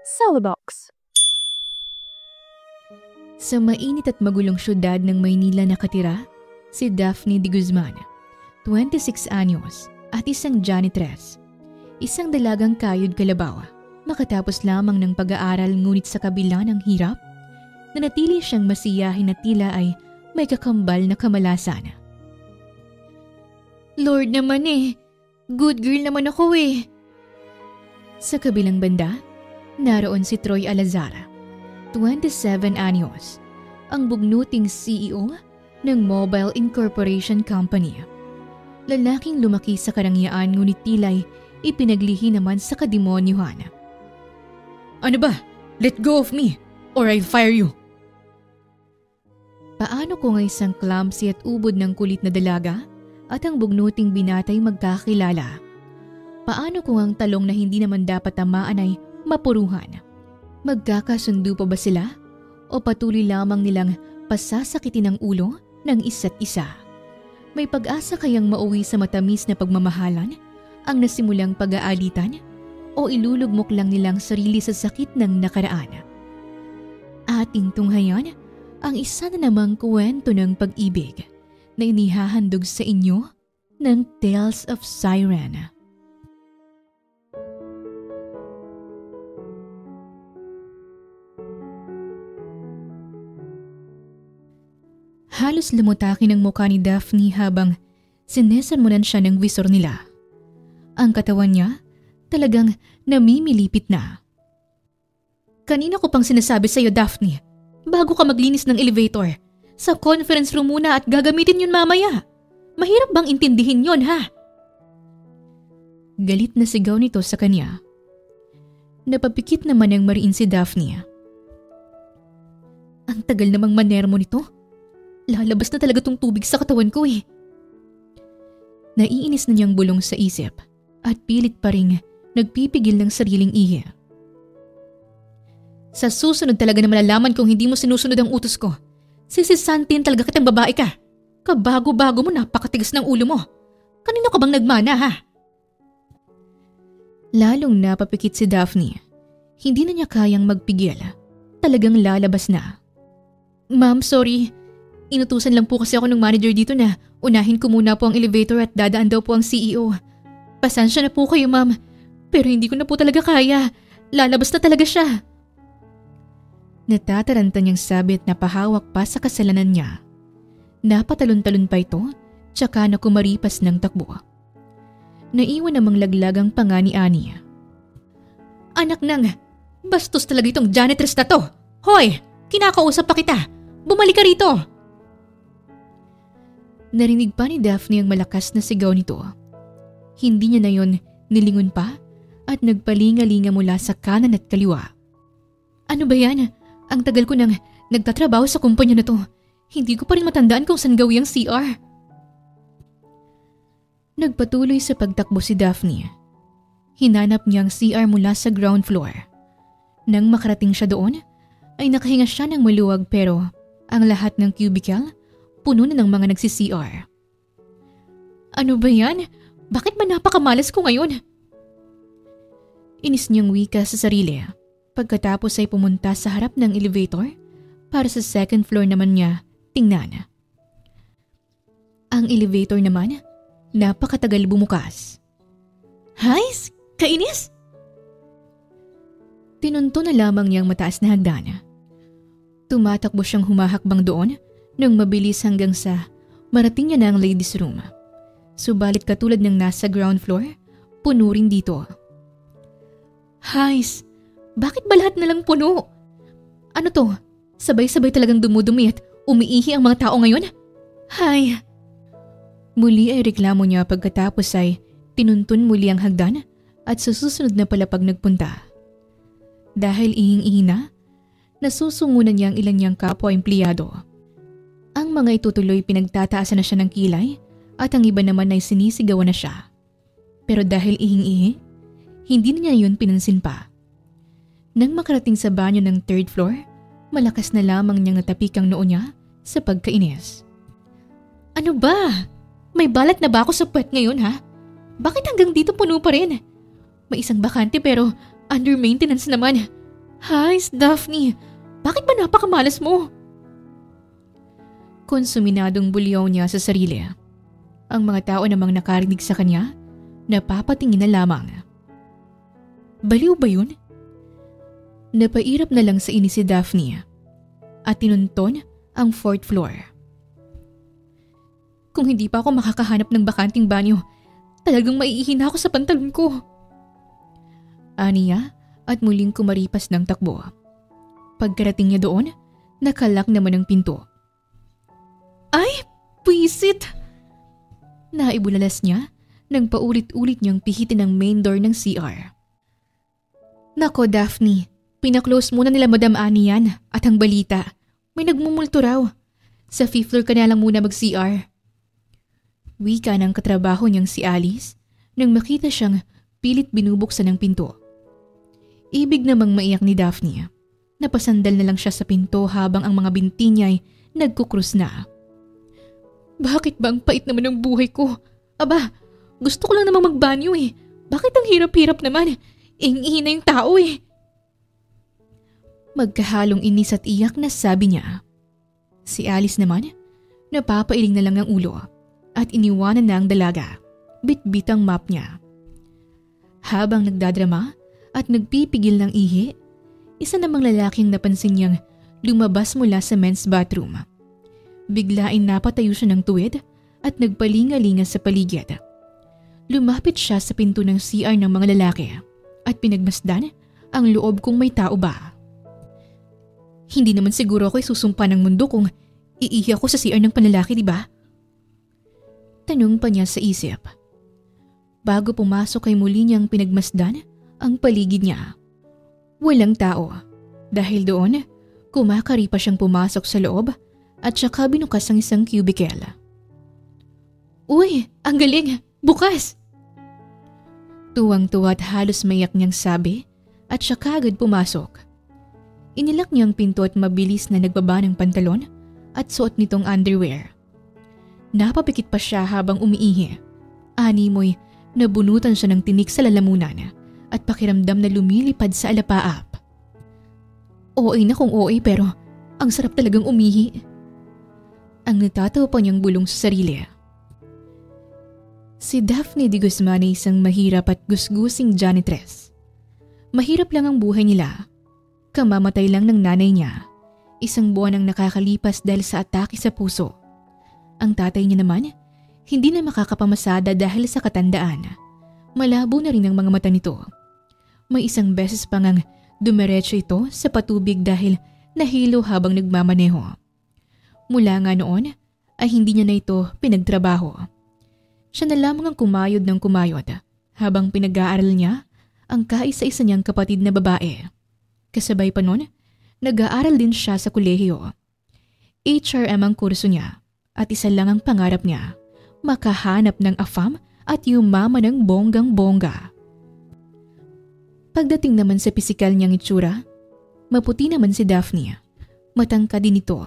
Celebox. Sa mainit at magulong syudad ng Maynila nakatira, si Daphne de Guzman, 26 anyos at isang janitress. Isang dalagang kayod kalabaw, makatapos lamang ng pag-aaral ngunit sa kabila ng hirap, nanatili siyang masiyahin na tila ay may kakambal na kamalasan. Lord naman good girl naman ako . Sa kabilang banda, naroon si Troy Alazar, 27 anyos, ang bugnuting CEO ng Mobile Incorporation Company. Lalaking lumaki sa karangyaan ngunit tila'y ipinaglihi naman sa kademonyuhan. Ano ba? Let go of me or I'll fire you. Paano kung isang clumsy at ubod ng kulit na dalaga at ang bugnuting binatay magkakilala? Paano kung ang talong na hindi naman dapat tamaan ay mapuruhan? Magkakasundo pa ba sila? O patuloy lamang nilang pasasakitin ang ulo ng isa't isa? May pag-asa kayang mauwi sa matamis na pagmamahalan ang nasimulang pag-aalitan? O ilulugmok lang nilang sarili sa sakit ng nakaraan? Ating tunghayan ang isa na namang kwento ng pag-ibig na inihahandog sa inyo ng Tales of Siren. Halos lumutaki ng mukha ni Daphne habang sinesermonan siya ng visor nila. Ang katawan niya talagang namimilipit na. Kanina ko pang sinasabi sa iyo, Daphne, bago ka maglinis ng elevator, sa conference room muna at gagamitin yun mamaya. Mahirap bang intindihin yon, ha? Galit na sigaw nito sa kanya. Napapikit naman ng mariin si Daphne. Ang tagal namang manermo nito. Lalabas na talaga tong tubig sa katawan ko . Naiinis na niyang bulong sa isip at pilit pa ring nagpipigil ng sariling ihi. Sa susunod talaga na malalaman kung hindi mo sinusunod ang utos ko. Sisisantin talaga kitang babae ka. Kabago-bago mo, napakatigas ng ulo mo. Kanino ka bang nagmana, ha? Lalong napapikit si Daphne. Hindi na niya kayang magpigil. Talagang lalabas na. Ma'am, sorry. Inutusan lang po kasi ako ng manager dito na unahin ko muna po ang elevator at dadaan daw po ang CEO. Pasensya na po kayo, ma'am. Pero hindi ko na po talaga kaya. Lalabas na talaga siya. Natataranta niyang sabi at napahawak pa sa kasalanan niya. Napatalon-talon pa ito, tsaka na kumaripas ng takbo. Naiwan namang laglag ang pangani-ani. Anak nang, bastos talaga itong janitress na to. Hoy, kinakausap pa kita. Bumalik ka rito. Narinig pa ni Daphne ang malakas na sigaw nito. Hindi niya na yon nilingon pa at nagpalinga-linga mula sa kanan at kaliwa. Ano ba yan? Ang tagal ko nang nagtatrabaho sa kumpanya na to. Hindi ko pa rin matandaan kung saan gawi ang CR. Nagpatuloy sa pagtakbo si Daphne. Hinanap niya ang CR mula sa ground floor. Nang makarating siya doon, ay nakahinga siya ng maluwag pero ang lahat ng cubicle puno na ng mga nagsi-CR. Ano ba yan? Bakit ba napakamalas ko ngayon? Inis niyang wika sa sarili. Pagkatapos ay pumunta sa harap ng elevator para sa second floor naman niya tingnan. Ang elevator naman, napakatagal bumukas. Hays, kainis! Tinunto na lamang niyang mataas na hagdan. Tumatakbo siyang humahakbang doon nang mabilis hanggang sa marating niya na ang ladies' room. Subalit katulad ng nasa ground floor, puno rin dito. Hays, bakit ba lahat na lang puno? Ano to? Sabay-sabay talagang dumudumi at umiihi ang mga tao ngayon? Hay! Muli ay reklamo niya pagkatapos ay tinuntun muli ang hagdan at sa susunod na palapag nagpunta. Dahil ihing-ihi na, nasusungunan niya ang ilan niyang kapwa-empleyado. Ang mga itutuloy pinagtataasan na siya ng kilay at ang iba naman ay sinisigawan na siya. Pero dahil ihing-ihi, hindi na niya yun pinansin pa. Nang makarating sa banyo ng third floor, malakas na lamang niyang natapik ang noo niya sa pagkainis. Ano ba? May balat na ba ako sa puwet ngayon, ha? Bakit hanggang dito puno pa rin? May isang bakante pero under maintenance naman. Hay, Daphne, bakit ba napakamalas mo? Konsuminadong bulyaw niya sa sarili. Ang mga tao namang nakarinig sa kanya, napapatingin na lamang. Baliw ba yun? Napairap na lang sa inis si Daphne at tinunton ang 4th floor. Kung hindi pa ako makakahanap ng bakanting banyo, talagang maiihina ako sa pantalon ko. Aniya at muling kumaripas ng takbo. Pagkarating niya doon, nakalak naman ang pinto. Ay, puwisit! Naibulalas niya nang paulit-ulit niyang pihitin ang main door ng CR. Nako Daphne, pinaklose muna nila Madam Annie yan at ang balita, may nagmumulto raw. Sa 5th floor ka na lang muna mag-CR. Wika ng katrabaho niyang si Alice nang makita siyang pilit binubuksan ng pinto. Ibig namang maiyak ni Daphne. Napasandal na lang siya sa pinto habang ang mga binti niya ay nagkukrus na. Bakit ba ang pait naman ng buhay ko? Aba, gusto ko lang namang magbanyo eh. Bakit ang hirap-hirap naman? Ing-ihi na yung tao eh. Magkahalong inis at iyak na sabi niya. Si Alice naman, napapailing na lang ang ulo at iniwanan na ang dalaga, bit-bit ang map niya. Habang nagdadrama at nagpipigil ng ihi, isa namang lalaking napansin niyang lumabas mula sa men's bathroom. Biglain napatayo siya ng tuwid at nagpalingalinga sa paligid. Lumapit siya sa pinto ng CR ng mga lalaki at pinagmasdan ang loob kung may tao ba. Hindi naman siguro ako isusumpa ng mundo kung iihi ako sa CR ng panlalaki, di ba? Tanong pa niya sa isip. Bago pumasok ay muli niyang pinagmasdan ang paligid niya. Walang tao dahil doon kumakari pa siyang pumasok sa loob at saka binukas ang isang cubicle. Uy, ang galing! Bukas! Tuwang-tuwa at halos maiyak niyang sabi at saka agad pumasok. Inilak niyang pinto at mabilis na nagbaba ng pantalon at suot nitong underwear. Napapikit pa siya habang umiihi. Animoy, nabunutan siya ng tinik sa lalamunan at pakiramdam na lumilipad sa alapaap. OA na kung OA pero ang sarap talagang umihi. Ang natatawa pa niyang bulong sa sarili. Si Daphne de Guzman ay isang mahirap at gusgusing janitress. Mahirap lang ang buhay nila. Kamamatay lang ng nanay niya. Isang buwan ang nakakalipas dahil sa atake sa puso. Ang tatay niya naman, hindi na makakapamasada dahil sa katandaan. Malabo na rin ang mga mata nito. May isang beses pa ngang dumiretso ito sa patubig dahil nahilo habang nagmamaneho. Mula nga noon ay hindi niya na ito pinagtrabaho. Siya na lamang ang kumayod ng kumayod habang pinag-aaral niya ang kaisa-isa niyang kapatid na babae. Kasabay pa nun, nag-aaral din siya sa kolehiyo. HRM ang kurso niya at isa lang ang pangarap niya, makahanap ng afam at yumaman ng bonggang-bongga. Pagdating naman sa pisikal niyang itsura, maputi naman si Daphne. Matangkad din ito,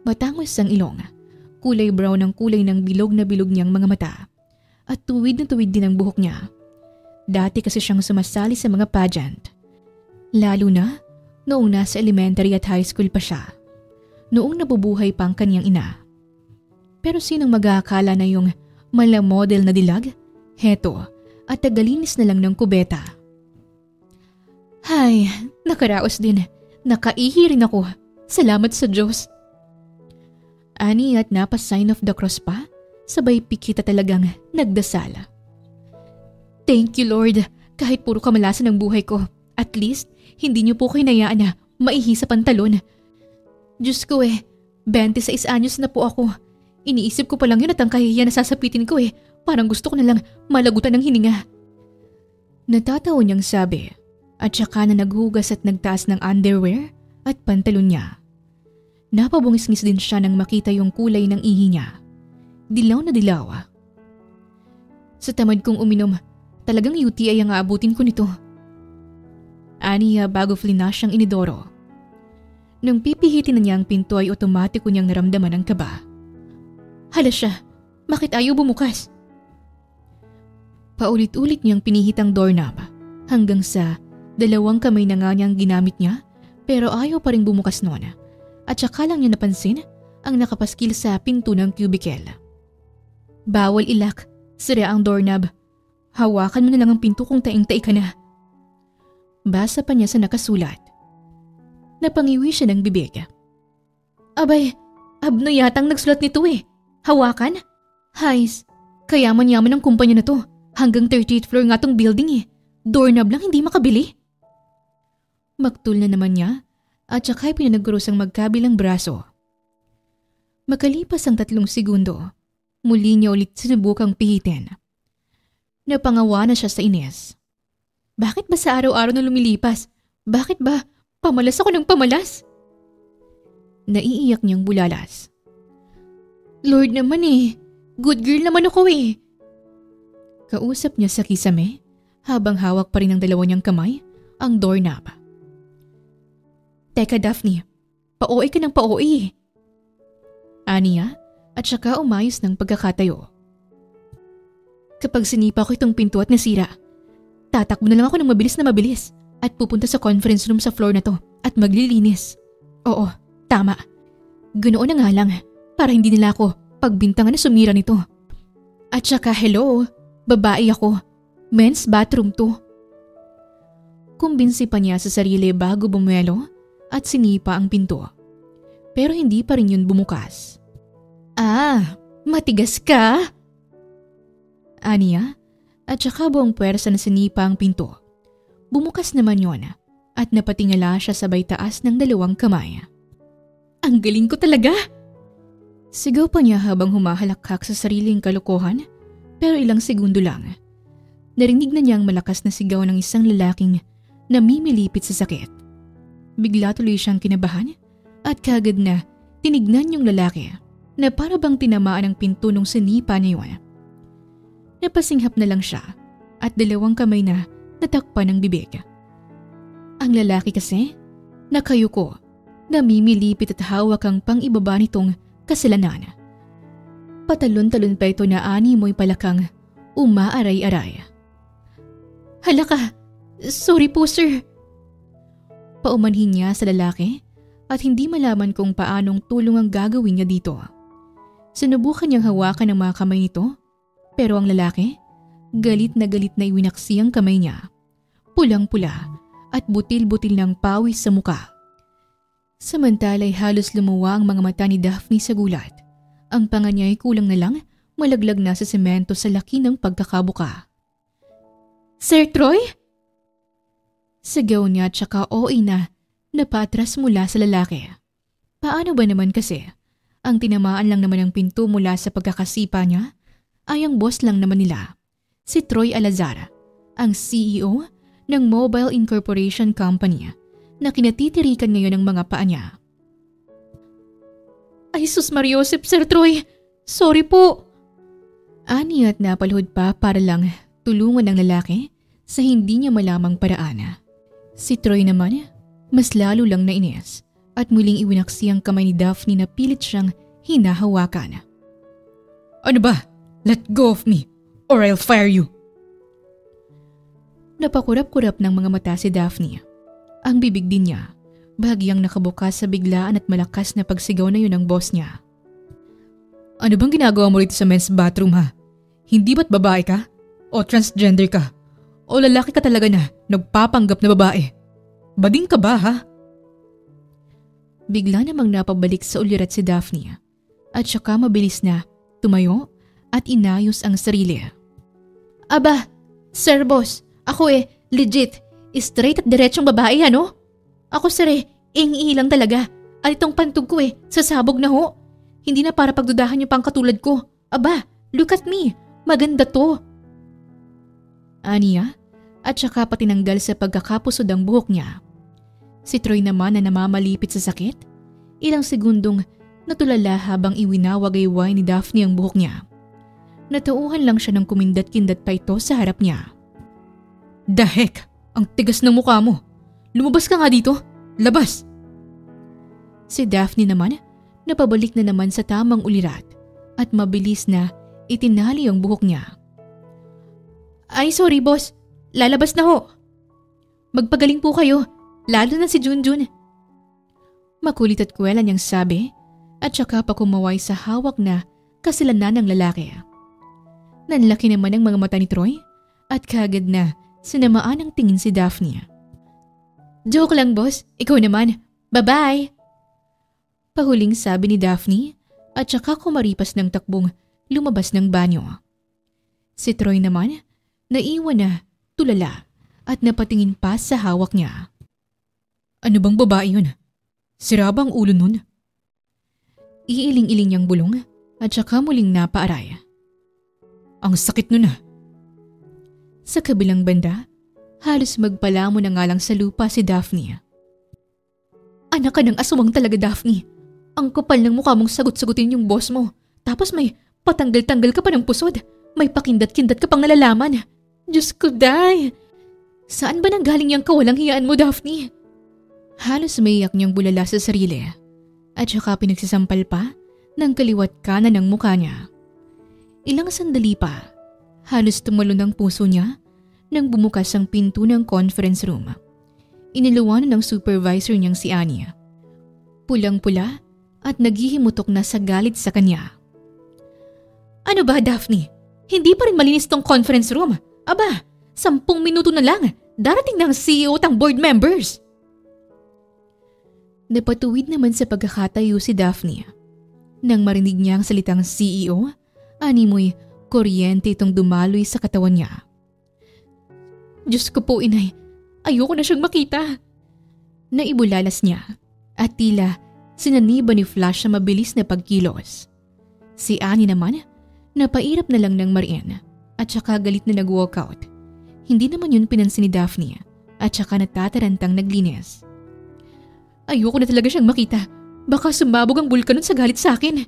matangos ang ilong, kulay brown ang kulay ng bilog na bilog niyang mga mata, at tuwid na tuwid din ang buhok niya. Dati kasi siyang sumasali sa mga pageant. Lalo na noong nasa elementary at high school pa siya, noong nabubuhay pa ang kanyang ina. Pero sinong mag-aakala na yung malamodel na dilag? Heto, at tagalinis na lang ng kubeta. Hay, nakaraos din. Nakaihi rin ako. Salamat sa Diyos. Ani at napa-sign of the cross pa, sabay pikita talagang nagdasal. Thank you Lord, kahit puro kamalasan ang buhay ko. At least, hindi niyo po hinayaan na maihi sa pantalon. Diyos ko 26 anyos na po ako. Iniisip ko pa lang yun at ang kahihiyan na sasapitin ko parang gusto ko na lang malagutan ng hininga. Natatawa niyang sabi at saka na naghugas at nagtaas ng underwear at pantalon niya. Napabungis-ngis din siya nang makita yung kulay ng ihi niya. Dilaw na dilaw. Sa tamad kong uminom, talagang UTI ang aabutin ko nito. Aniya bago flinash ang inidoro. Nang pipihitin na niya ang pinto ay otomatiko niyang naramdaman ang kaba. Hala siya, bakit ayaw bumukas? Paulit-ulit niyang pinihit ang doorknob hanggang sa 2 kamay na nga niyang ginamit niya Pero ayaw pa rin bumukas noon at saka lang niya napansin ang nakapaskil sa pinto ng cubicle. Bawal ilak, sira ang doorknob. Hawakan mo na lang ang pinto kung taing-tai ka na. Basa pa niya sa nakasulat. Napangiwi siya ng bibig. Abay, abno yatang nagsulat nito eh. Hawakan? Hays, kaya manyaman ang kumpanya na to. Hanggang 38th floor nga tong building eh. Doorknob lang hindi makabili. Maktul na naman niya at saka'y pinanagurus ang magkabilang braso. Makalipas ang 3 segundo, muli niya ulit sinubukang pihitin. Napangawa na siya sa Ines. Bakit ba sa araw-araw na lumilipas? Bakit ba pamalas ako ng pamalas? Naiiyak niyang bulalas. Lord naman eh, good girl naman ako eh. Kausap niya sa kisame habang hawak pa rin ng dalawa niyang kamay ang doorknob. Teka Daphne, pa-OA ka ng pa-OA eh. Aniya at saka umayos ng pagkakatayo. Kapag sinipa ko itong pinto at nasira, tatakbo na lang ako ng mabilis at pupunta sa conference room sa floor na to at maglilinis. Oo, tama. Ganoon na nga lang para hindi nila ako pagbintangan na sumira nito. At saka hello, babae ako. Men's bathroom to. Kumbinsi pa niya sa sarili bago bumuelo at sinipa ang pinto. Pero hindi pa rin yun bumukas. Ah, matigas ka? Aniya at saka buong puwersa na sinipa ang pinto. Bumukas naman yon at napatingala siya sabay taas ng 2 kamay. Ang galing ko talaga! Sigaw pa niya habang humahalakhak sa sariling kalokohan pero ilang segundo lang. Narinig na niyang malakas na sigaw ng isang lalaking namimilipit sa sakit. Bigla tuloy siyang kinabahan at kagad na tinignan yung lalaki na para bang tinamaan ang pinto nung sinipa niya yun. Napasinghap na lang siya at 2 kamay na natakpan ng bibig. Ang lalaki kasi, nakayuko, namimilipit at hawak ang pang-ibaba nitong kasalanan. Patalon-talon pa ito na animoy palakang umaaray-aray. Hala ka, sorry po sir. Paumanhin niya sa lalaki at hindi malaman kung paanong tulong ang gagawin niya dito. Sinubukan niyang hawakan ang mga kamay nito pero ang lalaki, galit na iwinaksi ang kamay niya. Pulang-pula at butil-butil ng pawis sa muka. Samantala'y halos lumuwa ang mga mata ni Daphne sa gulat. Ang panga niya ay kulang na lang malaglag na sa semento sa laki ng pagkakabuka. Sir Troy? Sigaw niya at saka OA na napatras mula sa lalaki. Paano ba naman kasi? Ang tinamaan lang naman ang pinto mula sa pagkakasipa niya ay ang boss lang naman nila, si Troy Alazar, ang CEO ng Mobile Incorporation Company na kinatitirikan ngayon ng mga paa niya. Ay sus Mariosep, Sir Troy! Sorry po! Ani at napaluhod pa para lang tulungan ng lalaki sa hindi niya malamang paraan. Si Troy naman, mas lalo lang nainis at muling iwinaksi ang kamay ni Daphne na pilit siyang hinahawakan. Ano ba? Let go of me or I'll fire you! Napakurap-kurap ng mga mata si Daphne. Ang bibig din niya, bahagyang nakabukas sa biglaan at malakas na pagsigaw na yun ng boss niya. Ano bang ginagawa mo rito sa men's bathroom ha? Hindi ba't babae ka? O transgender ka? O lalaki ka talaga na nagpapanggap na babae? Bading ka ba ha? Bigla namang napabalik sa ulirat si Daphne at saka mabilis na tumayo at inayos ang sarili. Aba, sir boss, ako legit, straight at diretsong babae ano? Ako sir ingi lang talaga at itong pantog ko sasabog na ho. Hindi na para pagdudahan yung pang katulad ko. Aba, look at me, maganda to. Aniya at saka patinanggal sa pagkakapusod ang buhok niya. Si Troy naman na namamalipit sa sakit, ilang segundong natulala habang iwinawagayway ni Daphne ang buhok niya. Natauhan lang siya ng kumindat-kindat pa ito sa harap niya. The heck! Ang tigas ng mukha mo! Lumabas ka nga dito! Labas! Si Daphne naman, napabalik na naman sa tamang ulirat at mabilis na itinali ang buhok niya. Ay sorry boss, lalabas na ho. Magpagaling po kayo, lalo na si Junjun. Makulit at kwela niyang sabi at saka pa kumaway sa hawak na kasilanan ng lalaki. Nanlaki naman ang mga mata ni Troy at kagad na sinamaan ang tingin si Daphne. Joke lang boss, ikaw naman. Bye-bye! Pahuling sabi ni Daphne at saka kumaripas ng takbong lumabas ng banyo. Si Troy naman naiwan na tulala at napatingin pa sa hawak niya. Ano bang babae yun? Sira bang ulo nun? Iiling-iling niyang bulong at saka muling napaaray. Ang sakit nun. Sa kabilang banda, halos magpalamo na nga lang sa lupa si Daphne. Anak ka ng aswang talaga, Daphne. Ang kapal ng mukha mong sagot-sagutin yung boss mo. Tapos may patanggal-tanggal ka pa ng pusod. May pakindat-kindat ka pang nalalaman. Diyos ko, day! Saan ba nanggaling yung kawalang hiyaan mo, Daphne? Halos maiyak niyang bulala sa sarili. At saka pinagsasampal pa ng kaliwat kanan ng mukha niya. Ilang sandali pa, halos tumalon ang puso niya nang bumukas ang pinto ng conference room. Iniluwanan ng supervisor niyang si Annie. Pulang-pula at naghihimutok na sa galit sa kanya. Ano ba, Daphne? Hindi pa rin malinis tong conference room. Aba, 10 minuto na lang. Darating na ang CEO at ang board members. Napatuwid naman sa pagkakatayo si Daphne. Nang marinig niya ang salitang CEO, animoy kuryente itong dumaloy sa katawan niya. Diyos ko po, inay. Ayoko na siyang makita. Naibulalas niya at tila sinaniba ni Flash sa mabilis na pagkilos. Si Annie naman, napairap na lang ng mariin at saka galit na nag-walkout. Hindi naman yun pinansin ni Daphne at saka natatarantang naglinis. Ayoko na talaga siyang makita. Baka sumabog ang bulkan nun sa galit sa akin.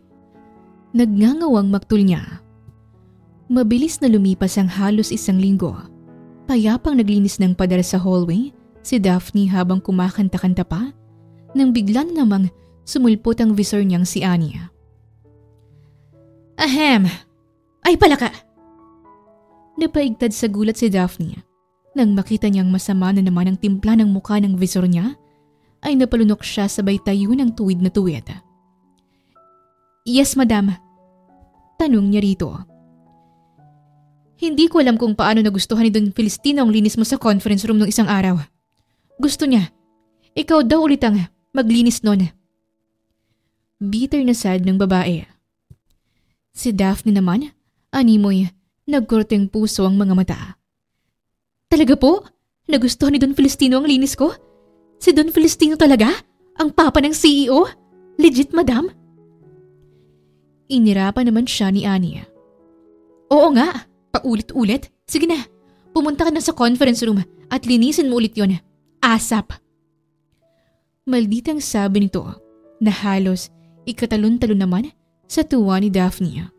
Nagngangaw ang maktul niya. Mabilis na lumipas ang halos 1 linggo. Payapang naglinis ng pader sa hallway si Daphne habang kumakanta-kanta pa nang bigla na namang sumulpot ang visor niyang si Annie. Ahem! Ay palaka! Napaigtad sa gulat si Daphne. Nang makita niyang masama na naman ang timpla ng mukha ng visor niya, ay napalunok siya sabay tayo ng tuwid na tuwid. Yes, madam. Tanong niya rito. Hindi ko alam kung paano nagustuhan ni Don Filistino ang linis mo sa conference room ng isang araw. Gusto niya. Ikaw daw ulit ang maglinis nun. Bitter na sad ng babae. Si Daphne naman, animoy, nagkorteng puso ang mga mata. Talaga po? Nagustuhan ni Don Filistino ang linis ko? Si Don Filistino talaga? Ang papa ng CEO? Legit, madam? Inirapan naman siya ni Annie. Oo nga, paulit-ulit. Sige na, pumunta ka na sa conference room at linisin mo ulit yon. Asap. Malditang sabi nito na halos ikatalon-talon naman sa tuwa ni Daphne.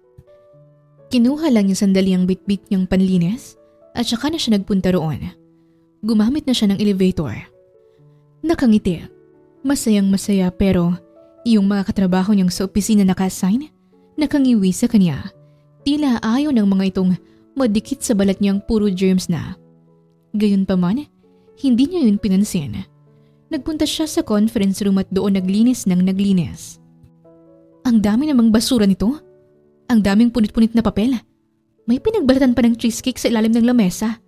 Kinuha lang niya sandali ang bitbit niyang panlinis at saka na siya nagpunta roon. Gumamit na siya ng elevator. Nakangiti. Masayang masaya pero yung mga katrabaho niyang sa opisina naka-assign, nakangiwi sa kanya. Tila ayaw ng mga itong madikit sa balat niyang puro germs na. Gayunpaman, hindi niya yun pinansin. Nagpunta siya sa conference room at doon naglinis ng naglinis. Ang dami namang basura nito. Ang daming punit-punit na papel. May pinagbalatan pa ng cheesecake sa ilalim ng lamesa.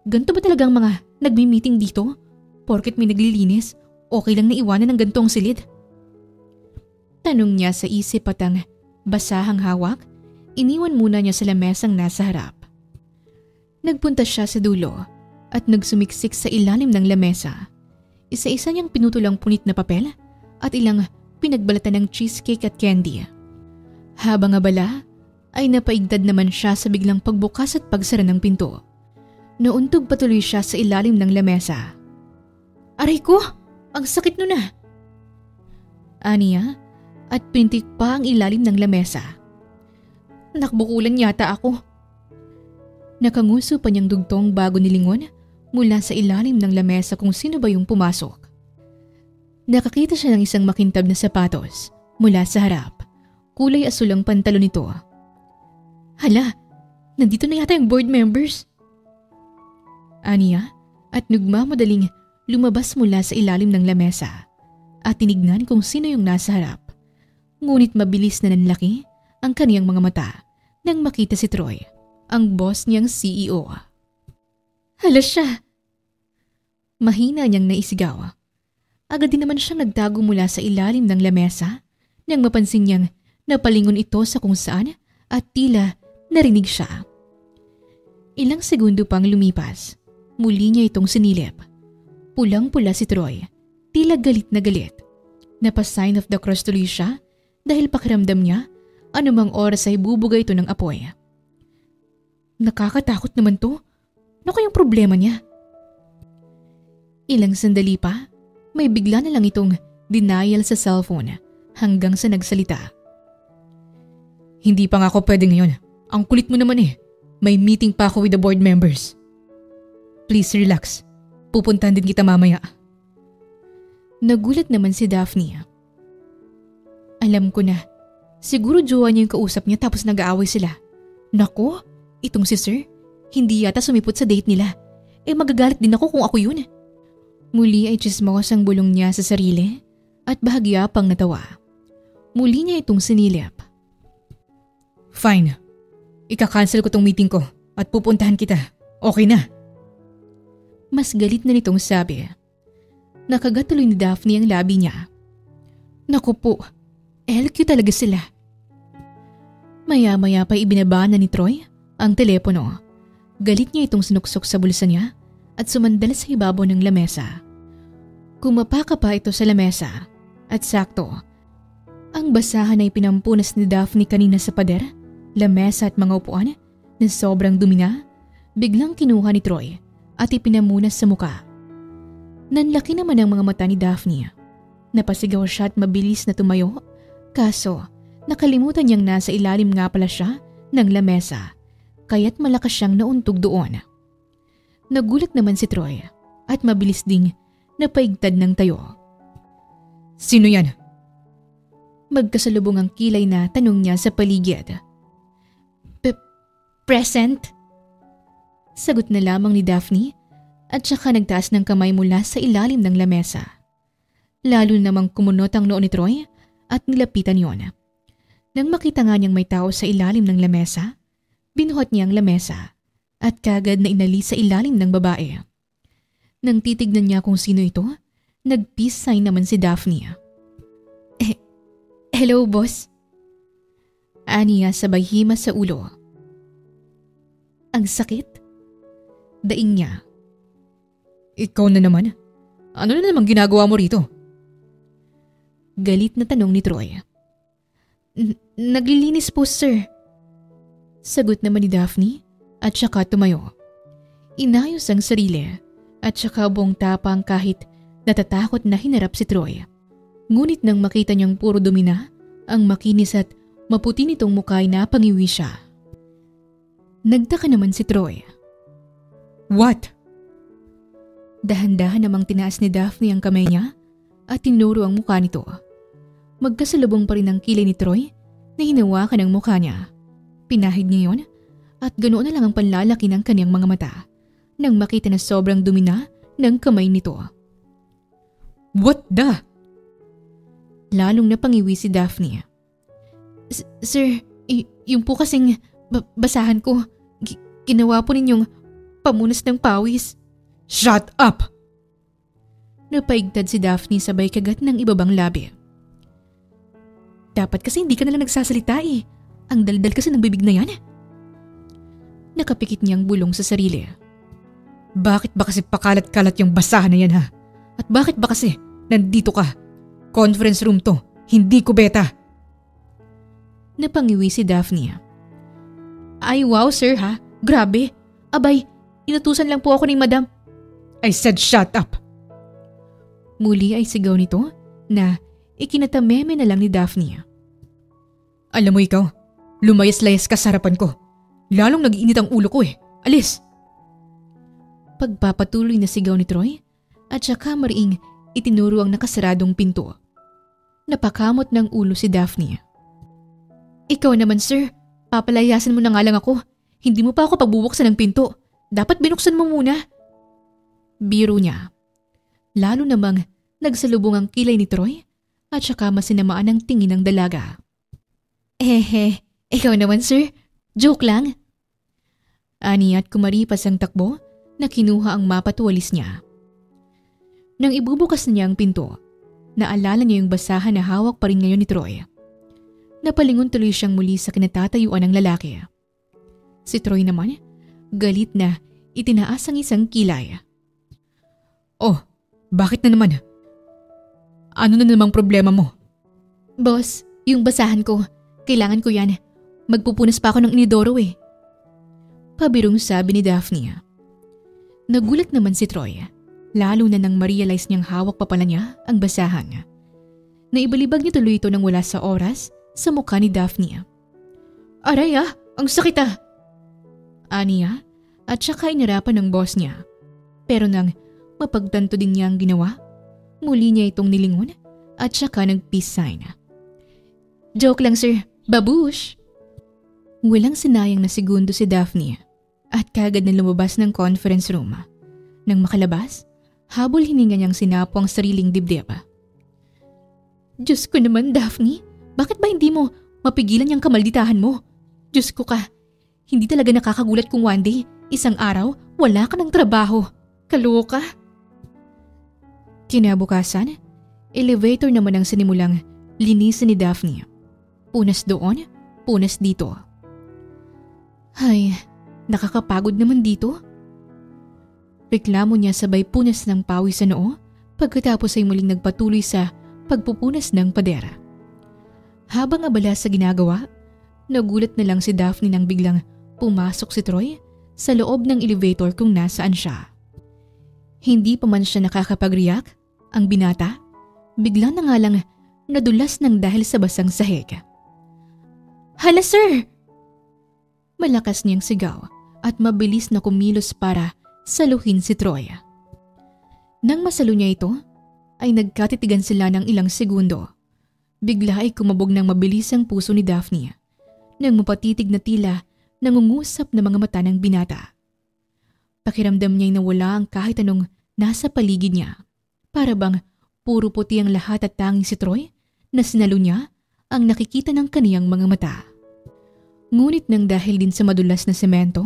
Ganto ba talagang mga nagmi-meeting dito? Porket may naglilinis, okay lang na iwanan ng gantong silid? Tanong niya sa isip at ang basahang hawak, iniwan muna niya sa lamesang nasa harap. Nagpunta siya sa dulo at nagsumiksik sa ilalim ng lamesa. Isa-isa niyang pinutulang punit na papel at ilang pinagbalatan ng cheesecake at candy. Habang abala, ay napaigdad naman siya sa biglang pagbukas at pagsara ng pinto. Nauntog patuloy siya sa ilalim ng lamesa. Aray ko! Ang sakit nun na! Aniya at pintik pa ang ilalim ng lamesa. Nakbukulan yata ako. Nakanguso pa niyang dugtong bago nilingon mula sa ilalim ng lamesa kung sino ba yung pumasok. Nakakita siya ng isang makintab na sapatos mula sa harap. Kulay asul ang pantalon nito. Hala, nandito na yata yung board members. Aniya at nagmamadaling lumabas mula sa ilalim ng lamesa. at tinignan kung sino yung nasa harap. Ngunit mabilis na nanlaki ang kaniyang mga mata nang makita si Troy, ang boss niyang CEO. Hala siya! Mahina niyang naisigaw. Agad din naman siyang nagtago mula sa ilalim ng lamesa nang mapansin niyang napalingon ito sa kung saan at tila narinig siya. Ilang segundo pang lumipas, muli niya itong sinilip. Pulang-pula si Troy, tila galit na galit. Napa-sign of the cross tuloy siya dahil pakiramdam niya anumang oras ay bubugay ito ng apoy. Nakakatakot naman to. Ano kayang problema niya? Ilang sandali pa, may bigla na lang itong denial sa cellphone hanggang sa nagsalita. Hindi pa nga ako pwede ngayon. Ang kulit mo naman eh. May meeting pa ako with the board members. Please relax. Pupuntahan din kita mamaya. Nagulat naman si Daphne. Alam ko na. Siguro jowa niya yung kausap niya tapos nag-aaway sila. Nako, itong si Sir, hindi yata sumipot sa date nila. Magagalit din ako kung ako yun. Muli ay chismos ang bulong niya sa sarili at bahagya pang natawa. Muli niya itong sinilip. Fine. Ika-cancel ko tong meeting ko at pupuntahan kita. Okay na. Mas galit na nitong sabi. Nakagat tuloy ni Daphne ang labi niya. Naku po, LQ talaga sila. Maya-maya pa ibinaba na ni Troy ang telepono. Galit niya itong sinuksok sa bulsa niya at sumandal sa ibabaw ng lamesa. Kumapaka pa ito sa lamesa at sakto. Ang basahan ay pinampunas ni Daphne kanina sa pader, lamesa at mga upuan na sobrang dumi na, biglang kinuha ni Troy at ipinamunas sa muka. Nanlaki naman ang mga mata ni Daphne. Napasigaw siya at mabilis na tumayo, kaso nakalimutan niyang nasa ilalim nga pala siya ng lamesa, kaya't malakas siyang nauntog doon. Nagulat naman si Troy at mabilis ding napaigtad ng tayo. Sino yan? Magkasalubong ang kilay na tanong niya sa paligid. Present? Sagot na lamang ni Daphne at saka nagtaas ng kamay mula sa ilalim ng lamesa. Lalo namang kumunot ang noo ni Troy at nilapitan yon. Nang makita nga niyang may tao sa ilalim ng lamesa, binuhat niya ang lamesa at kagad na inalis sa ilalim ng babae. Nang titignan niya kung sino ito, nag-peace sign naman si Daphne. Hello, boss. Aniya sabay hima sa ulo. Ang sakit? Daing niya. Ikaw na naman? Ano na namang ginagawa mo rito? Galit na tanong ni Troy. Naglilinis po, sir. Sagot naman ni Daphne at saka tumayo. Inayos ang sarili at saka buong tapang kahit natatakot na hinarap si Troy. Ngunit nang makita niyang puro dumi na ang makinis at maputi nitong mukha ay napangiwi siya. Nagtaka naman si Troy. What? Dahan-dahan namang tinaas ni Daphne ang kamay niya at tinuro ang mukha nito. Magkasalubong pa rin ang kilay ni Troy na hinawakan ang mukha niya. Pinahid niya yon at ganoon na lang ang panlalaki ng kanyang mga mata nang makita na sobrang dumi na ng kamay nito. What the? Lalong napangiwi si Daphne. Sir, yung po kasing basahan ko, ginawa po ninyong pamunas ng pawis. Shut up! Napaigtad si Daphne sabay kagat ng ibabang labi. Dapat kasi hindi ka nalang nagsasalita eh. Ang daldal kasi ng bibig na yan. Nakapikit niyang bulong sa sarili. Bakit ba kasi pakalat-kalat yung basahan na yan ha? At bakit ba kasi nandito ka? Conference room to, hindi kubeta. Napangiwi si Daphne. Ay wow sir ha, grabe. Abay, inutusan lang po ako ni madam. I said shut up. Muli ay sigaw nito na ikinatameme na lang ni Daphne. Alam mo ikaw, lumayas-layas ka sa harapan ko. Lalong nag-iinit ang ulo ko eh. Alis! Pagpapatuloy na sigaw ni Troy at saka mariing itinuro ang nakasaradong pinto. Napakamot ng ulo si Daphne. Ikaw naman sir, papalayasan mo na nga lang ako. Hindi mo pa ako pagbubuksan ng pinto. Dapat binuksan mo muna. Biro niya. Lalo namang nagsalubong ang kilay ni Troy at saka masinamaan ang tingin ng dalaga. Ikaw naman sir, joke lang. Ani at kumaripas ang takbo na kinuha ang mapa at walis niya. Nang ibubukas na niya ang pinto, naalala niya yung basahan na hawak pa rin ngayon ni Troy. Napalingon tuloy siyang muli sa kinatatayuan ng lalaki. Si Troy naman, galit na itinaas ang isang kilay. Oh, bakit na naman? Ano na namang problema mo? Boss, yung basahan ko, kailangan ko yan. Magpupunas pa ako ng inidoro eh. Pabirong sabi ni Daphne. Nagulat naman si Troy, lalo na nang ma-realize niyang hawak pa pala niya ang basahan. Naibalibag niya tuloy ito nang wala sa oras sa mukha ni Daphne. Aray ang sakit ah! Aniya at saka inirapan ng boss niya. Pero nang mapagtanto din niya ang ginawa, muli niya itong nilingon at saka nag-peace sign. Joke lang sir, babush! Walang sinayang na segundo si Daphne at kagad na lumabas ng conference room. Nang makalabas, habol hininga niyang sinapo ang sariling dibdib. Diyos ko naman Daphne, bakit ba hindi mo mapigilan yung kamalditahan mo? Diyos ko ka, hindi talaga nakakagulat kung one day, isang araw, wala ka ng trabaho. Kaloka. Kinabukasan, elevator naman ang sinimulang linisin ni Daphne. Punas doon, punas dito. Ay, nakakapagod naman dito. Reklamo niya sabay punas ng pawis sa noo pagkatapos ay muling nagpatuloy sa pagpupunas ng padera. Habang abala sa ginagawa, nagulat na lang si Daphne nang biglang pumasok si Troy sa loob ng elevator kung nasaan siya. Hindi pa man siya nakakapag-react, ang binata, bigla na nga lang nadulas ng dahil sa basang sahig. Hala sir! Malakas niyang sigaw at mabilis na kumilos para saluhin si Troy. Nang masalo niya ito, ay nagkatitigan sila ng ilang segundo. Bigla ay kumabog ng mabilis ang puso ni Daphne nang mapatitig na tila nangungusap na mga mata ng binata. Pakiramdam niya'y nawala ang kahit anong nasa paligid niya. Para bang puro puti ang lahat at tanging si Troy na sinalo niya ang nakikita ng kaniyang mga mata. Ngunit nang dahil din sa madulas na semento,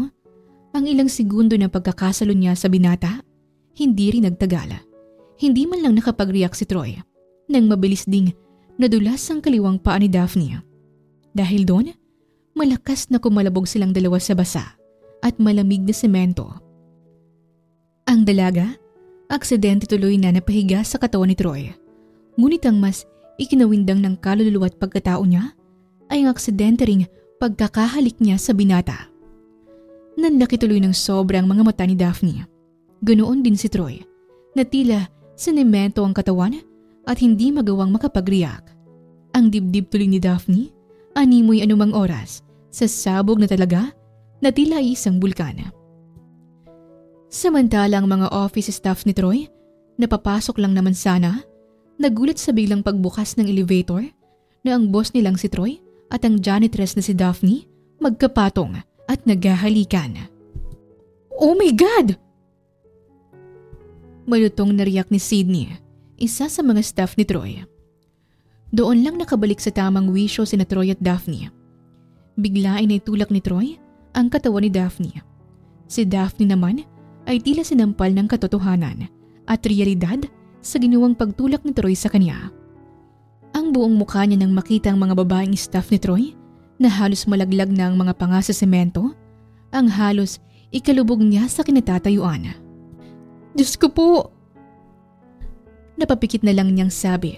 ang ilang segundo na pagkakasalo niya sa binata, hindi rin nagtagala. Hindi man lang nakapag-react si Troy nang mabilis ding nadulas ang kaliwang paa ni Daphne. Dahil doon, malakas na kumalabog silang dalawa sa basa at malamig na semento. Ang dalaga, aksidente tuloy na napahiga sa katawan ni Troy. Ngunit ang mas ikinawindang ng kaluluwa at pagkatao niya ay ang aksidente ring pagkakahalik niya sa binata. Nanlaki tuloy ng sobrang mga mata ni Daphne. Ganoon din si Troy, na tila sinemento ang katawan at hindi magawang makapag-react. Ang dibdib tuloy ni Daphne, animoy anumang oras, sasabog na talaga na tila isang bulkan. Samantalang mga office staff ni Troy, napapasok lang naman sana, nagulat sa biglang pagbukas ng elevator na ang boss nilang si Troy at ang janitress na si Daphne magkapatong at naghahalikan. Oh my God! Malutong nariyak ni Sydney, isa sa mga staff ni Troy. Doon lang nakabalik sa tamang wisyo sina Troy at Daphne. Bigla ay naitulak ni Troy ang katawan ni Daphne. Si Daphne naman ay tila sinampal ng katotohanan at realidad sa ginawang pagtulak ni Troy sa kanya. Ang buong mukha niya nang makita ang mga babaeng staff ni Troy na halos malaglag na ang mga panga sa semento, ang halos ikalubog niya sa kinatatayuan. Diyos ko po! Napapikit na lang niyang sabi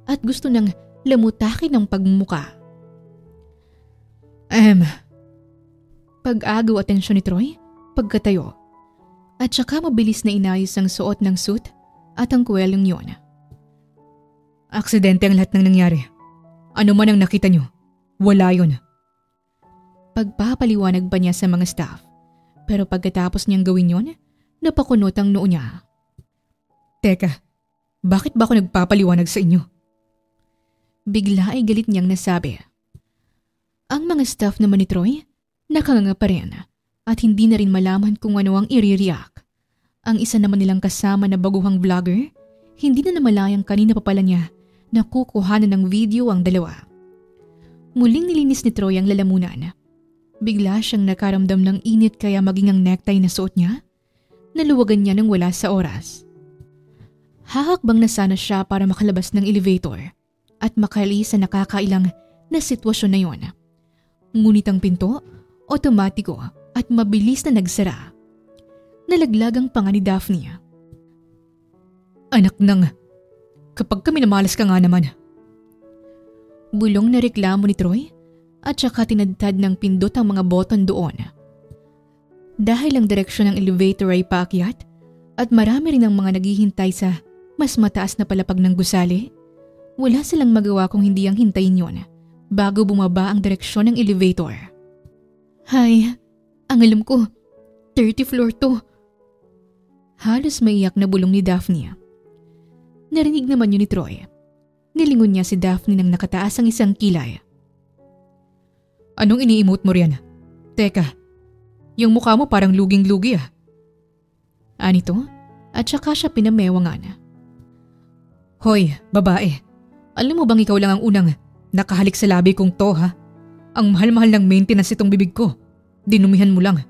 at gusto nang lamutakin ng pagmumuka. Pag-agaw atensyon ni Troy, pagkatayo, at saka mabilis na inayos ang suot ng suit at ang kwelyong yun. Aksidente ang lahat ng nangyari. Ano man ang nakita niyo, wala yun. Pagpapaliwanag pa niya sa mga staff, pero pagkatapos niyang gawin yun, napakunot ang noo niya. Teka, bakit ba ako nagpapaliwanag sa inyo? Bigla ay galit niyang nasabi. Ang mga staff naman ni Troy, nakanganga pa rin at hindi na rin malaman kung ano ang i-react. Ang isa naman nilang kasama na baguhang vlogger, hindi na namalayang kanina pa pala niya na kukuhanan ng video ang dalawa. Muling nilinis ni Troy ang lalamunan. Bigla siyang nakaramdam ng init kaya maging ang necktie na suot niya, naluwagan niya nang wala sa oras. Hahakbang na sana siya para makalabas ng elevator at makalis sa nakakailang na sitwasyon na yon. Ngunit ang pinto, otomatiko at mabilis na nagsara. Nalaglag ang panga ni Daphne. Anak nang, kapag kami namalas ka nga naman. Bulong na reklamo ni Troy at saka tinadtad ng pindot ang mga button doon. Dahil ang direksyon ng elevator ay paakyat at marami rin ang mga naghihintay sa mas mataas na palapag ng gusali, wala silang magawa kung hindi ang hintayin yon bago bumaba ang direksyon ng elevator. Hay, ang alam ko, 30th floor to. Halos maiyak na bulong ni Daphne. Narinig naman yun ni Troy. Nilingon niya si Daphne nang nakataas ang isang kilay. Anong ini-emote mo riyan? Teka, yung mukha mo parang luging-lugi ah. Anito? At saka siya pinamewangan. Hoy, babae. Alam mo bang ikaw lang ang unang nakahalik sa labi kong to ha? Ang mahal-mahal ng maintenance itong bibig ko. Dinumihan mo lang.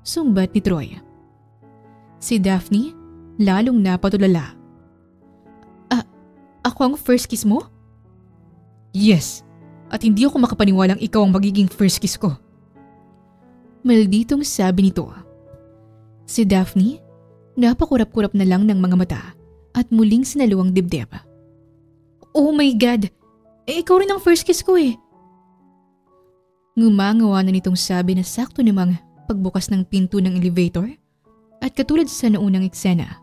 Sumbat ni Troy. Si Daphne lalong napatulala. Ako ang first kiss mo? Yes. At hindi ako makapaniwalang ikaw ang magiging first kiss ko. Malditong sabi nito. Si Daphne napakurap-kurap na lang ng mga mata at muling sinaluang dibdib. Oh my God! Ikaw rin ang first kiss ko eh. Ngumangawa na nitong sabi na sakto namang pagbukas ng pinto ng elevator at katulad sa naunang eksena,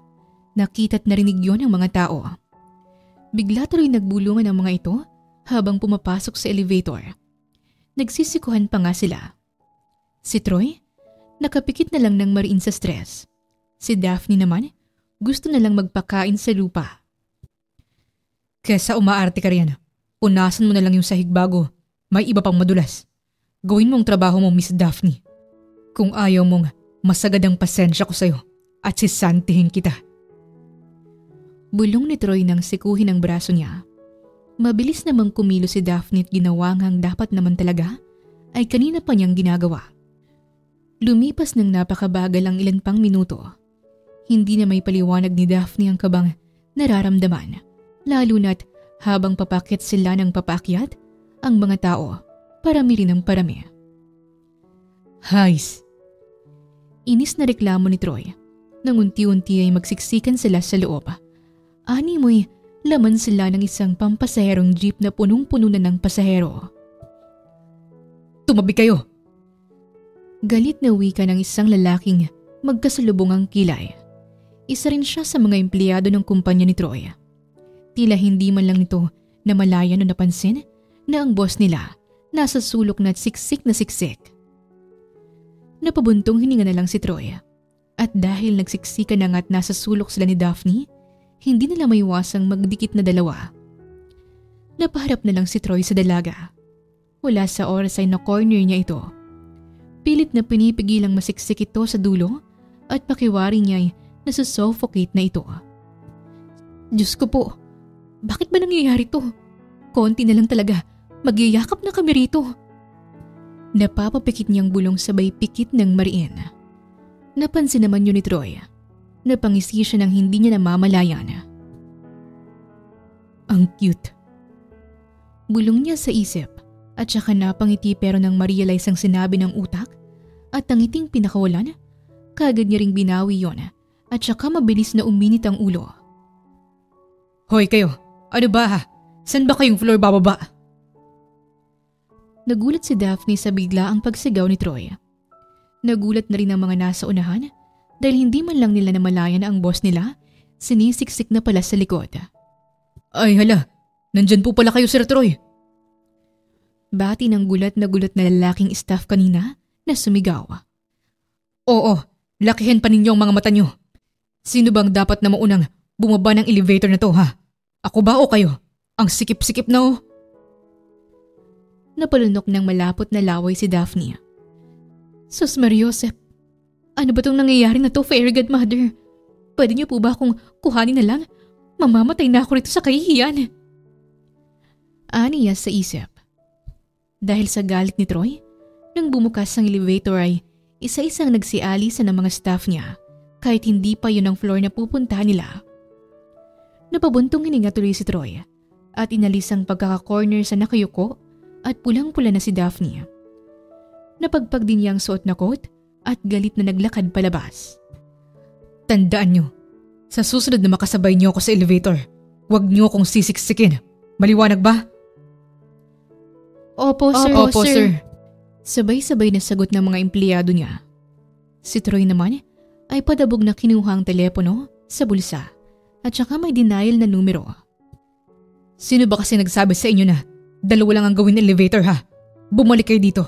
nakita't narinig yon ng mga tao. Bigla tuloy nagbulungan ang mga ito habang pumapasok sa elevator. Nagsisikuhan pa nga sila. Si Troy, nakapikit na lang ng mariin sa stress. Si Daphne naman, gusto na lang magpakain sa lupa. Kesa umaarte ka riyan, punasan mo na lang yung sahig bago may iba pang madulas. Gawin mong trabaho mo, Miss Daphne. Kung ayaw mong masagad ang pasensya ko sa'yo at sisantihin kita. Bulong ni Troy nang sikuhin ang braso niya. Mabilis namang kumilo si Daphne at ginawa ngang dapat naman talaga ay kanina pa niyang ginagawa. Lumipas ng napakabagal ang ilan pang minuto. Hindi na may paliwanag ni Daphne ang kabang nararamdaman, lalo na't habang papakit sila ng papakyat, ang mga tao parami rin ang parami. Hays! Inis na reklamo ni Troy. Nang unti-unti ay magsiksikan sila sa loob. Ani mo'y laman sila ng isang pampasaherong jeep na punong-puno na ng pasahero. Tumabi kayo! Galit na wika ng isang lalaking magkasalubong ang kilay. Isa rin siya sa mga empleyado ng kumpanya ni Troy. Tila hindi man lang nito namalayan o napansin na ang boss nila nasa sulok na siksik na siksik. Napabuntong hininga na lang si Troy. At dahil nagsiksikan na nga't nasa sulok sila ni Daphne, hindi nila maiwasang magdikit na dalawa. Napaharap na lang si Troy sa dalaga. Wala sa oras ay na-corner niya ito. Pilit na pinipigilang masiksik ito sa dulo at pakiwari niya ay nasusuffocate na ito. Diyos ko po, bakit ba nangyayari to? Konti na lang talaga, magyayakap na kami rito. Napapapikit niyang bulong sabay pikit ng mariin. Napansin naman yun ni Troy. Napangisi siya nang hindi niya namamalayan. Ang cute. Bulong niya sa isip at saka napangiti pero nang ma-realize ang sinabi ng utak at ang ngiting pinakawalan, kagad niya ring binawi yon at saka mabilis na uminit ang ulo. Hoy kayo, ano ba ha? San ba kayong floor bababa? Nagulat si Daphne sa bigla ang pagsigaw ni Troy. Nagulat na rin ang mga nasa unahan dahil hindi man lang nila namalayan na ang boss nila sinisiksik na pala sa likod. Ay hala, nandyan po pala kayo Sir Troy. Bati ng gulat na lalaking staff kanina na sumigaw. Oo, lakihan pa ninyo ang mga mata nyo. Sino bang dapat na maunang bumaba ng elevator na to ha? Ako ba o kayo? Ang sikip-sikip na oh. Napalunok ng malapot na laway si Daphne. Sus Mariosep, ano ba tong nangyayari na to, Fairy Godmother? Pwede niyo po ba akong kuhanin na lang Mamamatay na ako rito sa kahihiyan. Aniya sa isip. Dahil sa galit ni Troy, nang bumukas ang elevator ay isa-isang nagsialisa ng mga staff niya kahit hindi pa yun ang floor na pupuntahan nila. Napabuntong hininga tuloy si Troy at inalis ang pagkaka-corner sa nakayuko at pulang-pula na si Daphne. Napagpag din niya ang suot na coat at galit na naglakad palabas. Tandaan niyo, sa susunod na makasabay niyo ako sa elevator, huwag niyo akong sisiksikin. Maliwanag ba? Opo, sir. Opo, sir. Sabay-sabay na sagot ng mga empleyado niya. Si Troy naman ay padabog na kinuha ang telepono sa bulsa at saka may denial na numero. Sino ba kasi nagsabi sa inyo na dalawa lang ang gawin ng elevator ha? Bumalik kayo dito.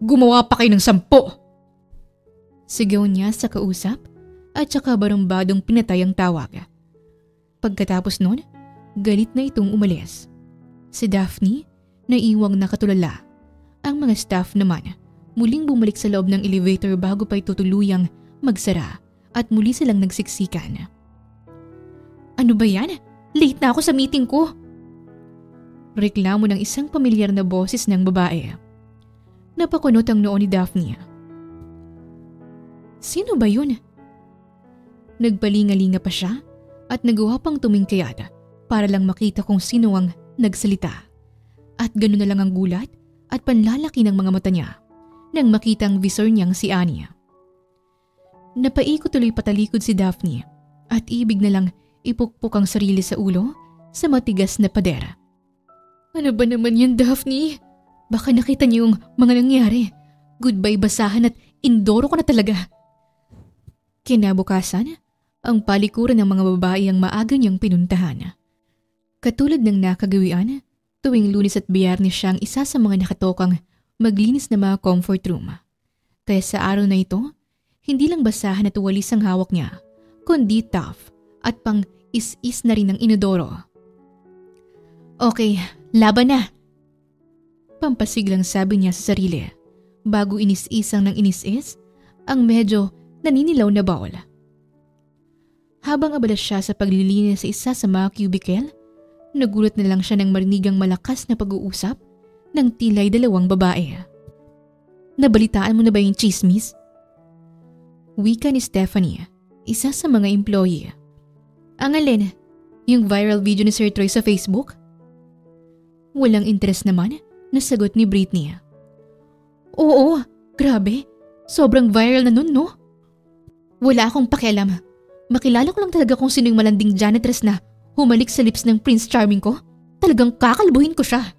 Gumawa pa kayo ng 10. Sigaw niya sa kausap at saka barumbadong pinatay ang tawag. Pagkatapos nun, galit na itong umalis. Si Daphne, naiwang nakatulala. Ang mga staff naman, muling bumalik sa loob ng elevator bago pa ito tuluyang magsara at muli silang nagsiksikan. Ano ba yan? Late na ako sa meeting ko. Reklamo ng isang pamilyar na boses ng babae. Napakunot ang noo ni Daphne. Sino ba yun? Nagpalingalinga pa siya at nagawa pang tumingkayad para lang makita kung sino ang nagsalita. At gano'n na lang ang gulat at panlalaki ng mga mata niya nang makitang visor niyang si Anya. Napaikot tuloy patalikod si Daphne at ibig na lang ipukpok ang sarili sa ulo sa matigas na pader. Ano ba naman yan, Daphne? Baka nakita niyo yung mga nangyari. Goodbye basahan at indoro ko na talaga. Kinabukasan, ang palikuran ng mga babae ang maaga niyang pinuntahan. Katulad ng nakagawian, tuwing Lunes at Biyernes siya ang isa sa mga nakatokang maglinis na mga comfort room. Kaya sa araw na ito, hindi lang basahan at walis ang hawak niya, kundi tough at pang is-is na rin ang inodoro. Okay, laban na! Pampasiglang sabi niya sa sarili, bago inis-isang ng inis-is ang medyo naninilaw na bowl. Habang abala siya sa paglilinis sa isa sa mga cubicle, nagulat na lang siya nang marinig ang malakas na pag-uusap ng tila'y dalawang babae. Nabalitaan mo na ba yung chismis? Wika ni Stephanie, isa sa mga employee. Ang alin, yung viral video ni Sir Troy sa Facebook? Walang interes naman, nasagot ni Britney. Oo, grabe. Sobrang viral na nun, no? Wala akong pakialam. Makilala ko lang talaga kung sino yung malanding janitress na humalik sa lips ng Prince Charming ko. Talagang kakalbuhin ko siya.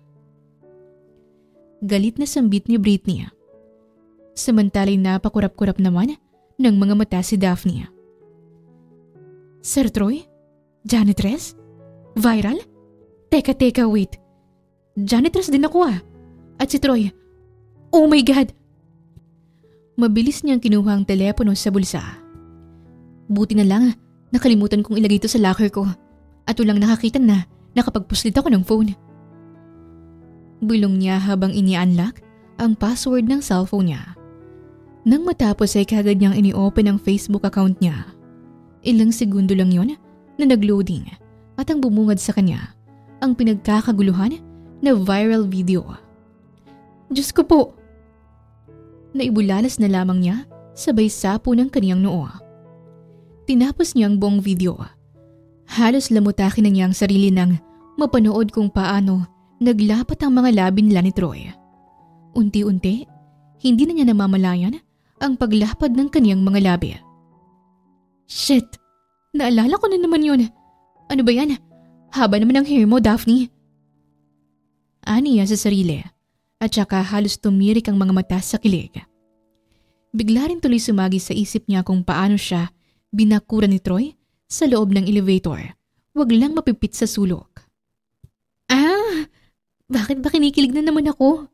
Galit na sambit ni Britney. Samantalay napakurap-kurap naman ng mga mata si Daphne. Sir Troy? Janitress? Viral? Teka, wait. Janitress din ako ah. At si Troy, oh my God! Mabilis niyang kinuha ang telepono sa bulsa. Buti na lang, nakalimutan kong ilagay ito sa locker ko at walang nakakita na nakapagpuslit ako ng phone. Bulong niya habang ini-unlock ang password ng cellphone niya. Nang matapos ay kagad niyang ini-open ang Facebook account niya. Ilang segundo lang yon na nag-loading at ang bumungad sa kanya ang pinagkakaguluhan na viral video. Diyos ko po! Naibulalas na lamang niya sabay sapo ng kaniyang noo. Tinapos niya ang buong video. Halos lamutakin na niya ang sarili nang mapanood kung paano naglapat ang mga labi nila ni Troy. Unti-unti, hindi na niya namamalayan ang paglapad ng kaniyang mga labi. Shit! Naalala ko na naman yun. Ano ba yan? Haba naman ang hair mo, Daphne. Ani niya sa sarili at saka halos tumirik ang mga mata sa kilig. Bigla rin tuloy sumagi sa isip niya kung paano siya binakuran ni Troy sa loob ng elevator. Wag lang mapipit sa sulok. Bakit ba kinikilig na naman ako?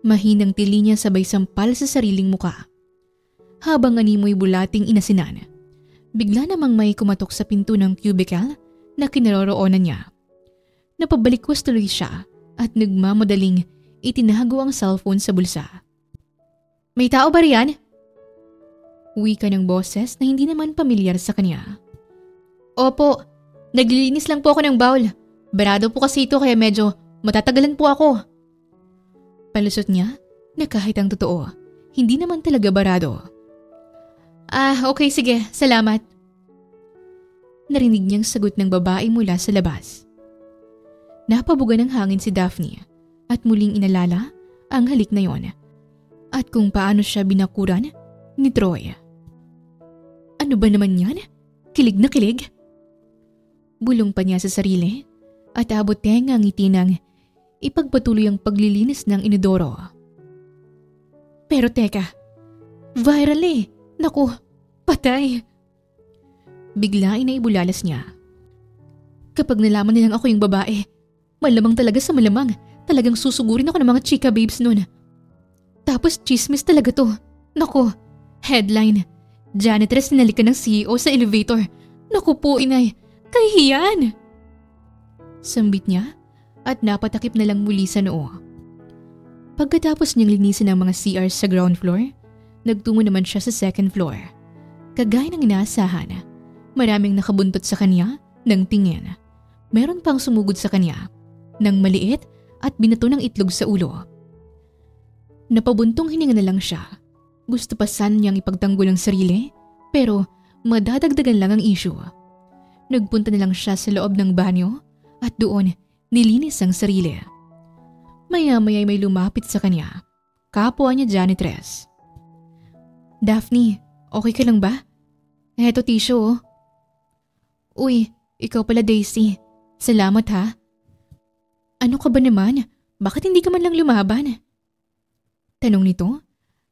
Mahinang tili niya sabay sampal sa sariling muka. Habang animoy bulating inasinan, bigla namang may kumatok sa pinto ng cubicle na kinaroroonan niya. Napabalikwas tuloy siya at nagmamadaling itinago ang cellphone sa bulsa. May tao ba riyan? Wika ng boses na hindi naman pamilyar sa kanya. Opo, Naglilinis lang po ako ng bowl. Barado po kasi ito kaya medyo matatagalan po ako. Palusot niya na kahit ang totoo, hindi naman talaga barado. Okay sige, salamat. Narinig niyang sagot ng babae mula sa labas. Napabuga ng hangin si Daphne at muling inalala ang halik na yon at kung paano siya binakuran ni Troy. Ano ba naman yan? Kilig na kilig? Bulong pa niya sa sarili at abot niya ang ngiti ng ipagpatuloy ang paglilinis ng inodoro. Pero teka, viral eh. Naku, patay. Bigla ay naibulalas niya. Kapag nalaman nilang ako yung babae, malamang talaga sa malamang, talagang susugurin ako ng mga chika babes nun. Tapos chismis talaga to. Naku, headline, janitress ninalikan ng CEO sa elevator. Naku po inay, kahihiyan. Sambit niya at napatakip na lang muli sa noo. Pagkatapos niyang linisin ang mga CR sa ground floor, nagtungo naman siya sa second floor. Kagaya ng inaasahan, maraming nakabuntot sa kanya ng tingin. Meron pang sumugod sa kanya ng maliit at binato ng itlog sa ulo. Napabuntong hininga na lang siya. Gusto pa sana niyang ipagtanggol ang sarili pero madadagdagan lang ang issue. Nagpunta na lang siya sa loob ng banyo at doon nilinis ang sarili. Maya-maya may lumapit sa kanya. Kapwa niya janitress. Daphne, okay ka lang ba? Eto tissue oh. Uy, ikaw pala Daisy. Salamat ha. Ano ka ba naman? Bakit hindi ka man lang lumaban? Tanong nito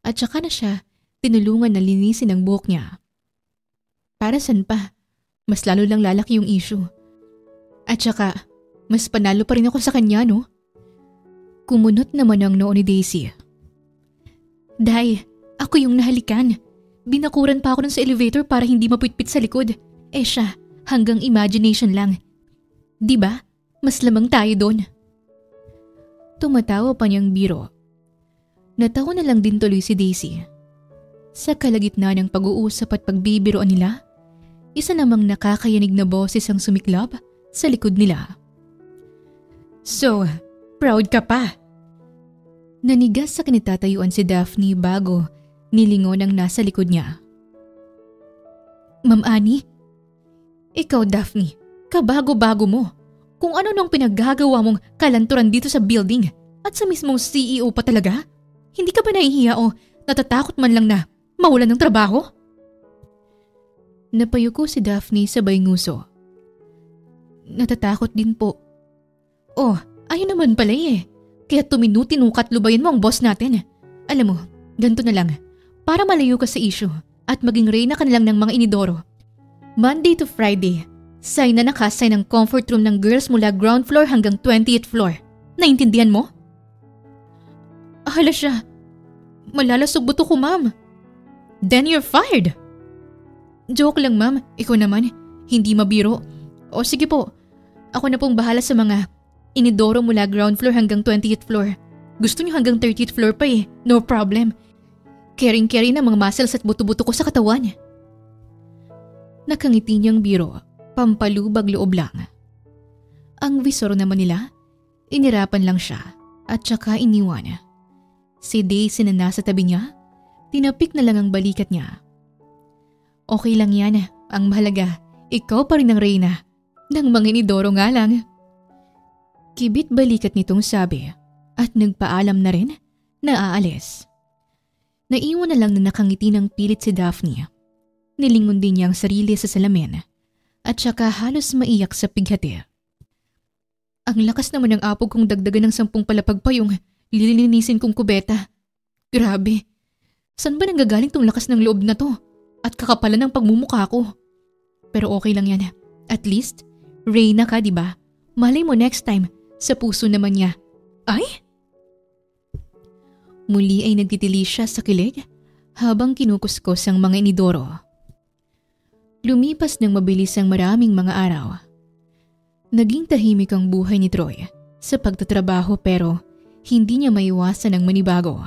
at saka na siya tinulungan na linisin ang buhok niya. Para saan pa? Mas lalo lang lalaki yung issue. At saka, mas panalo pa rin ako sa kanya no? Kumunot naman ang noo ni Daisy. Day, ako yung nahalikan. Binakuran pa ako nun sa elevator para hindi mapitpit sa likod. Siya, hanggang imagination lang. Diba? Mas lamang tayo doon. Tumatawa pa niyang biro. Natawa na lang din tuloy si Daisy. Sa kalagitnaan ng pag-uusap at pagbibiroan nila, isa namang nakakayanig na boses ang sumiklab sa likod nila. So, proud ka pa? Nanigas sa kinitatayuan si Daphne bago nilingon ang nasa likod niya. Ma'am Annie? Ikaw Daphne, kabago-bago mo. Kung ano nung pinaggagawa mong kalanturan dito sa building at sa mismong CEO pa talaga? Hindi ka ba nahihiya o natatakot man lang na mawalan ng trabaho? Napayuko si Daphne sabay nguso. Natatakot din po. Oh, ayun naman pala eh. Kaya tuminukat lubayan mo ang boss natin. Alam mo, ganito na lang. Para malayo ka sa issue at maging reyna ka na lang ng mga inidoro. Monday to Friday, sign na nakasign ang comfort room ng girls mula ground floor hanggang 20th floor. Naintindihan mo? Hala siya. Malalasog buto ko, ma'am. Then you're fired. Joke lang, ma'am. Ikaw naman, hindi mabiro. O sige po, ako na pong bahala sa mga inidoro mula ground floor hanggang 20th floor. Gusto niyo hanggang 30th floor pa eh. No problem. Caring-caring na mga muscles at buto-buto ko sa katawan. Nakangiti niyang biro, pampalubag loob lang. Ang visor naman nila, inirapan lang siya at saka iniwan. Si Daisy na nasa tabi niya, tinapik na lang ang balikat niya. Okay lang yan, ang mahalaga, ikaw pa rin ang reyna. Nang mga inidoro nga lang. Kibit balikat nitong sabi at nagpaalam na rin na aalis. Naiwan na lang na nakangiti ng pilit si Daphne. Nilingon din niya ang sarili sa salamin at saka halos maiyak sa pighati. Ang lakas naman ng apog kong dagdagan ng 10 palapag pa yung lilinisin kong kubeta. Grabe, saan ba nanggagaling tong lakas ng loob na to at kakapalan ng pagmumukha ko? Pero okay lang yan. At least, reyna ka diba? Malay mo next time, sa puso naman niya. Ay? Muli ay nagtitili siya sa kilig habang kinukuskos ang mga inidoro. Lumipas ng mabilis ang maraming mga araw. Naging tahimik ang buhay ni Troy sa pagtatrabaho pero hindi niya maiwasan ang manibago.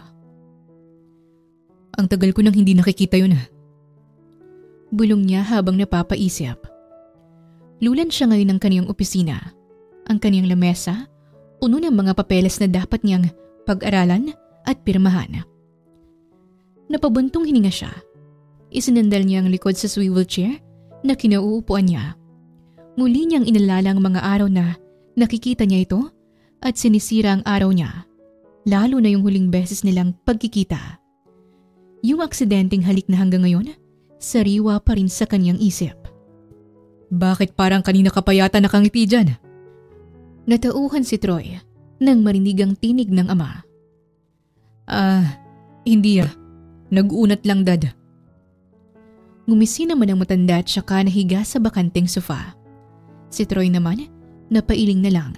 Ang tagal ko nang hindi nakikita yun. Bulong niya habang napapaisip. Lulan siya ngayon ng kaniyang opisina. Ang kaniyang lamesa, puno ng mga papeles na dapat niyang pag-aralan at pirmahan. Napabuntong hininga siya. Isinandal niya ang likod sa swivel chair na kinauupuan niya. Muli niyang inalala ang mga araw na nakikita niya ito at sinisira ang araw niya. Lalo na yung huling beses nilang pagkikita. Yung aksidenteng halik na hanggang ngayon, sariwa pa rin sa kanyang isip. Bakit parang kanina ka pa yata nakangiti dyan? Natauhan si Troy nang marinig ang tinig ng ama. Hindi Nag-uunat lang, Dad. Ngumisi naman ang matanda at saka nahiga sa bakanteng sofa. Si Troy naman, napailing na lang.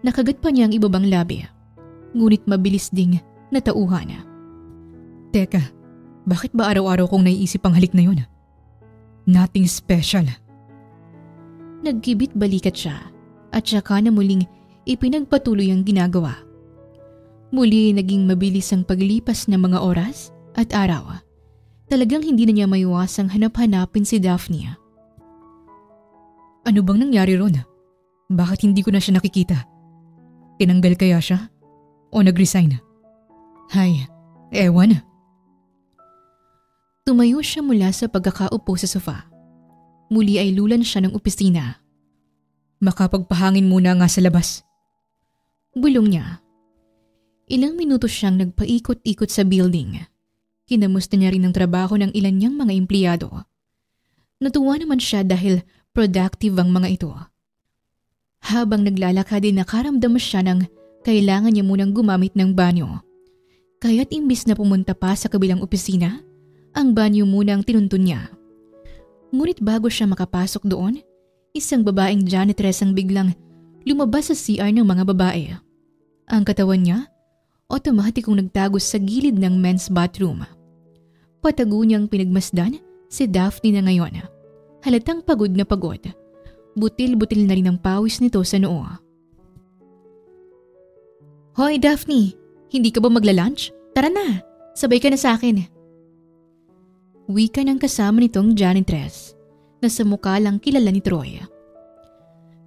Nakagat pa niya ang ibabang labi. Ngunit mabilis ding natauhan. Teka, bakit ba araw-araw kong naiisip ang halik na yun? Nothing special. Nagkibit balikat siya at saka na muling ipinagpatuloy ang ginagawa. Muli naging mabilis ang paglipas ng mga oras at araw. Talagang hindi na niya maiwasang hanap-hanapin si Daphne. Ano bang nangyari ron? Bakit hindi ko na siya nakikita? Tinanggal kaya siya? O nag-resign? Hay, ewan. Tumayo siya mula sa pagkakaupo sa sofa. Muli ay lulan siya ng opisina. Makapagpahangin muna nga sa labas. Bulong niya. Ilang minuto siyang nagpaikot-ikot sa building. Kinamusta niya rin ang trabaho ng ilan niyang mga empleyado. Natuwa naman siya dahil productive ang mga ito. Habang naglalakad ay nakaramdam siya ng kailangan niya munang gumamit ng banyo. Kaya't imbis na pumunta pa sa kabilang opisina, ang banyo muna ang tinuntun niya. Ngunit bago siya makapasok doon, isang babaeng janitress ang biglang lumabas sa CR ng mga babae. Ang katawan niya, otomatikong nagtagos sa gilid ng men's bathroom. Patago niyang pinagmasdan si Daphne na ngayon. Halatang pagod na pagod. Butil-butil na rin ang pawis nito sa noo. Hoy Daphne, hindi ka ba magla-lunch? Tara na, sabay ka na sa akin. Wika ng kasama nitong janitress na sa mukha lang kilala ni Troy.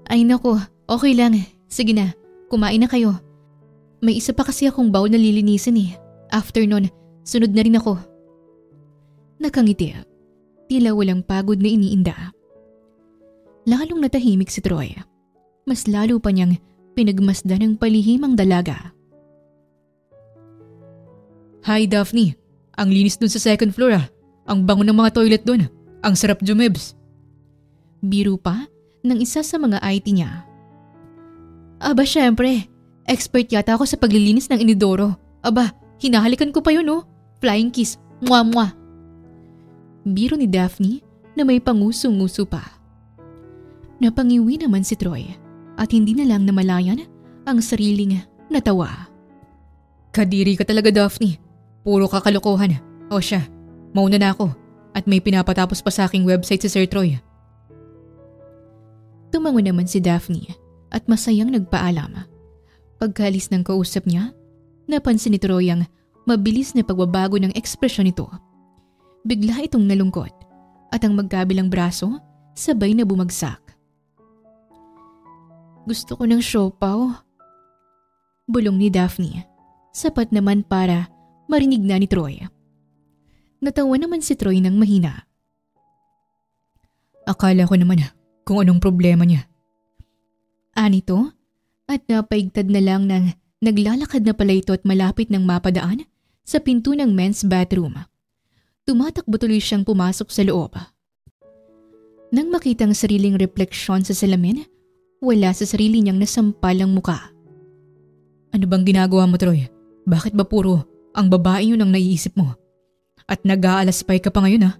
Ay nako, okay lang. Sige na, kumain na kayo. May isa pa kasi akong bowl na lilinisin eh. After nun, sunod na rin ako. Nakangiti. Tila walang pagod na iniinda. Lalong natahimik si Troy. Mas lalo pa niyang pinagmasdan ng palihimang dalaga. Hi Daphne, ang linis dun sa second floor ah. Ang bango ng mga toilet dun. Ang sarap jumebs. Biro pa ng isa sa mga IT niya. Aba syempre, expert yata ako sa paglilinis ng inidoro. Aba, hinahalikan ko pa yun oh. Flying kiss, mwah-mwah. Biro ni Daphne na may panguso-nguso pa. Napangiwi naman si Troy at hindi na lang namalayan ang sariling natawa. Kadiri ka talaga Daphne. Puro kakalokohan. O siya. Mauna na ako at may pinapatapos pa sa aking website si Sir Troy. Tumango naman si Daphne at masayang nagpaalam. Pagkalis ng kausap niya, napansin ni Troy ang mabilis na pagbabago ng ekspresyon nito. Bigla itong nalungkot at ang magkabilang braso sabay na bumagsak. Gusto ko ng siopaw. Bulong ni Daphne. Sapat naman para marinig na ni Troy. Natawa naman si Troy ng mahina. Akala ko naman kung anong problema niya. Anito at napaigtad na lang nang naglalakad na pala ito at malapit ng mapadaan sa pinto ng men's bathroom. Tumatakbo tuloy siyang pumasok sa loob. Nang makita ang sariling refleksyon sa salamin, wala sa sarili niyang nasampal ang muka. Ano bang ginagawa mo Troy? Bakit ba puro ang babae yun ang naiisip mo? At nag-aalaspay ka pa ngayon ha?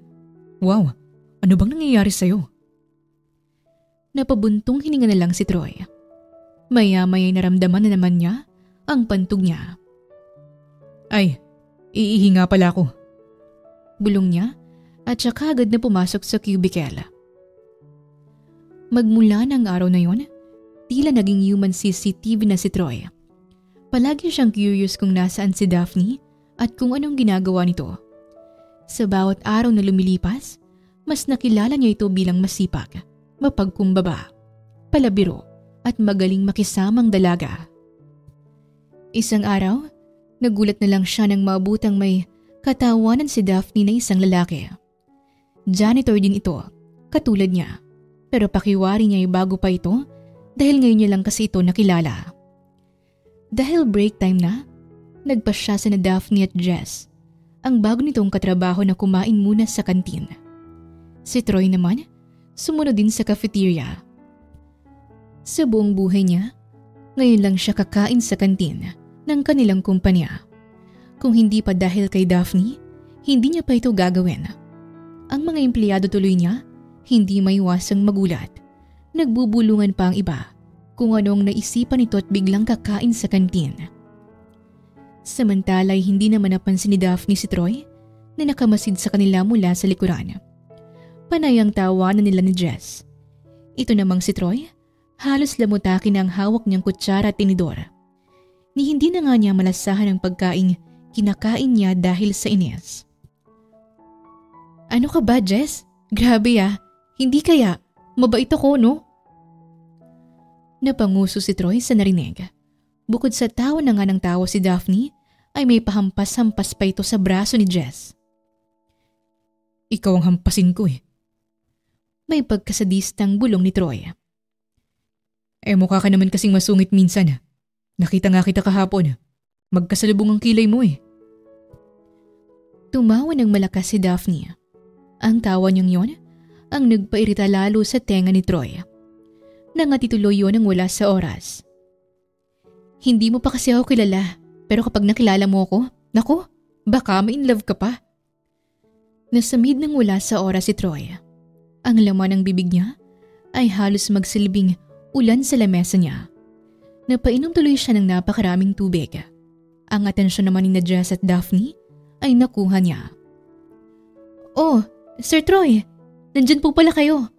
Wow, ano bang nangyayari sa'yo? Napabuntong hininga na lang si Troy. Maya-maya'y naramdaman na naman niya ang pantog niya. Ay, iihi nga pala ako. Bulong niya at saka agad na pumasok sa cubicle. Magmula ng araw na yon, tila naging human CCTV na si Troy. Palagi siyang curious kung nasaan si Daphne at kung anong ginagawa nito. Sa bawat araw na lumilipas, mas nakilala niya ito bilang masipag mapagkumbaba, palabiro at magaling makisamang dalaga. Isang araw, nagulat na lang siya nang maabutang may katawanan si Daphne na isang lalaki. Janitor din ito, katulad niya. Pero pakiwari niya ay bago pa ito dahil ngayon niya lang kasi ito nakilala. Dahil break time na, nagpasya sa na Daphne at Jess, ang bago nitong katrabaho na kumain muna sa kantin. Si Troy naman, sumunod din sa cafeteria. Sa buong buhay niya, ngayon lang siya kakain sa kantin ng kanilang kumpanya. Kung hindi pa dahil kay Daphne, hindi niya pa ito gagawin. Ang mga empleyado tuloy niya, hindi maiwasang magulat. Nagbubulungan pa ang iba kung anong naisipan ito at biglang kakain sa kantin. Samantala'y hindi naman napansin ni Daphne si Troy na nakamasid sa kanila mula sa likuran. Panay ang tawanan nila ni Jess. Ito namang si Troy, halos lamutakin ang hawak niyang kutsara at tinidor. Ni hindi na nga niya malasahan ang pagkain kinakain niya dahil sa inis. Ano ka ba, Jess? Grabe ah. Hindi kaya. Mabait ako, no? Napanguso si Troy sa narinig. Bukod sa tawa na nga ng tawa si Daphne, ay may pahampas-hampas pa ito sa braso ni Jess. Ikaw ang hampasin ko eh. May pagkasadistang bulong ni Troy. Mukha ka naman kasing masungit minsan. Nakita nga kita kahapon. Magkasalubong ang kilay mo eh. Tumawa ng malakas si Daphne. Ang tawa niyang yon ang nagpairita lalo sa tenga ni Troy. Nangatituloy yon ang wala sa oras. Hindi mo pa kasi ako kilala, pero kapag nakilala mo ako, naku, baka ma-in love ka pa. Nasamid ng wala sa oras si Troy. Ang laman ng bibig niya ay halos magsilbing ulan sa lamesa niya. Napainom tuloy siya ng napakaraming tubig. Ang atensyon naman ni Jess at Daphne ay nakuha niya. Oh, Sir Troy, nandyan po pala kayo.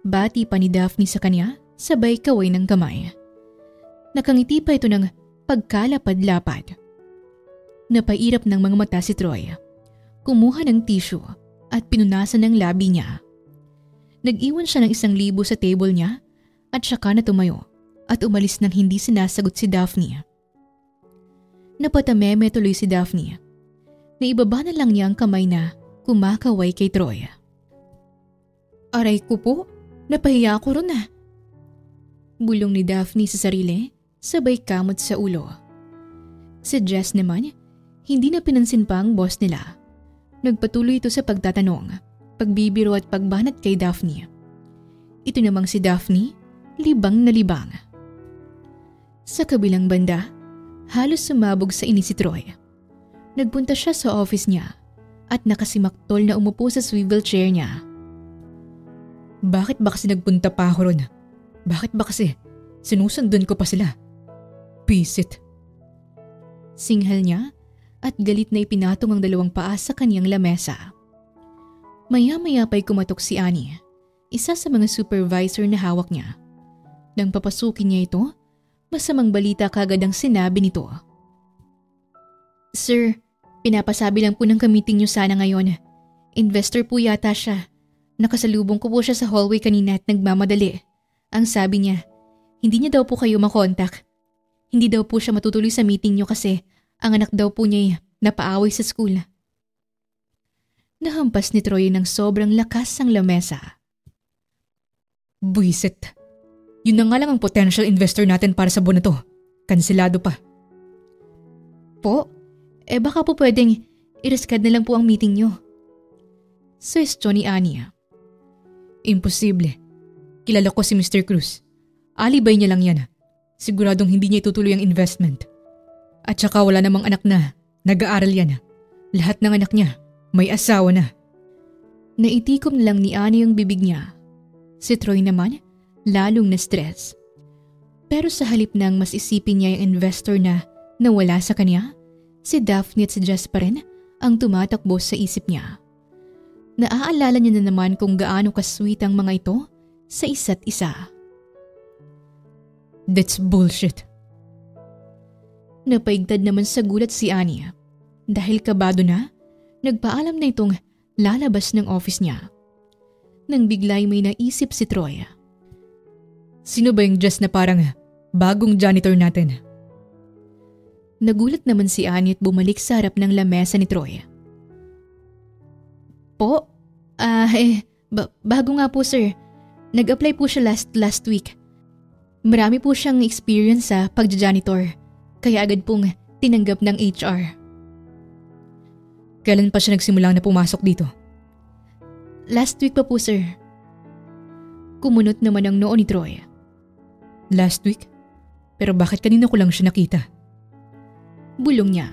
Bati pa ni Daphne sa kanya, sabay kaway ng kamay. Nakangiti pa ito ng pagkalapad-lapad. Napairap ng mga mata si Troy. Kumuha ng tissue at pinunasan ng labi niya. Nag-iwan siya ng 1,000 sa table niya at saka na tumayo at umalis nang hindi sinasagot si Daphne. Napatameme tuloy si Daphne. Naibaba na lang niya ang kamay na kumakaway kay Troy. Aray ko po, napahiya ako ron ah. Bulong ni Daphne sa sarili, sabay kamot sa ulo. Si Jess naman, hindi na pinansin pa ang boss nila. Nagpatuloy ito sa pagtatanong, pagbibiro at pagbanat kay Daphne. Ito namang si Daphne, libang na libang. Sa kabilang banda, halos sumabog sa inis si Troy. Nagpunta siya sa office niya at nakasimaktol na umupo sa swivel chair niya. Bakit ba kasi nagpunta pa ako ron? Bakit ba kasi sinusundan ko pa sila? Pisit. Singhal niya at galit na ipinatong ang 2 paa sa kanyang lamesa. Maya-maya pa'y kumatok si Annie, isa sa mga supervisor na hawak niya. Nang papasukin niya ito, masamang balita kagad ang sinabi nito. Sir, pinapasabi lang po ng kamiting niyo sana ngayon. Investor po yata siya. Nakasalubong ko po siya sa hallway kanina at nagmamadali. Ang sabi niya, hindi niya daw po kayo makontak. Hindi daw po siya matutuloy sa meeting niyo kasi ang anak daw po niya napaaway sa school. Nahampas ni Troy ng sobrang lakas ang lamesa. Buisit. Yun na nga lang ang potential investor natin para sa buwan na to. Kanselado pa. Po? Baka po pwedeng i-reschedule na lang po ang meeting niyo. Suwestyon ni Annie. Imposible. Kilala ko si Mr. Cruz. Alibay niya lang yan. Siguradong hindi niya itutuloy ang investment. At saka wala namang anak na nag-aaral yan. Lahat ng anak niya may asawa na. Naitikom na lang ni Annie ang bibig niya. Si Troy naman, lalong na-stress. Pero sa halip nang mas isipin niya yung investor na nawala sa kanya, si Daphne at si Jess pa rin ang tumatakbo sa isip niya. Naaalala niya na naman kung gaano kasweet ang mga ito sa isa't isa. That's bullshit. Napaigtad naman sa gulat si Annie. Dahil kabado na, nagpaalam na itong lalabas ng office niya. nang bigla'y may naisip si Troy. Sino ba yung Jess na parang bagong janitor natin? Nagulat naman si Annie at bumalik sa harap ng lamesa ni Troy. Po? Bago nga po sir. Nag-apply po siya last week. Marami po siyang experience sa pagja-janitor, kaya agad pong tinanggap ng HR. Kailan pa siya nagsimulang na pumasok dito? Last week pa po sir. Kumunot naman ang noo ni Troy. Last week? Pero bakit kanina ko lang siya nakita? Bulong niya.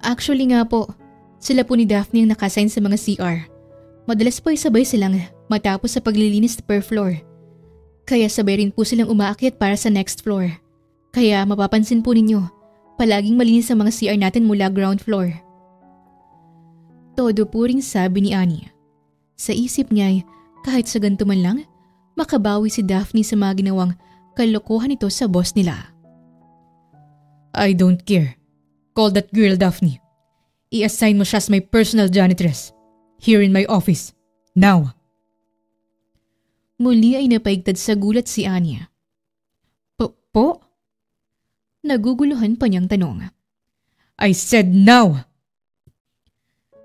Actually nga po, sila po ni Daphne ang nakasign sa mga CR. Madalas po ay sabay silang matapos sa paglilinis per floor. Kaya sabay rin po silang umaakyat para sa next floor. Kaya mapapansin po ninyo, palaging malinis ang mga CR natin mula ground floor. Todo po ring sabi ni Annie. Sa isip niya ay kahit sa ganito man lang, makabawi si Daphne sa mga ginawang kalokohan nito sa boss nila. I don't care. Call that girl Daphne. I-assign mo siya as my personal janitress. Here in my office. Now. Muli ay napaigtad sa gulat si Anya. Po? Naguguluhan pa niyang tanong. I said now!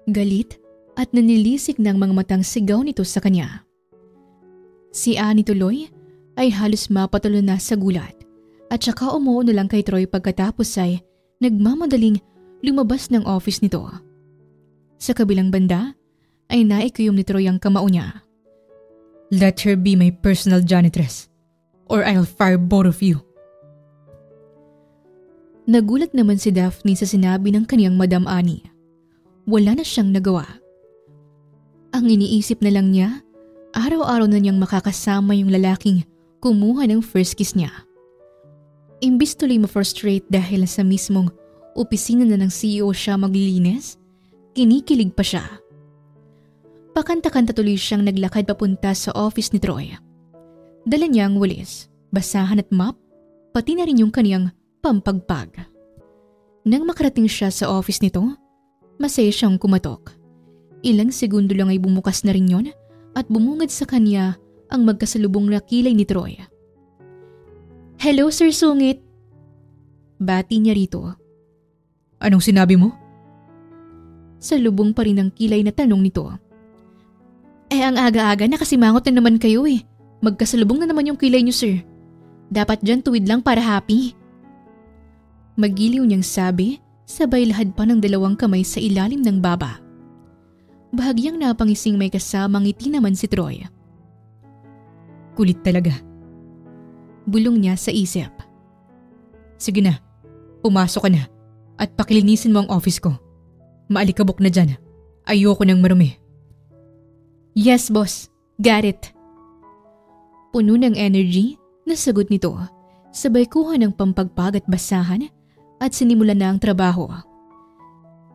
Galit at nanilisik ng mga matang sigaw nito sa kanya. Si Annie tuloy ay halos mapatulo na sa gulat at saka umuo na lang kay Troy pagkatapos ay nagmamadaling lumabas ng office nito. Sa kabilang banda ay naikuyom ni Troy ang kamao niya. Let her be my personal janitress or I'll fire both of you. Nagulat naman si Daphne sa sinabi ng kaniyang Madam Annie. Wala na siyang nagawa. Ang iniisip na lang niya, araw-araw na niyang makakasama yung lalaking kumuha ng first kiss niya. Imbis tuloy ma-frustrate dahil sa mismong opisina na ng CEO siya maglilinis, kinikilig pa siya. Pakanta-kanta tuloy siyang naglakad papunta sa office ni Troy. Dala niya ang walis, basahan at map, pati na rin yung kaniyang pampagpag. Nang makarating siya sa office nito, masaya siyang kumatok. Ilang segundo lang ay bumukas na rin yon at bumungad sa kanya ang magkasalubong na kilay ni Troy. Hello Sir Sungit! Bati niya rito. Anong sinabi mo? Salubong pa rin ang kilay na tanong nito. Ang aga-aga nakasimangot na naman kayo eh. Magkasalubong na naman yung kilay niyo sir. Dapat dyan tuwid lang para happy. Magiliw niyang sabi, sabay lahad pa ng dalawang kamay sa ilalim ng baba. Bahagyang napangising may kasamang ngiti naman si Troy. Kulit talaga. Bulong niya sa isip. Sige na, pumasok ka na at pakilinisin mo ang office ko. Maalikabok na dyan. Ayoko nang marumi. Yes boss, got it. Puno ng energy, nasagot nito. Sabay kuha ng pampagpag at basahan at sinimulan na ang trabaho.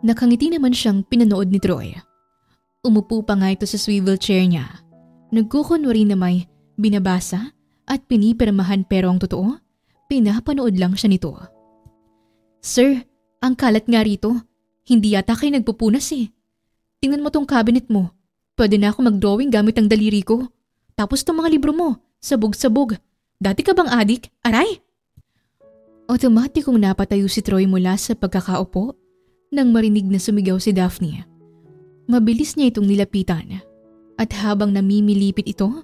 Nakangiti naman siyang pinanood ni Troy. Umupo pa nga ito sa swivel chair niya. Nagkukunwari na may binabasa at pinipirmahan pero ang totoo, pinapanood lang siya nito. Sir, ang kalat nga rito. Hindi yata kayo nagpupunas eh. Tingnan mo tong cabinet mo. Pwede na ako mag-drawing gamit ang daliri ko. Tapos tong mga libro mo, sabog-sabog. Dati ka bang adik? Aray! Otomatikong napatayo si Troy mula sa pagkakaupo nang marinig na sumigaw si Daphne. Mabilis niya itong nilapitan at habang namimilipit ito,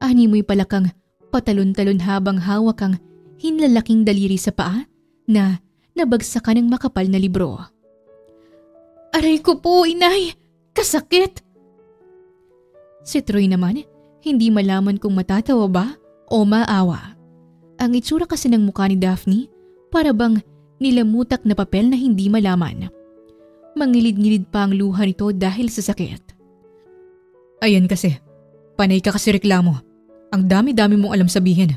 animoy palakang patalon-talon habang hawak ang hinlalaking daliri sa paa na nabagsakan ng makapal na libro. Aray ko po, inay! Kasakit! Si Troy naman, hindi malaman kung matatawa ba o maawa. Ang itsura kasi ng mukha ni Daphne, para bang nilamutak na papel na hindi malaman. Mangilid-ngilid pa ang luha nito dahil sa sakit. Ayan kasi, panay ka kasi reklamo. Ang dami-dami mong alam sabihin.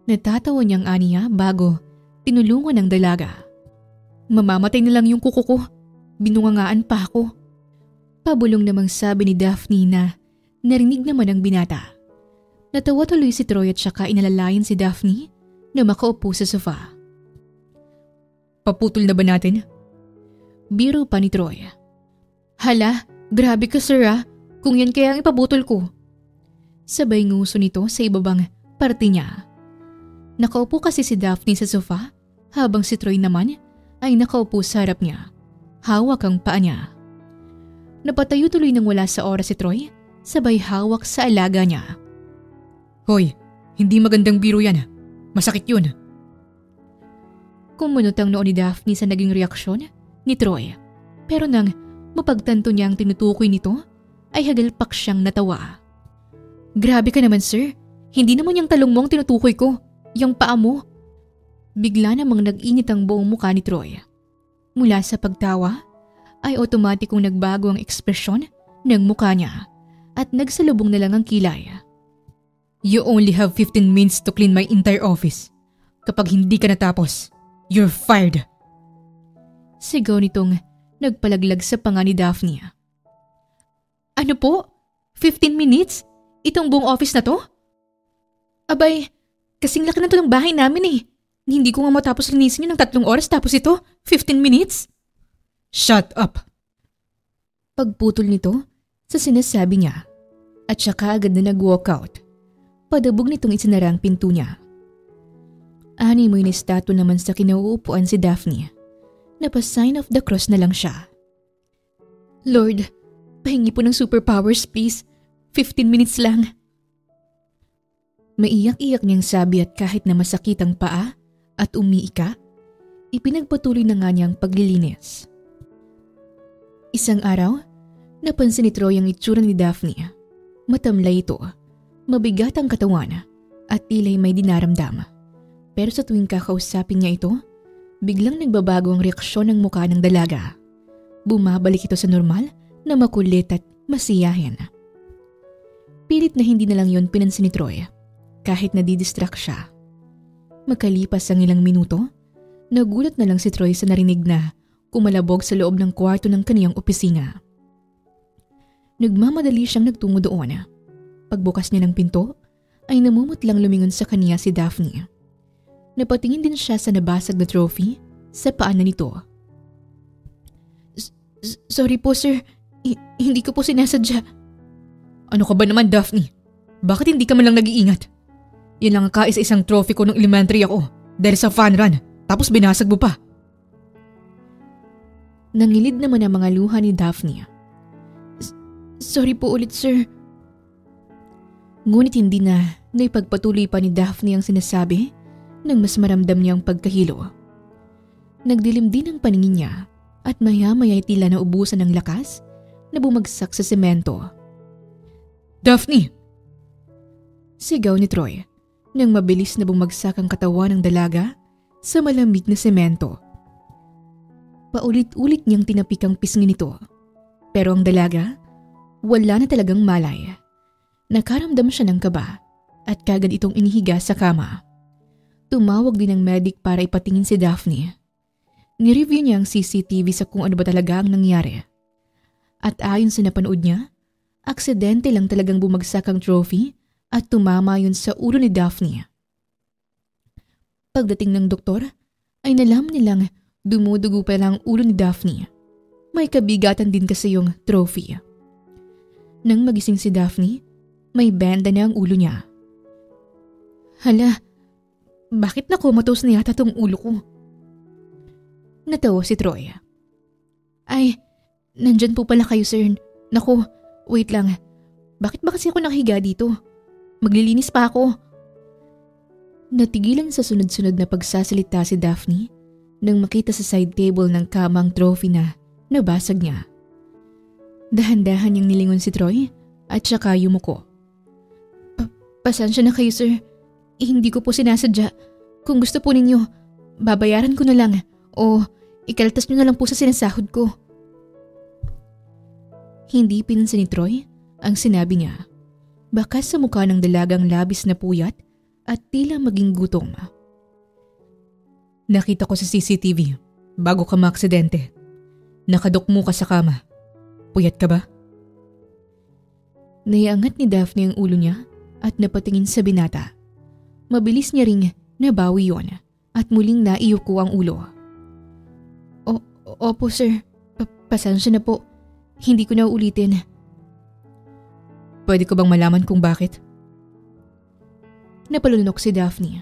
Natatawa niyang aniya bago tinulungan ng dalaga. Mamamatay na lang yung kuko ko. Binungangaan pa ako. Pabulong namang sabi ni Daphne na narinig naman ang binata. Natawa tuloy si Troy at saka inalalayan si Daphne na makaupo sa sofa. Paputol na ba natin? Biro pa ni Troy. Hala, grabe ka sir ah. kung yan kaya ang ipabutol ko. Sabay nguso nito sa ibabang parte niya. Nakaupo kasi si Daphne sa sofa habang si Troy naman ay nakaupo sa harap niya. Hawak ang paa niya. Napatayo tuloy nang wala sa oras si Troy, sabay hawak sa alaga niya. Hoy, hindi magandang biro yan. Masakit yun. Kumunot ang noo ni Daphne sa naging reaksyon ni Troy. Pero nang mapagtanto niya ang tinutukoy nito, ay hagalpak siyang natawa. Grabe ka naman sir, hindi naman yung talong mo ang tinutukoy ko, yung paa mo. Bigla namang nag-init ang buong mukha ni Troy. Mula sa pagtawa, ay otomatikong nagbago ang ekspresyon ng mukha niya at nagsalubong na lang ang kilay. You only have 15 minutes to clean my entire office. Kapag hindi ka natapos, you're fired. Sigaw nitong nagpalaglag sa panga ni Daphne. Ano po? 15 minutes? Itong buong office na to? Abay, kasing laki na to ng bahay namin eh. Hindi ko nga matapos linisin yun ng 3 oras tapos ito, 15 minutes? Shut up! Pagputol nito sa sinasabi niya at saka agad na nag-walkout. Padabog nitong isinara ang pinto niya. Animoy na estatwa naman sa kinauupuan si Daphne. Napa-sign of the cross na lang siya. Lord, pahingi po ng superpowers please. 15 minutes lang. Maiyak-iyak niyang sabi at kahit na masakit ang paa at umiika, ipinagpatuloy na nga niyang paglilinis. Isang araw, napansin ni Troy ang itsura ni Daphne. Matamlay ito, mabigat ang katawan at tila'y may dinaramdam. Pero sa tuwing kakausapin niya ito, biglang nagbabago ang reaksyon ng mukha ng dalaga. Bumabalik ito sa normal na makulit at masiyahin. Pilit na hindi na lang yon pinansin ni Troy kahit nadidistract siya. Makalipas ang ilang minuto, nagulat na lang si Troy sa narinig na kumalabog sa loob ng kwarto ng kaniyang opisina. Nagmamadali siyang nagtungo doon. Pagbukas niya ng pinto, ay namumutlang lumingon sa kaniya si Daphne. Napatingin din siya sa nabasag na trophy sa paanan nito. Sorry po sir, hindi ko po sinasadya. Ano ka ba naman Daphne? Bakit hindi ka man lang nag-iingat? Yan lang ang kaisa-isang trophy ko nung elementary ako dahil sa fun run, tapos binasag mo pa. Nangilid naman ang mga luha ni Daphne. Sorry po ulit sir. Ngunit hindi na naipagpatuloy pa ni Daphne ang sinasabi nang mas maramdam niyang pagkahilo. Nagdilim din ang paningin niya at maya-maya'y tila naubusan ng lakas na bumagsak sa semento. Daphne! Sigaw ni Troy nang mabilis na bumagsak ang katawan ng dalaga sa malamig na semento. Paulit-ulit niyang tinapik ang pisngi nito. Pero ang dalaga, wala na talagang malay. Nakaramdam siya ng kaba at kagad itong inihiga sa kama. Tumawag din ng medic para ipatingin si Daphne. Nireview niya ang CCTV sa kung ano ba talaga ang nangyari. At ayon sa napanood niya, aksidente lang talagang bumagsak ang trophy at tumama yun sa ulo ni Daphne. Pagdating ng doktor, ay nalaman nilang dumudugo pa lang ang ulo ni Daphne. May kabigatan din kasi yung trophy. Nang magising si Daphne, may benda na ang ulo niya. Hala, bakit nakomatos na yata tong ulo ko? Natawa si Troy. Ay, nandyan po pala kayo sir. Naku, wait lang. Bakit ba kasi ako nakahiga dito? Maglilinis pa ako. Natigilan sa sunod-sunod na pagsasalita si Daphne nang makita sa side table ng kamang trophy na nabasag niya. Dahan-dahan niyang nilingon si Troy at saka yumuko. Pasensya na kayo sir. Hindi ko po sinasadya. Kung gusto po ninyo, babayaran ko na lang o ikaltas nyo na lang po sa sinasahod ko. Hindi pinansin ni Troy ang sinabi niya. Bakas sa mukha ng dalagang labis na puyat at tila maging gutom. Nakita ko sa CCTV bago ka maaksidente. Nakadukmo ka sa kama. Puyat ka ba? Naiangat ni Daphne ang ulo niya at napatingin sa binata. Mabilis niya ring nabawi yon at muling naiyuko ang ulo. Opo sir, pasensya na po. Hindi ko na uulitin. Pwede ko bang malaman kung bakit? Napalunok si Daphne.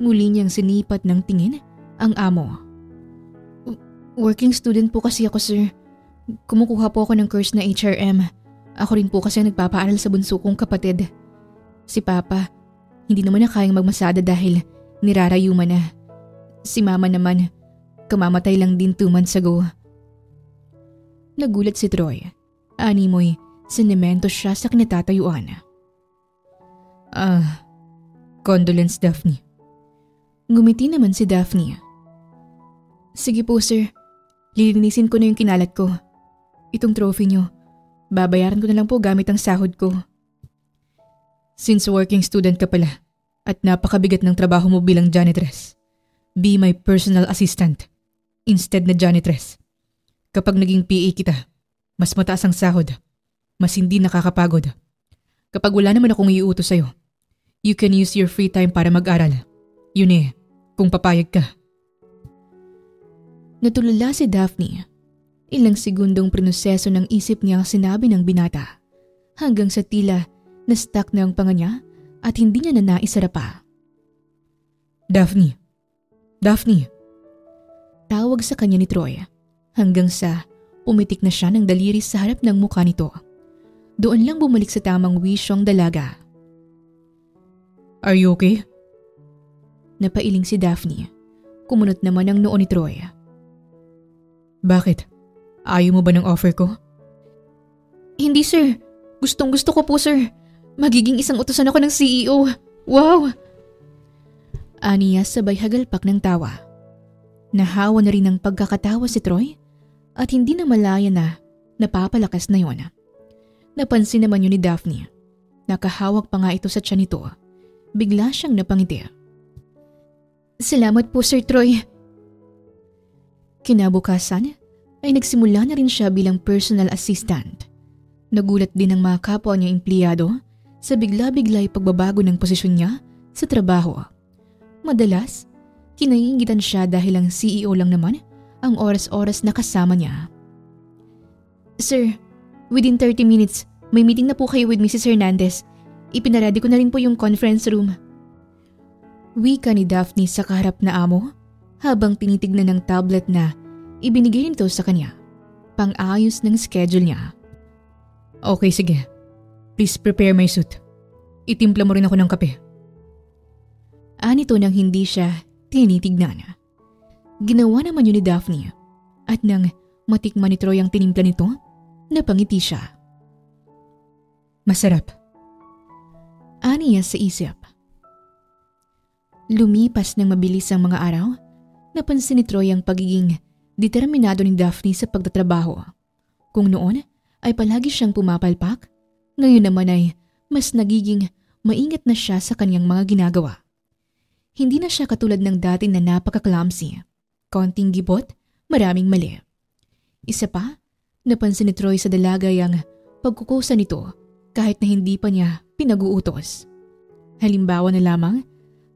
Muli niyang sinipat ng tingin ang amo. Working student po kasi ako, sir. Kumukuha po ako ng course na HRM. Ako rin po kasi ang nagpapaaral sa bunso kong kapatid. Si Papa, hindi naman na kayang magmasada dahil nirarayuman na. Si Mama naman, kamamatay lang din 2 months ago. Nagulat si Troy. Animoy, sentimento siya sa kinatatayuan. Condolence, Daphne. Ngumiti naman si Daphne. Sige po, sir. Lilinisin ko na yung kinalat ko. Itong trophy nyo, babayaran ko na lang po gamit ang sahod ko. Since working student ka pala at napakabigat ng trabaho mo bilang janitress, be my personal assistant instead na janitress. Kapag naging PA kita, mas mataas ang sahod, mas hindi nakakapagod. Kapag wala naman akong iuutos sa'yo, you can use your free time para mag-aral. Yun kung papayag ka. Natulala si Daphne. Ilang segundong prinoseso ng isip niya ang sinabi ng binata hanggang sa tila na-stuck na ang panga niya at hindi niya na naisara pa. Daphne! Daphne! Tawag sa kanya ni Troy hanggang sa umitik na siya ng daliri sa harap ng mukha nito. Doon lang bumalik sa tamang wisyo ang dalaga. Are you okay? Napailing si Daphne. Kumunot naman ang noo ni Troy. Bakit? Ayaw mo ba ng offer ko? Hindi, sir. Gustong gusto ko po, sir. Magiging isang utusan ako ng CEO. Wow! Aniya sabay hagalpak ng tawa. Nahawa na rin ng pagkakatawa si Troy at hindi na malaya na napapalakas na yon. Napansin naman yun ni Daphne. Nakahawak pa nga ito sa tiyan nito. Bigla siyang napangiti. Salamat po, Sir Troy. Kinabukasan ay nagsimula na rin siya bilang personal assistant. Nagulat din ang mga kapwa niya empleyado sa bigla-biglay pagbabago ng posisyon niya sa trabaho. Madalas, kinaiingitan siya dahil ang CEO lang naman ang oras-oras na kasama niya. Sir, within 30 minutes, may meeting na po kayo with Mrs. Hernandez. Ipinaredy ko na rin po yung conference room. Wika ni Daphne sa kaharap na amo habang tinitignan ng tablet na ibinigay nito sa kanya. Pang-ayos ng schedule niya. Okay, sige. Please prepare my suit. Itimpla mo rin ako ng kape. Anito nang hindi siya tinitignan. Ginawa naman yun ni Daphne at nang matikman ni Troy ang tinimpla nito, napangiti siya. Masarap. Aniya sa isip. Lumipas ng mabilis ang mga araw, napansin ni Troy ang pagiging determinado ni Daphne sa pagtatrabaho. Kung noon ay palagi siyang pumapalpak, ngayon naman ay mas nagiging maingat na siya sa kanyang mga ginagawa. Hindi na siya katulad ng dati na napaka-clumsy. Konting gibot, maraming mali. Isa pa, napansin ni Troy sa dalagay ang pagkukusa nito kahit na hindi pa niya pinag-uutos. Halimbawa na lamang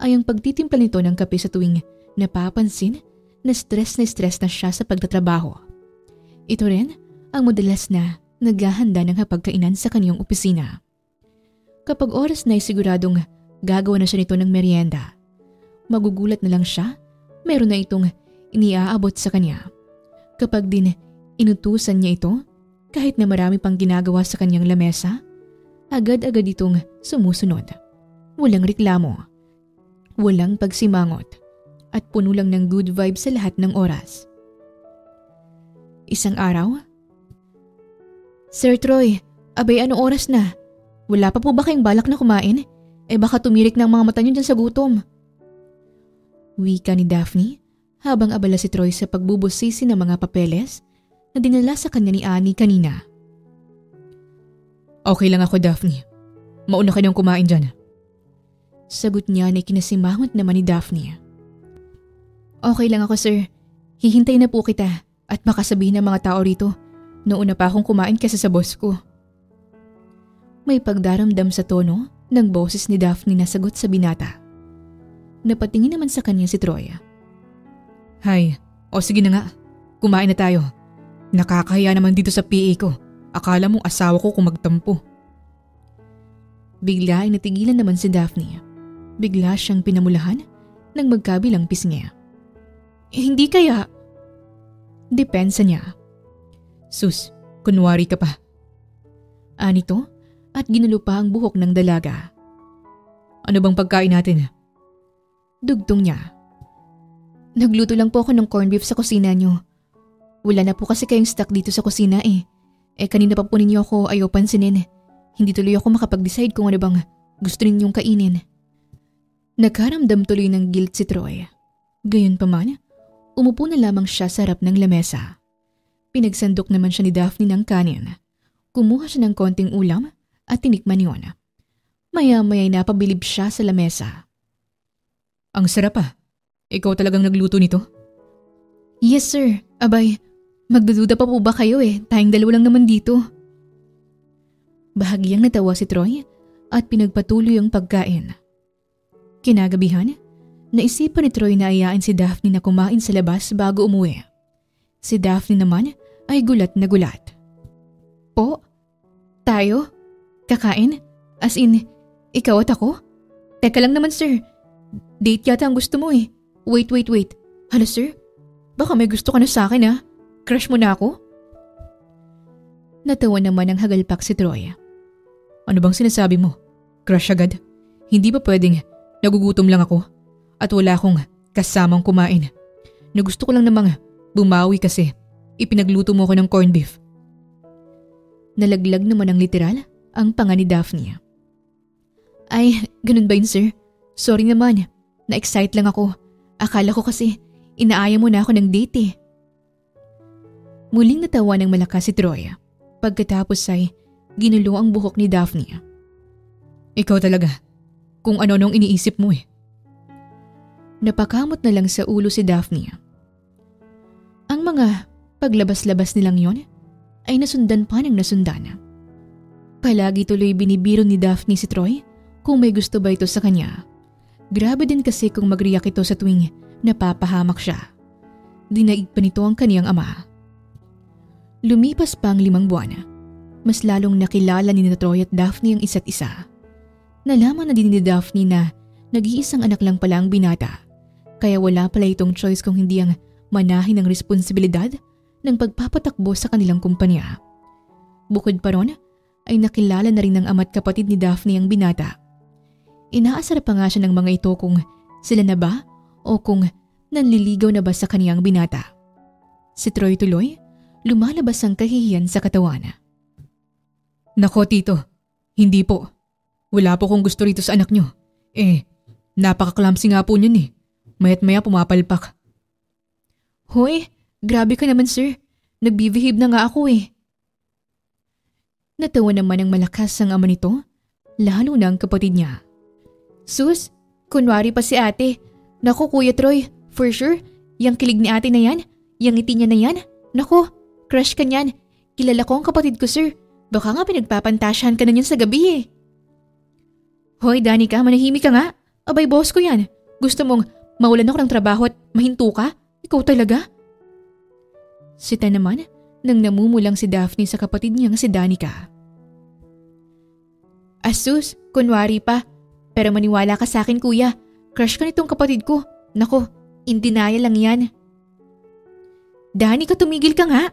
ay ang pagtitimpla nito ng kape sa tuwing napapansin na stress na siya sa pagtatrabaho. Ito rin ang madalas na naghahanda ng hapagkainan sa kanyang opisina. Kapag oras na ay siguradong gagawa na siya nito ng merienda, magugulat na lang siya, meron na itong iniaabot sa kanya. Kapag din inutusan niya ito, kahit na marami pang ginagawa sa kanyang lamesa, agad-agad itong sumusunod. Walang reklamo, walang pagsimangot, at puno lang ng good vibes sa lahat ng oras. Isang araw, Sir Troy, abay anong oras na? Wala pa po ba kayong balak na kumain? Baka tumirik ng mga mata niyo dyan sa gutom. Wika ni Daphne habang abala si Troy sa pagbubusisi ng mga papeles na dinala sa kanya ni Annie kanina. Okay lang ako, Daphne. Mauna ka nang kumain dyan. Sagot niya na kinasimangot naman ni Daphne. Okay lang ako, sir. Hihintay na po kita at makasabihin ng mga tao rito. Nauna pa akong kumain kasi sa boss ko. May pagdaramdam sa tono ng boses ni Daphne na sagot sa binata. Napatingin naman sa kanya si Troy. Hay, o sige na nga. Kumain na tayo. Nakakahiya naman dito sa PA ko. Akala mong asawa ko kung magtampo. Bigla ay natigilan naman si Daphne. Bigla siyang pinamulahan ng magkabilang pisngi. Hindi kaya. Depensa niya. Sus, kunwari ka pa. Anito at ginulo pa ang buhok ng dalaga. Ano bang pagkain natin? Dugtong niya. Nagluto lang po ako ng corned beef sa kusina niyo. Wala na po kasi kayong stock dito sa kusina eh. Kanina pa po ninyo ako ayaw pansinin. Hindi tuloy ako makapag-decide kung ano bang gusto ninyong kainin. Nagkaramdam tuloy ng guilt si Troy. Gayunpaman, umupo na lamang siya sa harap ng lamesa. Pinagsandok naman siya ni Daphne ng kanin. Kumuha siya ng konting ulam at tinikman yun. Maya-maya'y napabilib siya sa lamesa. Ang sarap ah. Ikaw talagang nagluto nito? Yes sir. Abay, magdududa pa po ba kayo Tayong dalawa lang naman dito. Bahagyang natawa si Troy at pinagpatuloy ang pagkain. Kinagabihan, naisipan ni Troy na ayain si Daphne na kumain sa labas bago umuwi. Si Daphne naman ay gulat na gulat. Po? Tayo? Kakain? As in, ikaw at ako? Teka lang naman sir, date yata ang gusto mo Wait. Hala sir, baka may gusto ka na sa akin Crush mo na ako? Natawa naman ang hagalpak si Troy. Ano bang sinasabi mo? Crush agad? Hindi ba pwedeng nagugutom lang ako at wala akong kasamang kumain? Na gusto ko lang namang bumawi kasi ipinagluto mo ako ng corned beef. Nalaglag naman ng literal ang panga ni Daphne. Ay, ganun ba yun sir? Sorry naman, na-excite lang ako. Akala ko kasi inaaya mo na ako ng date Muling natawa ng malakas si Troy. Pagkatapos ay ginulo ang buhok ni Daphne. Ikaw talaga, kung ano-anong iniisip mo Napakamot na lang sa ulo si Daphne. Ang mga paglabas-labas nilang yon ay nasundan pa ng nasundan. Palagi tuloy binibiro ni Daphne si Troy kung may gusto ba ito sa kanya. Grabe din kasi kung mag-react ito sa tuwing napapahamak siya. Dinaig pa nito ang kaniyang ama. Lumipas pa ang 5 buwan. Mas lalong nakilala ni Troy at Daphne ang isa't isa. Nalaman na din ni Daphne na nag-iisang anak lang pala ang binata. Kaya wala pala itong choice kung hindi ang manahin ng responsibilidad ng pagpapatakbo sa kanilang kumpanya. Bukod pa ron, ay nakilala na rin ng ama't kapatid ni Daphne ang binata. Inaasar pa nga siya ng mga ito kung sila na ba o kung nanliligaw na ba sa kaniyang binata. Si Troy tuloy, lumalabas ang kahihiyan sa katawan. Nako tito, hindi po. Wala po kong gusto rito sa anak nyo. Napaka-clumsy nga po niyan Maya't maya pumapalpak. Hoy, grabe ka naman sir. Nag-behave na nga ako Natawa naman ng malakas ang ama nito, lalo na ang kapatid niya. Sus, kunwari pa si ate. Naku Kuya Troy, for sure, yang kilig ni ate na yan, yang ngiti niya na yan. Naku, crush ka niyan. Kilala ko ang kapatid ko sir. Baka nga pinagpapantasyahan ka na niyan sa gabi Hoy Danica, manahimik ka nga. Abay boss ko yan. Gusto mong mawalan ako ng trabaho at mahinto ka? Ikaw talaga? Sita naman nang namumulang si Daphne sa kapatid niyang si Danica. Asus, kunwari pa. Pero maniwala ka sa akin kuya. Crush ka nitong kapatid ko. Nako, in denial lang yan. Danica, tumigil ka nga.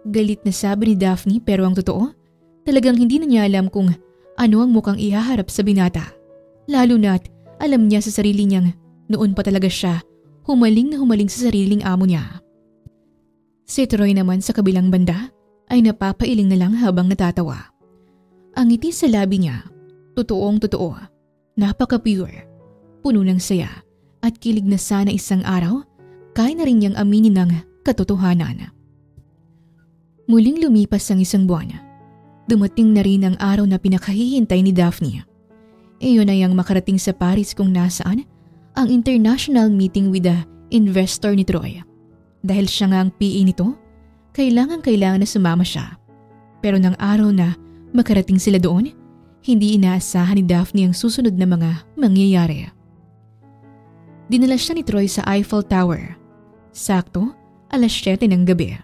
Galit na sabi ni Daphne pero ang totoo, talagang hindi na niya alam kung ano ang mukhang ihaharap sa binata. Lalo na't alam niya sa sarili niyang noon pa talaga siya humaling na humaling sa sariling amo niya. Si Troy naman sa kabilang banda ay napapailing na lang habang natatawa. Ang ngiti sa labi niya, totoong totoo, napaka-pure, puno ng saya at kilig na sana isang araw kaya na rin niyang aminin ng katotohanan. Muling lumipas ang 1 buwan. Dumating na rin ang araw na pinakahihintay ni Daphne. Iyon ay ang makarating sa Paris kung nasaan ang international meeting with the investor ni Troy. Dahil siya nga ang PA nito, kailangan na sumama siya. Pero nang araw na makarating sila doon, hindi inaasahan ni Daphne ang susunod na mga mangyayari. Dinala siya ni Troy sa Eiffel Tower. Sakto, 7:00 ng gabi.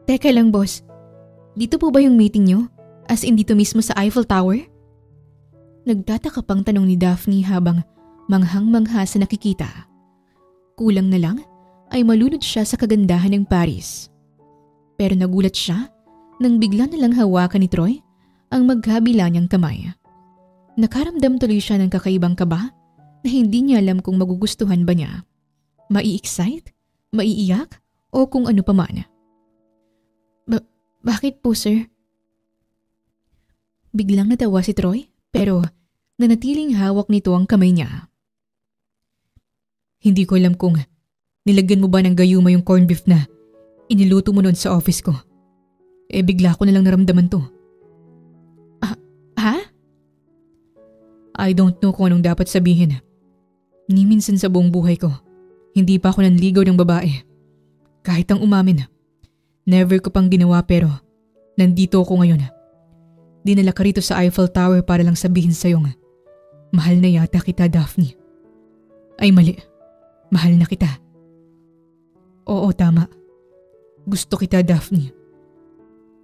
Teka lang boss, dito po ba yung meeting nyo? As in dito mismo sa Eiffel Tower? Nagtataka pang tanong ni Daphne habang manghang-mangha sa nakikita. Kulang na lang ay malunod siya sa kagandahan ng Paris. Pero nagulat siya nang bigla na lang hawakan ni Troy ang magkabila niyang kamay. Nakaramdam tuloy siya ng kakaibang kaba na hindi niya alam kung magugustuhan ba niya. Mai-excite? Maiiyak? O kung ano pa man. Bakit po, sir? Biglang natawa si Troy pero nanatiling hawak nito ang kamay niya. Hindi ko alam kung nilagyan mo ba ng gayuma yung corned beef na iniluto mo noon sa office ko. Bigla ko na lang naramdaman to. Ha? I don't know kung anong dapat sabihin. Ni minsan sa buong buhay ko, hindi pa ako nanligaw ng babae. Kahit ang umamin. Never ko pang ginawa pero nandito ako ngayon. Dinala ka rito sa Eiffel Tower para lang sabihin sa'yo nga. Mahal na yata kita, Daphne. Ay mali. Mahal na kita. Oo, tama. Gusto kita, Daphne.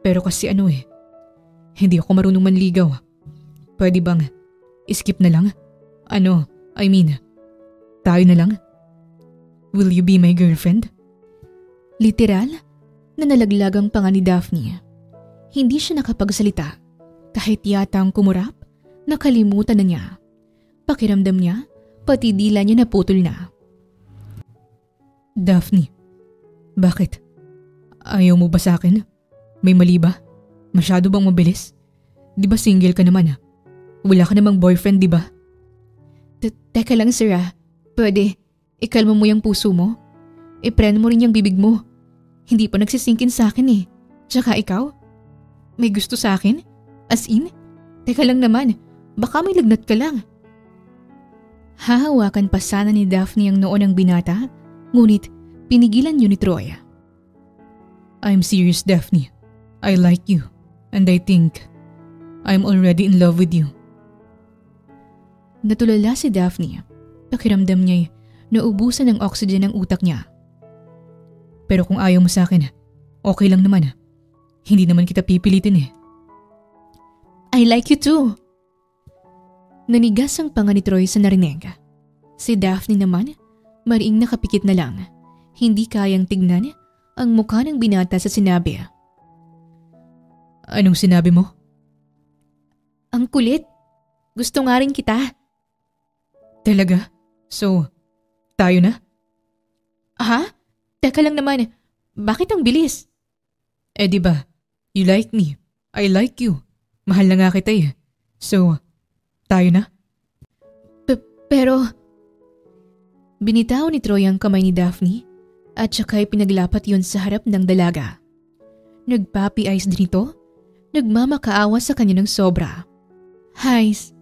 Pero kasi hindi ako marunong manligaw. Pwede bang skip na lang? Tayo na lang? Will you be my girlfriend? Literal na nalaglag ang panga ni Daphne. Hindi siya nakapagsalita. Kahit yata ang kumurap, nakalimutan na niya. Pakiramdam niya, pati dila niya naputol na. Daphne, bakit? Ayaw mo ba sa akin? May mali ba? Masyado bang mabilis? Di ba single ka naman? Wala ka namang boyfriend, di ba? Teka lang, sir. Pwede, ikalma mo yung puso mo. I-prend mo rin yung bibig mo. Hindi pa nagsisingkin sa akin . Tsaka ikaw? May gusto sa akin? As in? Teka lang naman, baka may lagnat ka lang. Hahawakan pa sana ni Daphne ang noo ng binata, ngunit pinigilan yun ni Troy. I'm serious, Daphne. I like you, and I think I'm already in love with you. Natulala si Daphne. Pakiramdam niya'y naubusan ng oxygen ang utak niya. Pero kung ayaw mo sa akin, okay lang naman. Hindi naman kita pipilitin . I like you too. Nanigas ang panga ni Troy sa narinig. Si Daphne naman, mariing nakapikit na lang. Hindi kayang tignan ang mukha ng binata sa sinabi. Anong sinabi mo? Ang kulit. Gusto nga rin kita. Talaga? So, tayo na? Ha? Teka lang naman, bakit ang bilis? Diba, you like me, I like you. Mahal na nga kita . So, tayo na? Pero… Binitaw ni Troy ang kamay ni Daphne at saka'y pinaglapat yun sa harap ng dalaga. Nagpapi-eyes din ito, nagmamakaawa sa kanya ng sobra. Hays,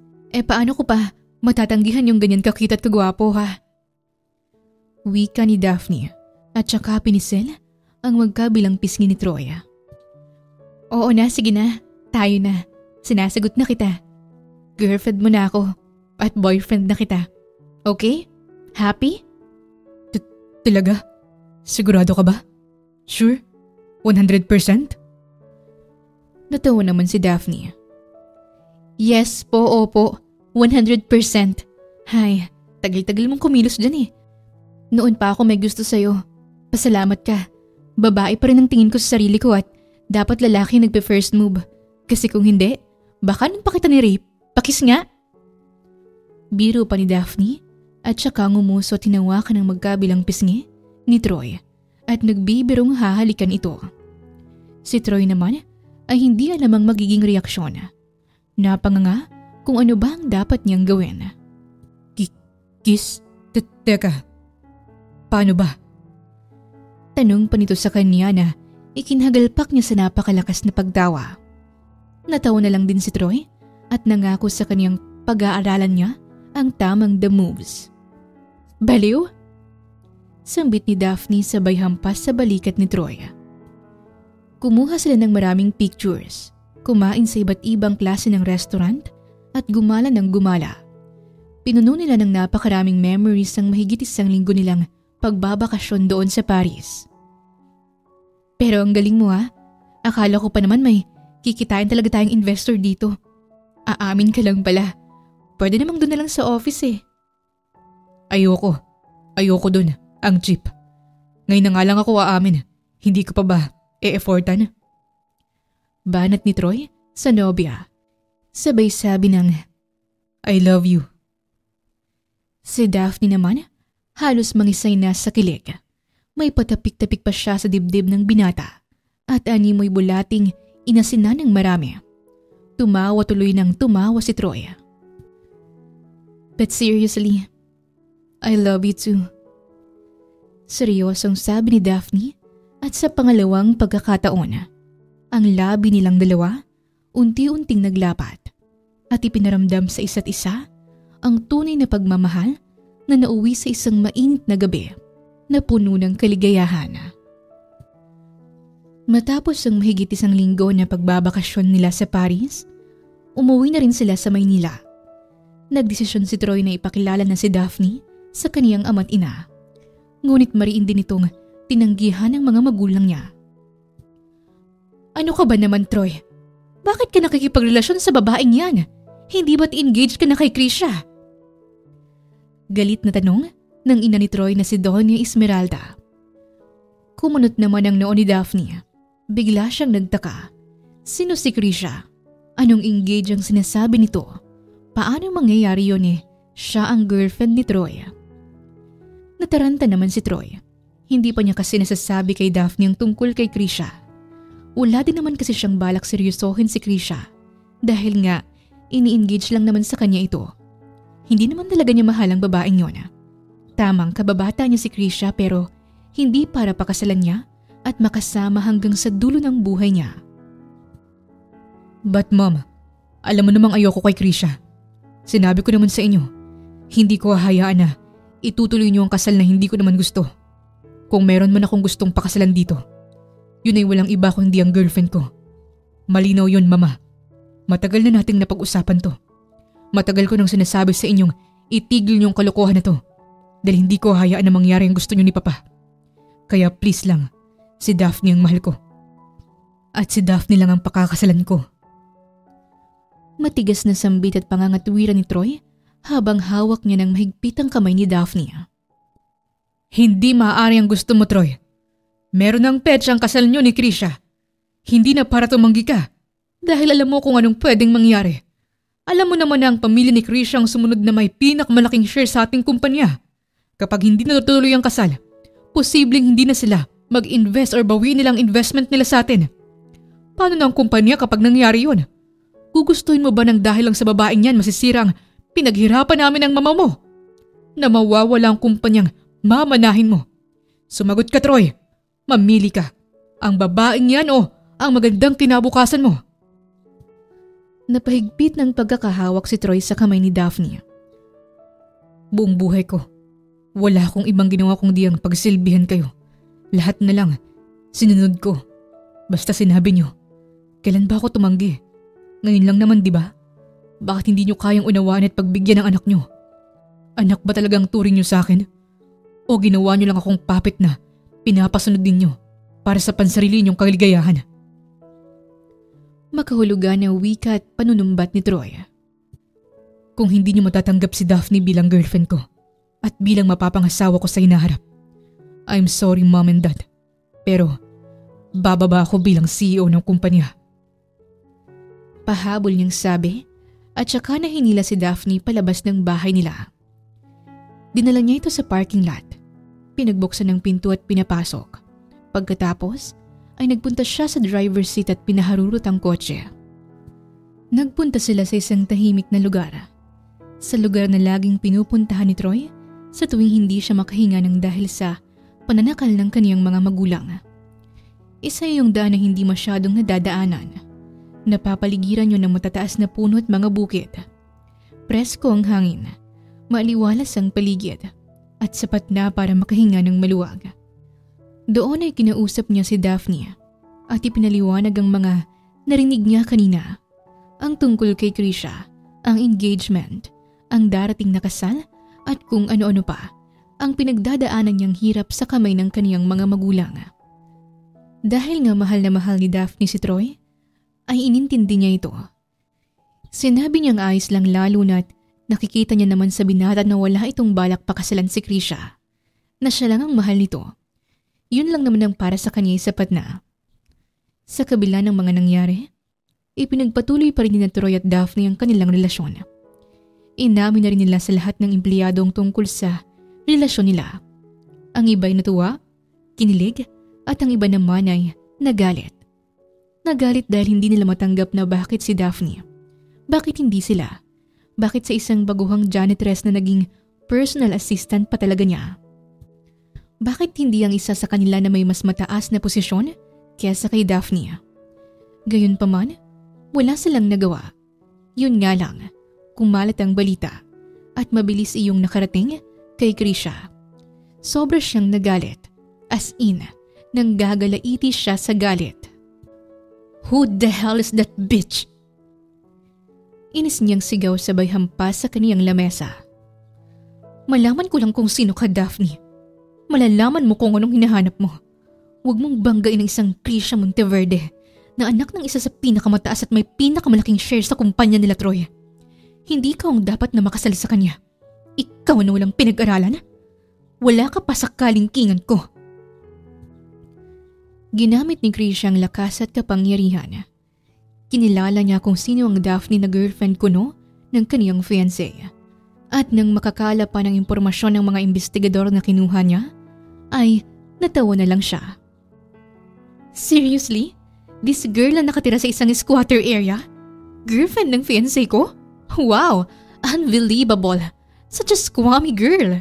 paano ko pa matatanggihan yung ganyan kakita't kagwapo ha? Wika ni Daphne. At saka pinisil ang magkabilang pisngi ni Troy. Oo na, sige na. Tayo na. Sinasagot na kita. Girlfriend mo na ako at boyfriend na kita. Okay? Happy? Talaga? Sigurado ka ba? Sure? 100%? Natawa naman si Daphne. Yes po, opo. 100%. Hay, tagal-tagal mong kumilos dyan . Noon pa ako may gusto sa'yo. Pasalamat ka. Babae pa rin ang tingin ko sa sarili ko at dapat lalaki nagpe-first move. Kasi kung hindi, baka nung pa kita ni-rape, pakis nga. Biro pa ni Daphne at saka ngumuso at hinawakan ng magkabilang pisngi ni Troy at nagbibirong hahalikan ito. Si Troy naman ay hindi alam ang magiging reaksyon. Napanganga kung ano ba ang dapat niyang gawin. Kiss? Teka, paano ba? Tanong pa nito sa kanya na ikinhagalpak niya sa napakalakas na pagtawa. Natawa na lang din si Troy at nangako sa kanyang pag-aaralan niya ang tamang the moves. Baliw? Sambit ni Daphne sabay hampas sa balikat ni Troy. Kumuha sila ng maraming pictures, kumain sa iba't ibang klase ng restaurant at gumala ng gumala. Pinuno nila ng napakaraming memories ang mahigit 1 linggo nilang pagbabakasyon doon sa Paris. Pero ang galing mo . Akala ko pa naman may Kikitain talaga tayong investor dito. Aamin ka lang pala. Pwede namang doon na lang sa office eh. Ayoko. Ayoko doon. Ang cheap. Ngayon na nga lang ako aamin. Hindi ko pa ba e-effortan? Banat ni Troy sa nobya. Sabay sabi ng, I love you. Si Daphne naman, halos mangisay na sa kilig. May patapik-tapik pa siya sa dibdib ng binata at animoy bulating inasina ng marami. Tumawa tuloy ng tumawa si Troy. But seriously, I love you too. Seryosong sabi ni Daphne at sa pangalawang pagkakataon, ang labi nilang dalawa unti-unting naglapat at ipinaramdam sa isa't isa ang tunay na pagmamahal na nauwi sa isang mainit na gabi na puno ng kaligayahan. Matapos ang mahigit isang linggo na pagbabakasyon nila sa Paris, umuwi na rin sila sa Maynila. Nagdesisyon si Troy na ipakilala na si Daphne sa kaniyang ama't ina. Ngunit mariin din itong tinanggihan ng mga magulang niya. Ano ka ba naman, Troy? Bakit ka nakikipagrelasyon sa babaeng yan? Hindi ba't engaged ka na kay Krisha? Galit na tanong ng ina ni Troy na si Doña Esmeralda. Kumunot naman ang noo ni Daphne. Bigla siyang nagtaka. Sino si Krisha? Anong engage ang sinasabi nito? Paano mangyayari yun eh? Siya ang girlfriend ni Troy. Nataranta naman si Troy. Hindi pa niya kasi nasasabi kay Daphne ang tungkol kay Krisha. Wala din naman kasi siyang balak seryosohin si Krisha. Dahil nga, ini-engage lang naman sa kanya ito. Hindi naman talaga niya mahal ang babaeng yun. Tamang kababata niya si Krisha pero hindi para pakasalan niya at makasama hanggang sa dulo ng buhay niya. But mom, alam mo namang ayoko kay Krisha. Sinabi ko naman sa inyo, hindi ko hahayaan na itutuloy niyo ang kasal na hindi ko naman gusto. Kung meron man akong gustong pakasalan dito, yun ay walang iba kundi ang girlfriend ko. Malinaw yun, mama. Matagal na nating napag-usapan to. Matagal ko nang sinasabi sa inyong itigil niyong kalokohan na to dahil hindi ko hayaan na mangyari ang gusto niyo ni Papa. Kaya please lang, si Daphne ang mahal ko. At si Daphne lang ang pakakasalan ko. Matigas na sambit at pangangatwiran ni Troy habang hawak niya ng mahigpit ang kamay ni Daphne. Hindi maaari ang gusto mo, Troy. Meron ng petsa ang kasal niyo ni Krisha. Hindi na para tumanggi ka dahil alam mo kung anong pwedeng mangyari. Alam mo naman na ang pamilya ni Krisha ang sumunod na may pinakamalaking share sa ating kumpanya. Kapag hindi natutuloy ang kasal, posibleng hindi na sila mag-invest or bawiin nilang investment nila sa atin. Paano na ang kumpanya kapag nangyari yun? Gugustuhin mo ba ng dahil lang sa babaeng yan masisirang pinaghirapan namin ang mama mo? Na mawawala ang kumpanyang mamanahin mo. Sumagot ka, Troy. Mamili ka. Ang babaeng yan o ang magandang kinabukasan mo. Napahigpit ng pagkakahawak si Troy sa kamay ni Daphne. Buong buhay ko, wala akong ibang ginawa kundi ang pagsilbihan kayo. Lahat na lang, sinunod ko. Basta sinabi niyo, kailan ba ako tumanggi? Ngayon lang naman, di ba? Bakit hindi niyo kayang unawaan at pagbigyan ng anak niyo? Anak ba talagang turing niyo sa akin? O ginawa niyo lang akong puppet na pinapasunod din niyo para sa pansarili niyong kaligayahan? Makahulugan na wika at panunumbat ni Troy. Kung hindi niyo matatanggap si Daphne bilang girlfriend ko at bilang mapapangasawa ko sa hinaharap, I'm sorry, Mom and Dad. Pero bababa ako bilang CEO ng kumpanya. Pahabol niyang sabi at saka na hinila si Daphne palabas ng bahay nila. Dinala niya ito sa parking lot. Pinagbuksan ng pinto at pinapasok. Pagkatapos ay nagpunta siya sa driver's seat at pinaharurot ang kotse. Nagpunta sila sa isang tahimik na lugar. Sa lugar na laging pinupuntahan ni Troy sa tuwing hindi siya makahinga ng dahil sa pananakal ng kaniyang mga magulang. Isa yung daan na hindi masyadong nadadaanan. Napapaligiran yun ng matataas na puno at mga bukid. Presko ang hangin, maaliwalas ang paligid at sapat na para makahinga ng maluwag. Doon ay kinausap niya si Daphne at ipinaliwanag ang mga narinig niya kanina. Ang tungkol kay Krisha, ang engagement, ang darating na kasal at kung ano-ano pa ang pinagdadaanan niyang hirap sa kamay ng kaniyang mga magulang. Dahil nga mahal na mahal ni Daphne si Troy, ay inintindi niya ito. Sinabi niyang ayos lang lalo na't nakikita niya naman sa binata na wala itong balak pakasalan si Krisha, na siya lang ang mahal nito. Yun lang naman ang para sa kanya ay sapat na. Sa kabila ng mga nangyari, ipinagpatuloy pa rin ni Troy at Daphne ang kanilang relasyon. Inamin na rin nila sa lahat ng empleyado ang tungkol sa relasyon nila. Ang iba'y natuwa, kinilig, at ang iba naman ay nagalit. Nagalit dahil hindi nila matanggap na bakit si Daphne. Bakit hindi sila? Bakit sa isang baguhang janitress na naging personal assistant pa talaga niya? Bakit hindi ang isa sa kanila na may mas mataas na posisyon kaysa kay Daphne? Gayunpaman, wala silang nagawa. Yun nga lang, kumalat ang balita at mabilis iyong nakarating kay Krisha. Sobra siyang nagalit, as in, nanggagalaiti siya sa galit. Who the hell is that bitch? Inis niyang sigaw sabay hampas sa kaniyang lamesa. Malaman ko lang kung sino ka, Daphne. Malalaman mo kung anong hinahanap mo. Huwag mong banggain ang isang Krisha Monteverde na anak ng isa sa pinakamataas at may pinakamalaking share sa kumpanya nila Troy. Hindi ka ang dapat na makasal sa kanya. Ikaw na walang pinag-aralan. Wala ka pa sa kalingkingan ko. Ginamit ni Krisha ang lakas at kapangyarihan. Kinilala niya kung sino ang Daphne na girlfriend kuno ng kaniyang fiancé. At nang makakala pa ng impormasyon ng mga investigador na kinuha niya, ay natawa na lang siya. Seriously? This girl na nakatira sa isang squatter area? Girlfriend ng fiancé ko? Wow! Unbelievable! Such a squammy girl!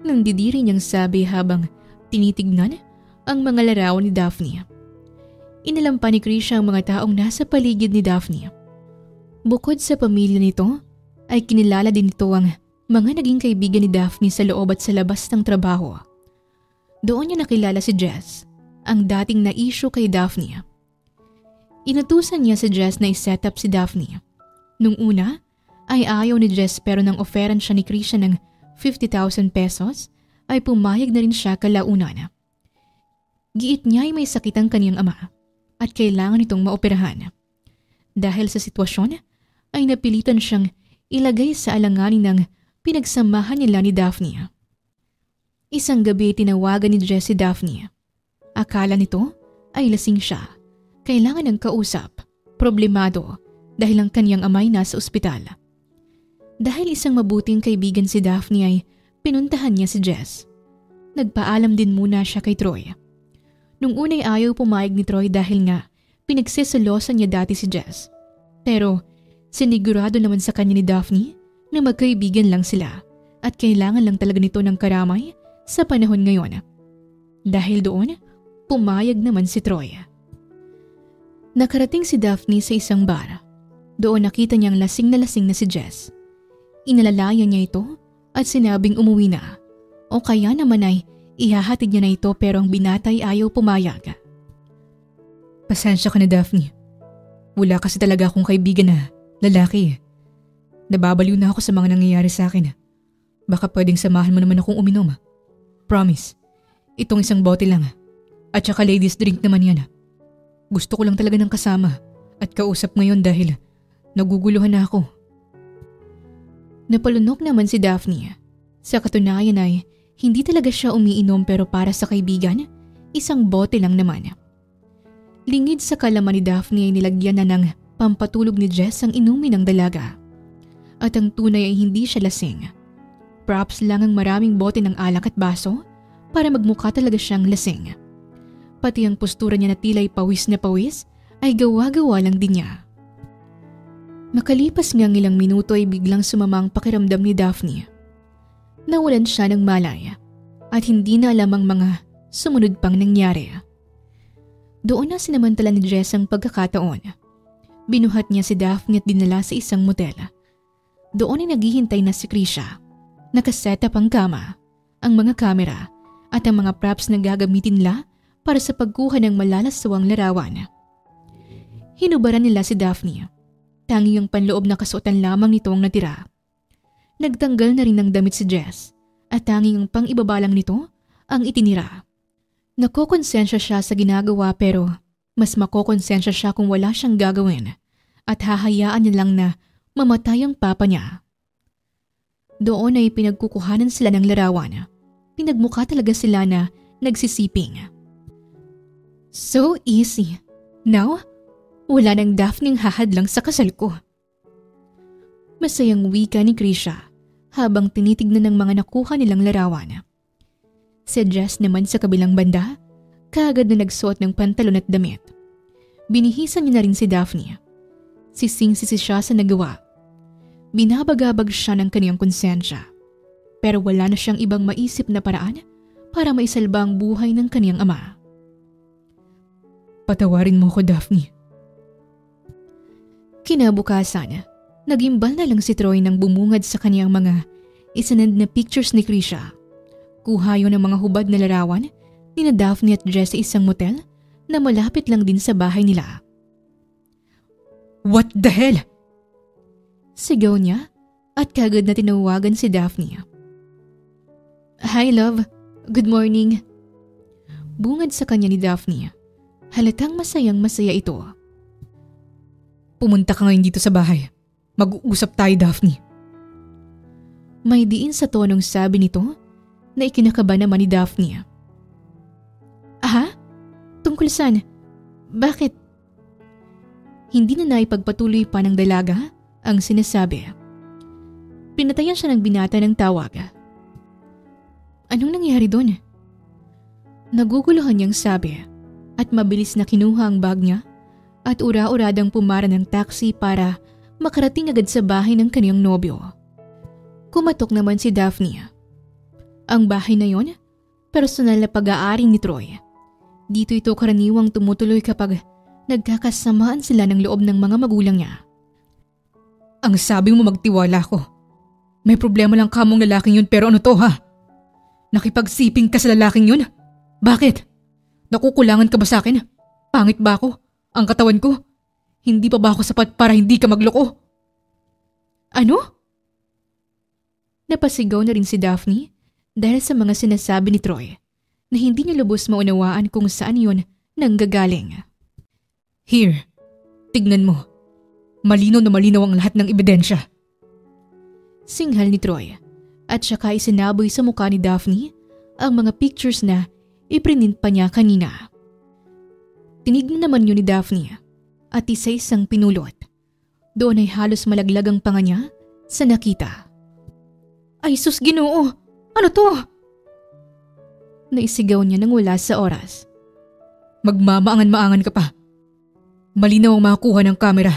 Nandidiri niyang sabi habang tinitignan ang mga larawan ni Daphne. Inalam pa ni Krisha ang mga taong nasa paligid ni Daphne. Bukod sa pamilya nito, ay kinilala din nito ang mga naging kaibigan ni Daphne sa loob at sa labas ng trabaho. Doon niya nakilala si Jess, ang dating na-issue kay Daphne. Inutusan niya si Jess na i-set up si Daphne. Nung una, ay ayaw ni Jess pero nang offeran siya ni Krisha ng 50,000 pesos, ay pumayag na rin siya kalaunan. Giit niya ay may sakit ang kaniyang ama at kailangan itong maoperahan. Dahil sa sitwasyon, ay napilitan siyang ilagay sa alanganin ng pinagsamahan nila ni Daphne. Isang gabi tinawagan ni Jess si Daphne. Akala nito ay lasing siya. Kailangan ng kausap, problemado dahil ang kaniyang amay nasa ospital. Dahil isang mabuting kaibigan si Daphne ay pinuntahan niya si Jess. Nagpaalam din muna siya kay Troy. Nung unay ayaw pumayag ni Troy dahil nga pinagsisalosan niya dati si Jess. Pero sinigurado naman sa kanya ni Daphne na magkaibigan lang sila at kailangan lang talaga nito ng karamay sa panahon ngayon. Dahil doon, pumayag naman si Troy. Nakarating si Daphne sa isang bar. Doon nakita niyang lasing na si Jess. Inalalayan niya ito at sinabing umuwi na. O kaya naman ay ihahatid niya na ito pero ang binata ay ayaw pumayag. Pasensya ka na, Daphne. Wala kasi talaga akong kaibigan na lalaki. Nababaliw na ako sa mga nangyayari sa akin. Baka pwedeng samahan mo naman akong uminom. Promise. Itong isang bote lang. At saka ladies drink naman yan. Gusto ko lang talaga ng kasama at kausap ngayon dahil naguguluhan na ako. Napalunok naman si Daphne. Sa katunayan ay hindi talaga siya umiinom pero para sa kaibigan, isang bote lang naman. Lingid sa kalaman ni Daphne ay nilagyan na ng pampatulog ni Jess ang inumin ng dalaga. At ang tunay ay hindi siya lasing. Props lang ang maraming bote ng alak at baso para magmukha talaga siyang lasing. Pati ang postura niya na tila'y pawis na pawis ay gawa-gawa lang din niya. Makalipas ngang ilang minuto ay biglang sumamang pakiramdam ni Daphne. Nawalan siya ng malay at hindi na alam ang mga sumunod pang nangyari. Doon na sinamantala ni Jess ang pagkakataon. Binuhat niya si Daphne at dinala sa isang motel. Doon ay naghihintay na si Krisha. Nakaset up ang kama, ang mga kamera at ang mga props na gagamitin nila para sa pagkuha ng malalasawang larawan. Hinubaran nila si Daphne. Tanging ang panloob na kasuotan lamang nito ang natira. Nagtanggal na rin ng damit si Jess at tanging ang pang-ibaba lang nito ang itinira. Nakokonsensya siya sa ginagawa pero Mas makokonsensya siya kung wala siyang gagawin at hahayaan niya lang na mamatay ang papa niya. Doon ay pinagkukuhanan sila ng larawan. Pinagmukha talaga sila na nagsisiping. So easy. Now, wala nang Daphne hahadlang sa kasal ko. Masayang wika ni Krisha habang tinitignan ng mga nakuha nilang larawan. Si Jess naman sa kabilang banda, kaagad na nagsuot ng pantalon at damit. Binihisan niya na rin si Daphne. Sising-sisi siya sa nagawa. Binabagabag siya ng kaniyang konsensya. Pero wala na siyang ibang maisip na paraan para maisalba ang buhay ng kaniyang ama. Patawarin mo ko, Daphne. Kinabukasan, nagimbal na lang si Troy nang bumungad sa kaniyang mga isinend na pictures ni Krisha. Kuha yun ng mga hubad na larawan ni na Daphne at Jess sa isang motel na malapit lang din sa bahay nila. What the hell? Sigaw niya at kagad na tinawagan si Daphne. Hi love, good morning. Bungad sa kanya ni Daphne. Halatang masayang-masaya ito. Pumunta ka ngayon dito sa bahay. Mag-uusap tayo, Daphne. May diin sa tonong sabi nito na ikinakaba naman ni Daphne. Aha? Tungkol saan? Bakit? Hindi na naipagpatuloy pa ng dalaga ang sinasabi. Pinatayan siya ng binata ng tawag. Anong nangyari doon? Naguguluhan niyang sabi at mabilis na kinuha ang bag niya at ura-uradang pumara ng taxi para makarating agad sa bahay ng kaniyang nobyo. Kumatok naman si Daphne. Ang bahay na yon, personal na pag-aari ni Troy. Dito ito karaniwang tumutuloy kapag nagkakasamaan sila ng loob ng mga magulang niya. Ang sabi mo magtiwala ko. May problema lang kamong lalaking yun pero ano to ha? Nakipagsiping ka sa lalaking yun? Bakit? Nakukulangan ka ba sa akin? Pangit ba ako? Ang katawan ko? Hindi pa ba ako sapat para hindi ka magloko? Ano? Napasigaw na rin si Daphne dahil sa mga sinasabi ni Troy na hindi niya lubos maunawaan kung saan yun nanggagaling. Here, tignan mo. Malinaw na malinaw ang lahat ng ebidensya. Singhal ni Troy at saka isinaboy sa mukha ni Daphne ang mga pictures na iprint pa niya kanina. Tinignan naman yun ni Daphne at isa-isang pinulot. Doon ay halos malaglag ang panga niya sa nakita. Ay sus Ginoo! Ano to? Naisigaw niya nang wala sa oras. Magmamaangan-maangan ka pa. Malinaw ang makakuha ng kamera.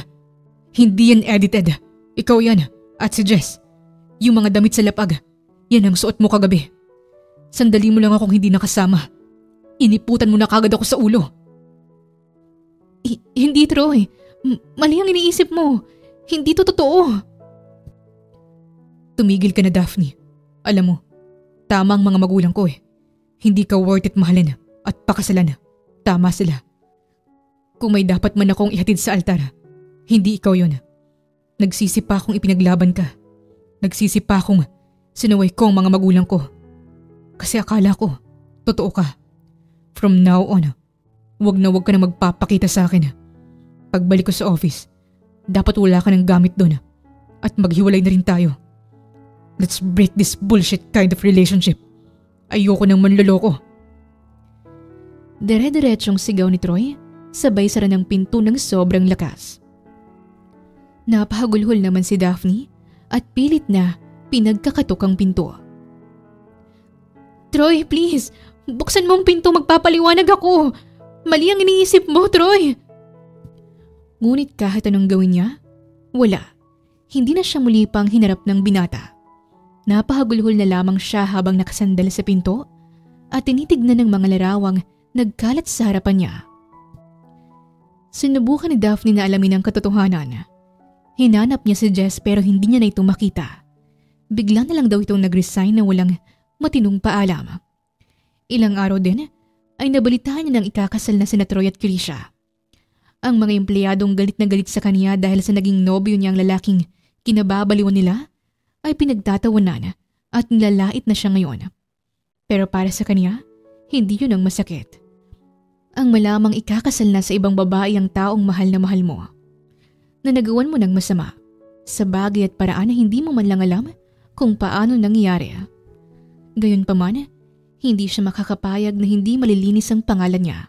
Hindi yan edited. Ikaw yan at si Jess. Yung mga damit sa lapag, yan ang suot mo kagabi. Sandali mo lang akong hindi nakasama. Iniputan mo na kagad ako sa ulo. Hindi Troy. Mali ang iniisip mo. Hindi to totoo. Tumigil ka na Daphne. Alam mo, tama ang mga magulang ko eh. Hindi ka worth it mahalin at pakasalan. Tama sila. Kung may dapat man akong ihatid sa altar, hindi ikaw yun. Nagsisi pa akong ipinaglaban ka. Nagsisi pa akong sinaway ko ang mga magulang ko. Kasi akala ko, totoo ka. From now on, wag ka na magpapakita sa akin. Pagbalik ko sa office, dapat wala ka ng gamit doon at maghiwalay na rin tayo. Let's break this bullshit kind of relationship. Ayoko nang manloloko. Dire-diretsong sigaw ni Troy, sabay sara ng pinto ng sobrang lakas. Napahagulhol naman si Daphne at pilit na pinagkakatok ang pinto. Troy, please! Buksan mo ang pinto, magpapaliwanag ako! Mali ang iniisip mo, Troy! Ngunit kahit anong gawin niya, wala. Hindi na siya muli pang hinarap ng binata. Napahagulhol na lamang siya habang nakasandal sa pinto at tinitignan ng mga larawang nagkalat sa harapan niya. Sinubukan ni Daphne na alamin ang katotohanan. Hinanap niya si Jess pero hindi niya na ito makita. Bigla na lang daw itong nag-resign na walang matinong paalam. Ilang araw din ay nabalitaan niya ng ikakasal na sina Troy at Krisha. Ang mga empleyadong galit na galit sa kanya dahil sa naging nobyo niyang lalaking kinababaliwan nila ay pinagtatawanan at nilalait na siya ngayon. Pero para sa kanya, hindi yun ang masakit. ang malamang ikakasal na sa ibang babae ang taong mahal na mahal mo. Na nagawan mo ng masama sa bagay at paraan na hindi mo man lang alam kung paano nangyari. Gayunpaman, hindi siya makakapayag na hindi malilinis ang pangalan niya.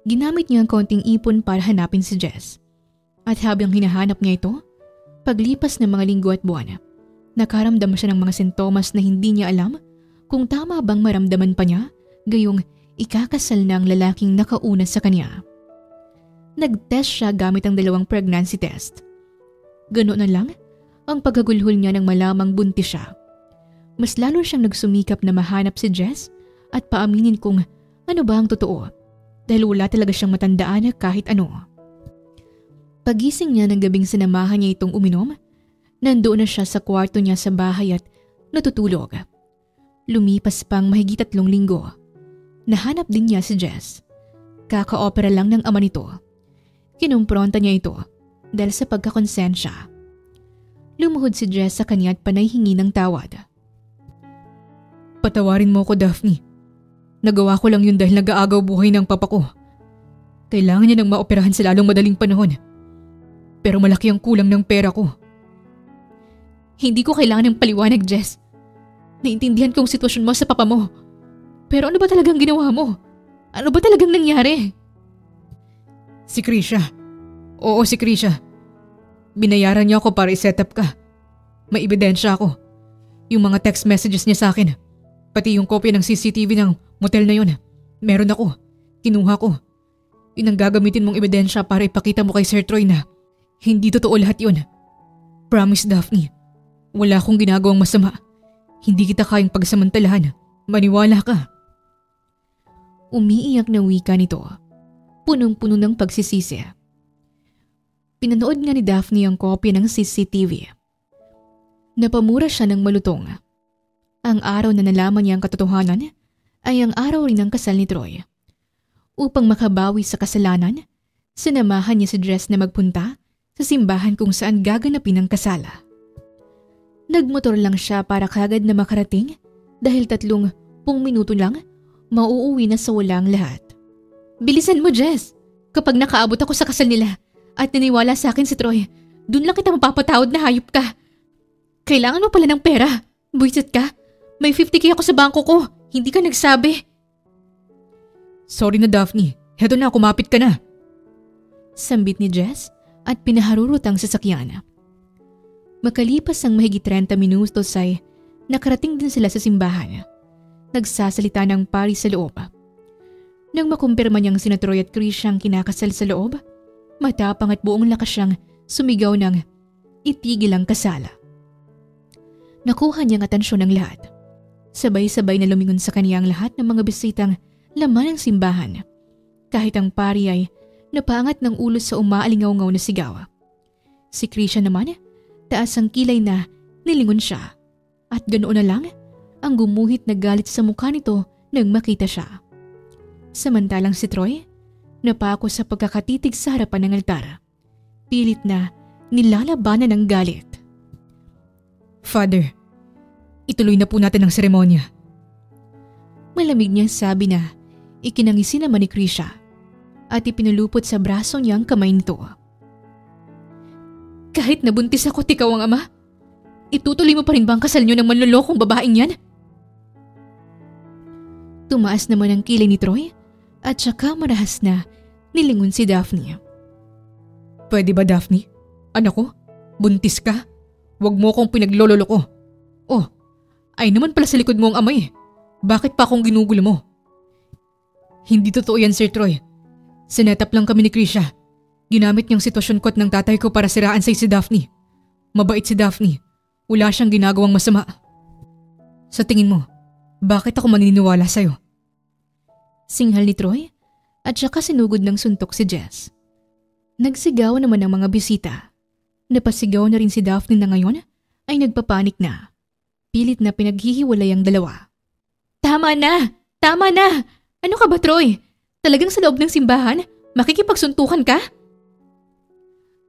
Ginamit niya ang konting ipon para hanapin si Jess. At habang hinahanap niya ito, paglipas ng mga linggo at buwan, nakaramdam siya ng mga sintomas na hindi niya alam kung tama bang maramdaman pa niya gayong ikakasal na ang lalaking nakauna sa kanya. Nag-test siya gamit ang 2 pregnancy test. Ganoon na lang ang pagkagulhol niya nang malamang buntis siya. Mas lalo siyang nagsumikap na mahanap si Jess at paaminin kung ano ba ang totoo dahil wala talaga siyang matandaan kahit ano. Pagising niya ng gabing sinamahan niya itong uminom, nandoon na siya sa kwarto niya sa bahay at natutulog. Lumipas pang mahigit 3 linggo. Nahanap din niya si Jess. Kaka-opera lang ng ama nito. Kinumpronta niya ito dahil sa pagkakonsensya. Lumuhod si Jess sa kanya at panay hingi ng tawad. Patawarin mo ko, Daphne. Nagawa ko lang yun dahil nag-aagaw buhay ng papa ko. Kailangan niya nang maoperahan sa lalong madaling panahon. Pero malaki ang kulang ng pera ko. Hindi ko kailangan ng paliwanag, Jess. Naintindihan ko ang sitwasyon mo sa papa mo. Pero ano ba talagang ginawa mo? Ano ba talagang nangyari? Si Krisha. Oo, si Krisha. Binayaran niya ako para i-set up ka. May ebidensya ako. Yung mga text messages niya sa akin. Pati yung kopya ng CCTV ng motel na yun. Meron ako. Kinuha ko. Yun ang gagamitin mong ebidensya para ipakita mo kay Sir Troy na hindi totoo lahat yun. Promise, Daphne. Wala akong ginagawang masama. Hindi kita kayang pagsamantalahan. Maniwala ka. Umiiyak na wika nito. Punong-puno ng pagsisisi. Pinanood nga ni Daphne ang kopya ng CCTV. Napamura siya ng malutong. Ang araw na nalaman niya ang katotohanan ay ang araw rin ng kasal ni Troy. Upang makabawi sa kasalanan, sinamahan niya si Jess na magpunta sa simbahan kung saan gaganapin ang kasala. Nagmotor lang siya para kagad na makarating dahil 30 minuto lang mauuwi na sa walang lahat. Bilisan mo, Jess! Kapag nakaabot ako sa kasal nila at niniwala sa akin si Troy, dun lang kita mapapatawad na hayop ka. Kailangan mo pala ng pera. Buisit ka. May 50k ako sa bangko ko. Hindi ka nagsabi. Sorry na, Daphne. Heto na, kumapit ka na. Sambit ni Jess at pinaharurot ang sasakyan. Makalipas ang mahigit 30 minutos ay nakarating din sila sa simbahan. Nagsasalita ng pari sa loob. Nang makumpirma niyang sina Troy at Chris siyang kinakasal sa loob, matapang at buong lakas siyang sumigaw ng itigil ang kasala. Nakuha niyang atensyon ng lahat. Sabay-sabay na lumingon sa kanya ang lahat ng mga bisitang laman ng simbahan. Kahit ang pari ay napaangat ng ulo sa umaalingaw-ngaw na sigaw. Si Krisha naman, taas ang kilay na nilingon siya. At ganoon na lang, ang gumuhit na galit sa mukha nito nang makita siya. Samantalang si Troy, napako sa pagkakatitig sa harapan ng altar. Pilit na nilalabanan ng galit. Father, ituloy na po natin ang seremonya. Malamig niyang sabi na ikinangisi naman ni Krisha at ipinulupot sa braso niya ang kamay nito. Kahit nabuntis ako at ikaw ang ama, itutuloy mo pa rin ba ang kasal niyo ng manlolokong babaeng yan? Tumaas naman ang kilay ni Troy at saka marahas na nilingon si Daphne. Pwede ba, Daphne? Anak ko, buntis ka? Huwag mo akong pinaglololo ko. Oh, ay naman pala sa likod mo ang amay. Bakit pa akong ginugulo mo? Hindi totoo yan, Sir Troy. Sinetap lang kami ni Krisha. Ginamit niyang sitwasyon ko at ng tatay ko para siraan si Daphne. Mabait si Daphne. Wala siyang ginagawang masama. Sa tingin mo, bakit ako maniniwala sa'yo? Singhal ni Troy at saka sinugod ng suntok si Jess. Nagsigaw naman ang mga bisita. Napasigaw na rin si Daphne na ngayon ay nagpapanik na. Pilit na pinaghihiwalay ang dalawa. Tama na! Tama na! Ano ka ba, Troy? Talagang sa loob ng simbahan, makikipagsuntukan ka?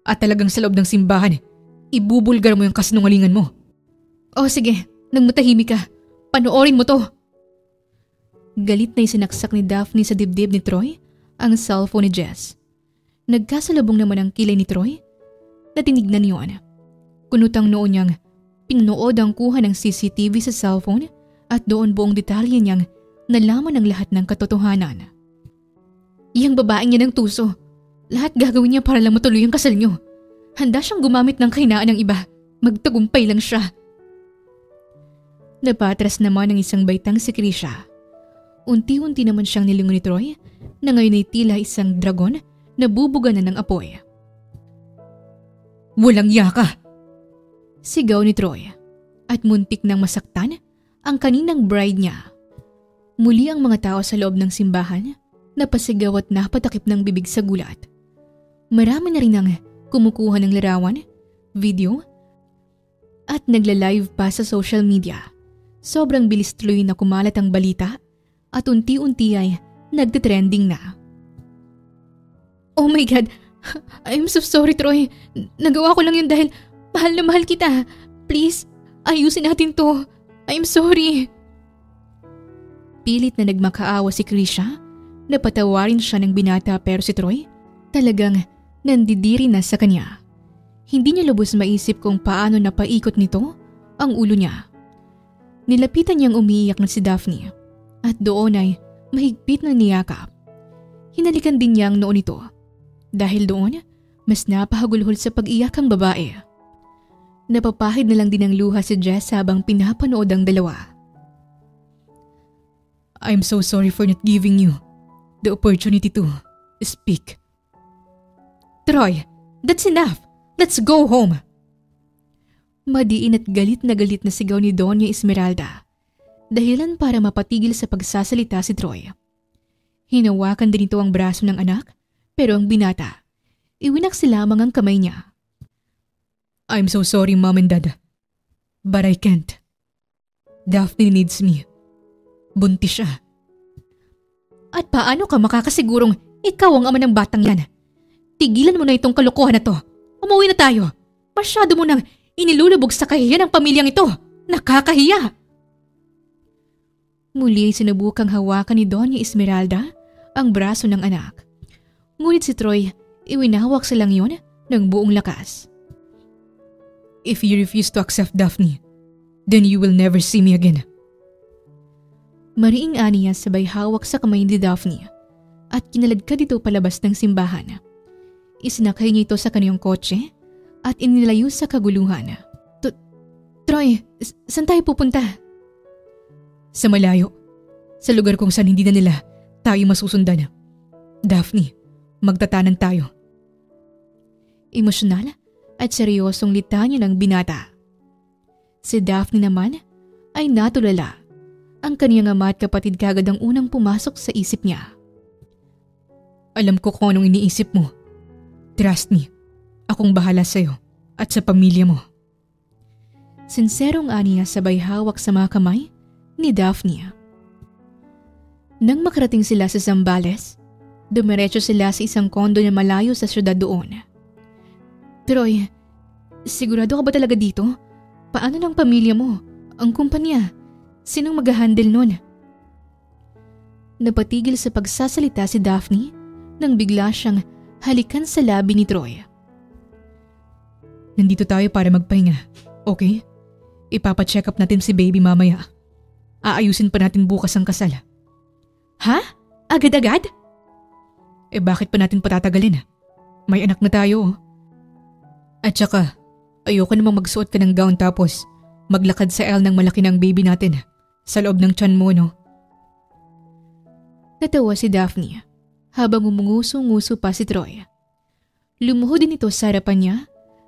At talagang sa loob ng simbahan, ibubulgar mo yung kasinungalingan mo. Oh sige, nang matahimik ka. Panoorin mo to. Galit na isinaksak ni Daphne sa dibdib ni Troy ang cellphone ni Jess. Nagkasalubong naman ang kilay ni Troy na tinignan niyon. Kunutang noon niyang pinanood ang kuha ng CCTV sa cellphone at doon buong detalye niyang nalaman ang lahat ng katotohanan. Iyang babaeng niya ng tuso. Lahat gagawin niya para lang matuloy ang kasal niyo. Handa siyang gumamit ng kahinaan ng iba. Magtagumpay lang siya. Napatras naman ang isang baitang si Krisha. Unti-unti naman siyang nilingon ni Troy na ngayon ay tila isang dragon na bubuganan ng apoy. Walang yaka! Sigaw ni Troy at muntik nang masaktan ang kaninang bride niya. Muli ang mga tao sa loob ng simbahan napasigaw at napatakip ng bibig sa gulat. Marami na rin ang kumukuha ng larawan, video at nagla-live pa sa social media. Sobrang bilis tuloy na kumalat ang balita at unti-unti ay nagtitrending na. Oh my God! I'm so sorry, Troy. Nagawa ko lang yun dahil mahal na mahal kita. Please, ayusin natin to. I'm sorry. Pilit na nagmakaawa si Krisha. Napatawarin siya ng binata pero si Troy talagang nandidiri na sa kanya. Hindi niya lubos maisip kung paano napaikot nito ang ulo niya. Nilapitan niyang umiiyak na si Daphne at doon ay mahigpit na niyakap. Hinalikan din niya ang noo nito dahil doon mas napahagulhol sa pag-iyak ang babae. Napapahid na lang din ang luha si Jess habang pinapanood ang dalawa. I'm so sorry for not giving you the opportunity to speak. Troy, that's enough. Let's go home. Madiin at galit na sigaw ni Doña Esmeralda. Dahilan para mapatigil sa pagsasalita si Troy. Hinawakan din ito ang braso ng anak pero ang binata, iwinaksi lamang ang kamay niya. I'm so sorry, Mom and Dad. But I can't. Daphne needs me. Buntis siya. At paano ka makakasigurong ikaw ang ama ng batang yan? Tigilan mo na itong kalokohan na to. Umuwi na tayo. Masyado mo nang inilulubog sa kahihiyan ng pamilyang ito. Nakakahiya! Muli ay sinubukang hawakan ni Doña Esmeralda ang braso ng anak. Ngunit si Troy, iwinawak sa lang yun ng buong lakas. If you refuse to accept Daphne, then you will never see me again. Mariing ani niya sabay hawak sa kamay ni Daphne at kinaladkad ito palabas ng simbahan. Isinakay niya ito sa kaniyang kotse at inilayo sa kaguluhan. Troy, saan tayo pupunta? Sa malayo. Sa lugar kung saan hindi na nila tayo masusundan. Daphne, magtatanan tayo. Emosyonal at seryosong litanya ng binata. Si Daphne naman ay natulala. Ang kaniyang ama at kapatid kagad ang unang pumasok sa isip niya. Alam ko kung anong iniisip mo. Trust me, akong bahala sa'yo at sa pamilya mo. Sinserong aniya sabay hawak sa mga kamay ni Daphne. Nang makarating sila sa Zambales, dumiretso sila sa isang kondo na malayo sa syudad doon. Troy, sigurado ka ba talaga dito? Paano ng pamilya mo? Ang kumpanya? Sinong mag-handle nun? Napatigil sa pagsasalita si Daphne nang bigla siyang halikan sa labi ni Troy. Nandito tayo para magpahinga, okay? Ipapacheck up natin si baby mamaya. Aayusin pa natin bukas ang kasal. Ha? Agad-agad? Bakit pa natin patatagalin? May anak na tayo. At saka, ayoko namang magsuot ka ng gown tapos maglakad sa aisle ng malaki ng baby natin sa loob ng tiyan mo, no? Natawa si Daphne habang umunguso-nguso pa si Troy. Lumuhod din ito sa harapan niya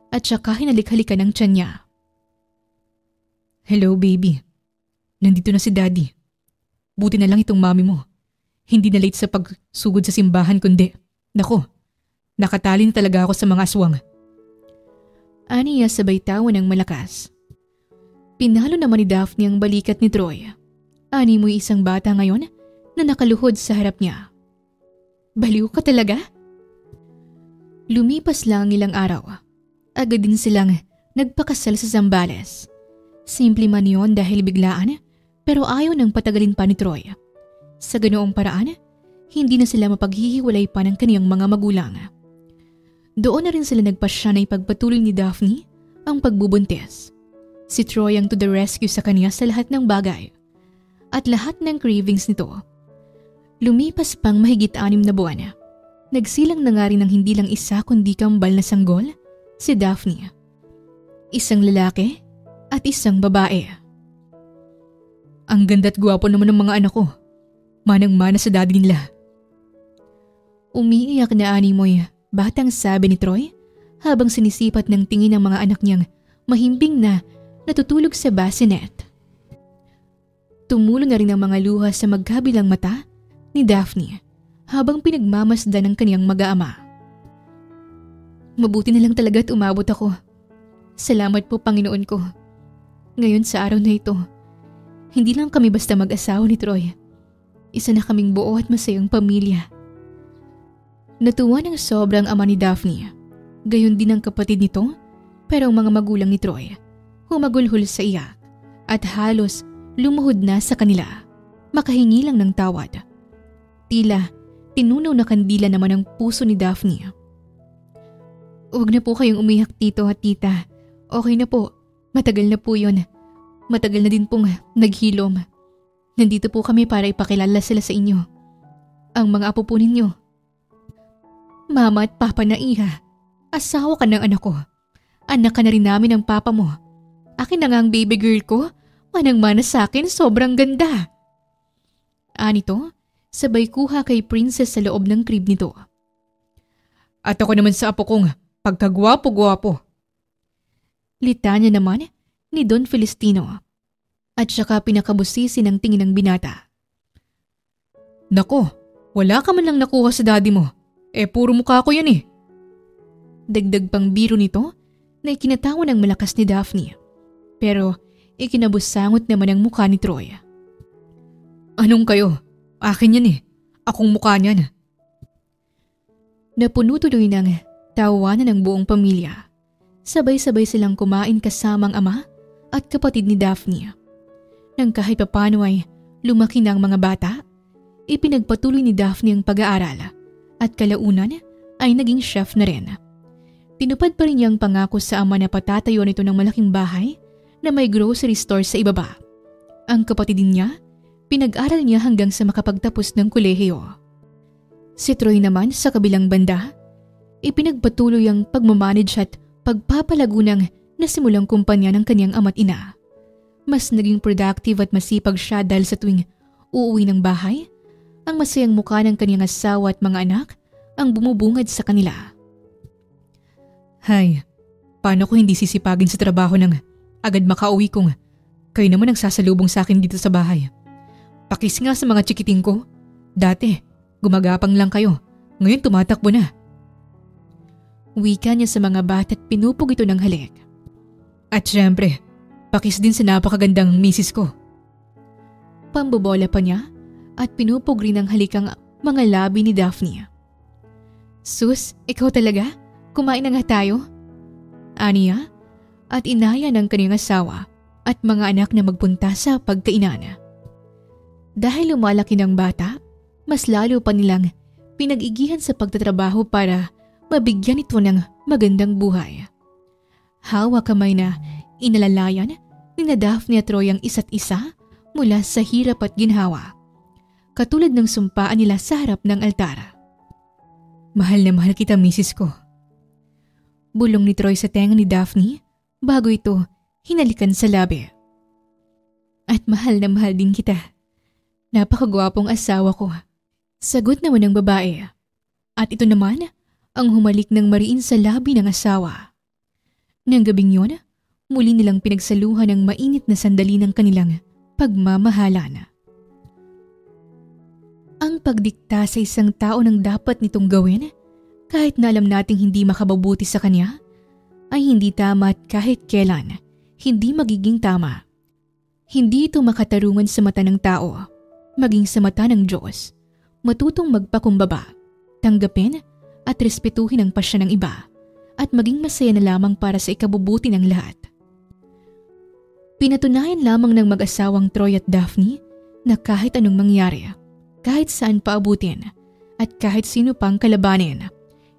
at saka hinalik-halikan ng tiyan niya. Hello, baby. Nandito na si Daddy. Buti na lang itong mami mo. Hindi na late sa pagsugod sa simbahan kundi, nako, nakatali na talaga ako sa mga aswang. Aniya sabay tawa ng malakas. Pinalo naman ni Daphne ang balikat ni Troy. Ani mo'y isang bata ngayon na nakaluhod sa harap niya. Baliw ka talaga? Lumipas lang ilang araw. Agad din silang nagpakasal sa Zambales. Simple man yon dahil biglaan pero ayaw nang patagalin pa ni Troy. Sa ganoong paraan, hindi na sila mapaghihiwalay pa ng kaniyang mga magulang. Doon na rin sila nagpasya na ipagpatuloy ni Daphne ang pagbubuntis. Si Troy ang to the rescue sa kanya sa lahat ng bagay at lahat ng cravings nito. Lumipas pang mahigit 6 na buwan. Nagsilang na nga rin ng hindi lang isa kundi kambal na sanggol, si Daphne. Isang lalaki at isang babae. Ang ganda at gwapo naman ng mga anak ko. Manang-mana sa daddy nila. Umiiyak na animoy, batang sabi ni Troy habang sinisipat ng tingin ng mga anak niyang mahimbing na natutulog sa bassinet. Tumulo na rin ang mga luha sa magkabilang mata ni Daphne habang pinagmamasdan ng kaniyang mag-aama. Mabuti na lang talaga at umabot ako. Salamat po, Panginoon ko. Ngayon sa araw na ito, hindi lang kami basta mag-asawa ni Troy. Isa na kaming buo at masayang pamilya. Natuwa ng sobrang ama ni Daphne. Gayon din ang kapatid nito, pero ang mga magulang ni Troy humagulhol sa iyak at halos lumuhod na sa kanila. Makahingi lang ng tawad. Tila tinunaw na kandila naman ang puso ni Daphne. Huwag na po kayong umiyak, tito at tita. Okay na po. Matagal na po yun. Matagal na din pong naghilom. Nandito po kami para ipakilala sila sa inyo. Ang mga apo po ninyo. Mama at papa na iha. Asawa ka ng anak ko. Anak ka na rin namin ng papa mo. Akin na nga ang baby girl ko. Manang-mana sa akin, sobrang ganda. Anito, sabay kuha kay Princess sa loob ng crib nito. At ako naman sa apo kong pagkagwapo-gwapo. Litanya naman ni Don Felistino. At saka pinakabusisi ng tingin ng binata. Nako, wala ka man lang nakuha sa daddy mo. Puro mukha ko yan eh. Dagdag pang biro nito na ikinatawa ng malakas ni Daphne. Pero ikinabusangot naman ang mukha ni Troy. Anong kayo? Akin yan eh. Akong mukha niyan. Napuno tuloy ng tawanan ng buong pamilya. Sabay-sabay silang kumain kasamang ama at kapatid ni Daphne. Nang kahit papano ay lumaki na ang mga bata, ipinagpatuloy ni Daphne ang pag-aaral at kalaunan ay naging chef na rin. Tinupad pa rin niya ang pangako sa ama na patatayo nito ng malaking bahay na may grocery store sa ibaba. Ang kapatid din niya, pinag-aral niya hanggang sa makapagtapos ng kolehiyo. Si Troy naman sa kabilang banda, ipinagpatuloy ang pagmamanage at pagpapalago ng nasimulang kumpanya ng kanyang ama't ina. Mas naging productive at masipag siya dahil sa tuwing uuwi ng bahay, ang masayang mukha ng kanyang asawa at mga anak ang bumubungad sa kanila. Hay, paano ko hindi sisipagin sa trabaho nang agad makauwi kung kayo naman ang sasalubong sa akin dito sa bahay? Pakis nga sa mga chikiting ko. Dati, gumagapang lang kayo. Ngayon tumatakbo na. Wika niya sa mga bata at pinupog ito ng halik. At syempre, pakis din sa napakagandang misis ko. Pambobola pa niya at pinupog rin ng halik ang mga labi ni Daphne. Sus, ikaw talaga? Kumain na nga tayo? Aniya at inaya ng kanyang asawa at mga anak na magpunta sa pagkainan. Dahil lumalaki ng bata, mas lalo pa nilang pinag-igihan sa pagtatrabaho para mabigyan ito ng magandang buhay. Hawak kamay na inalalayan ni Daphne at Troy ang isa't isa mula sa hirap at ginhawa. Katulad ng sumpaan nila sa harap ng altar. Mahal na mahal kita, misis ko. Bulong ni Troy sa tenga ni Daphne bago ito hinalikan sa labi. At mahal na mahal din kita. Napakagwapong asawa ko. Sagot naman ng babae. At ito naman ang humalik ng mariin sa labi ng asawa. Nang gabing yun, muli nilang pinagsaluhan ng mainit na sandali ng kanilang pagmamahalan. Ang pagdikta sa isang tao ng dapat nitong gawin, kahit na alam nating hindi makababuti sa kanya, ay hindi tama at kahit kailan, hindi magiging tama. Hindi ito makatarungan sa mata ng tao, maging sa mata ng Diyos. Matutong magpakumbaba, tanggapin at respetuhin ang pasya ng iba, at maging masaya na lamang para sa ikabubuti ng lahat. Pinatunayan lamang ng mag-asawang Troy at Daphne na kahit anong mangyari, kahit saan paabutin, at kahit sino pang kalabanin.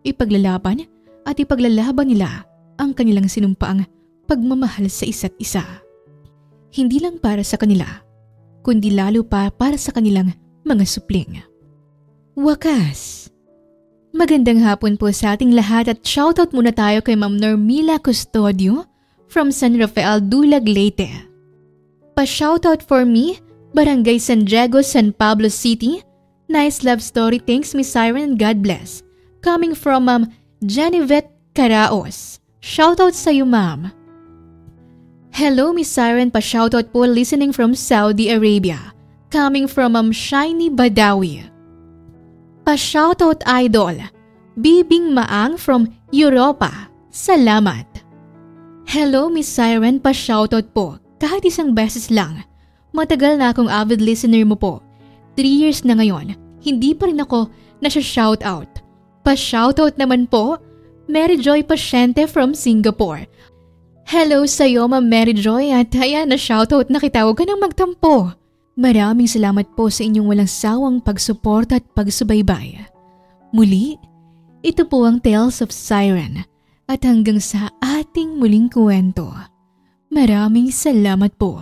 Ipaglalaban at ipaglalaban nila ang kanilang sinumpaang pagmamahal sa isa't isa. Hindi lang para sa kanila, kundi lalo pa para sa kanilang mga supling. Wakas! Magandang hapon po sa ating lahat at shoutout muna tayo kay Ma'am Normila Custodio from San Rafael, Dulag, Leyte. Pa-shoutout for me, Barangay San Diego, San Pablo City. Nice love story, thanks Miss Siren and God bless. Coming from Ma'am Jennivet Caraos. Shoutout sa iyo, Ma'am. Hello Miss Siren, pa-shoutout po listening from Saudi Arabia. Coming from Ma'am Shiny Badawi. Pa-shoutout idol, Bibing Maang from Europa. Salamat. Hello Miss Siren, pa-shoutout po. Kahit isang beses lang. Matagal na akong avid listener mo po. 3 years na ngayon, hindi pa rin ako nasya-shoutout. Pa-shoutout naman po, Mary Joy Pasyente from Singapore. Hello sa iyo, Ma'am Mary Joy, at ayan, na-shoutout na kita, huwag ka nang magtampo. Maraming salamat po sa inyong walang sawang pagsuporta at pagsubaybay. Muli, ito po ang Tales of Siren at hanggang sa ating muling kwento. Maraming salamat po.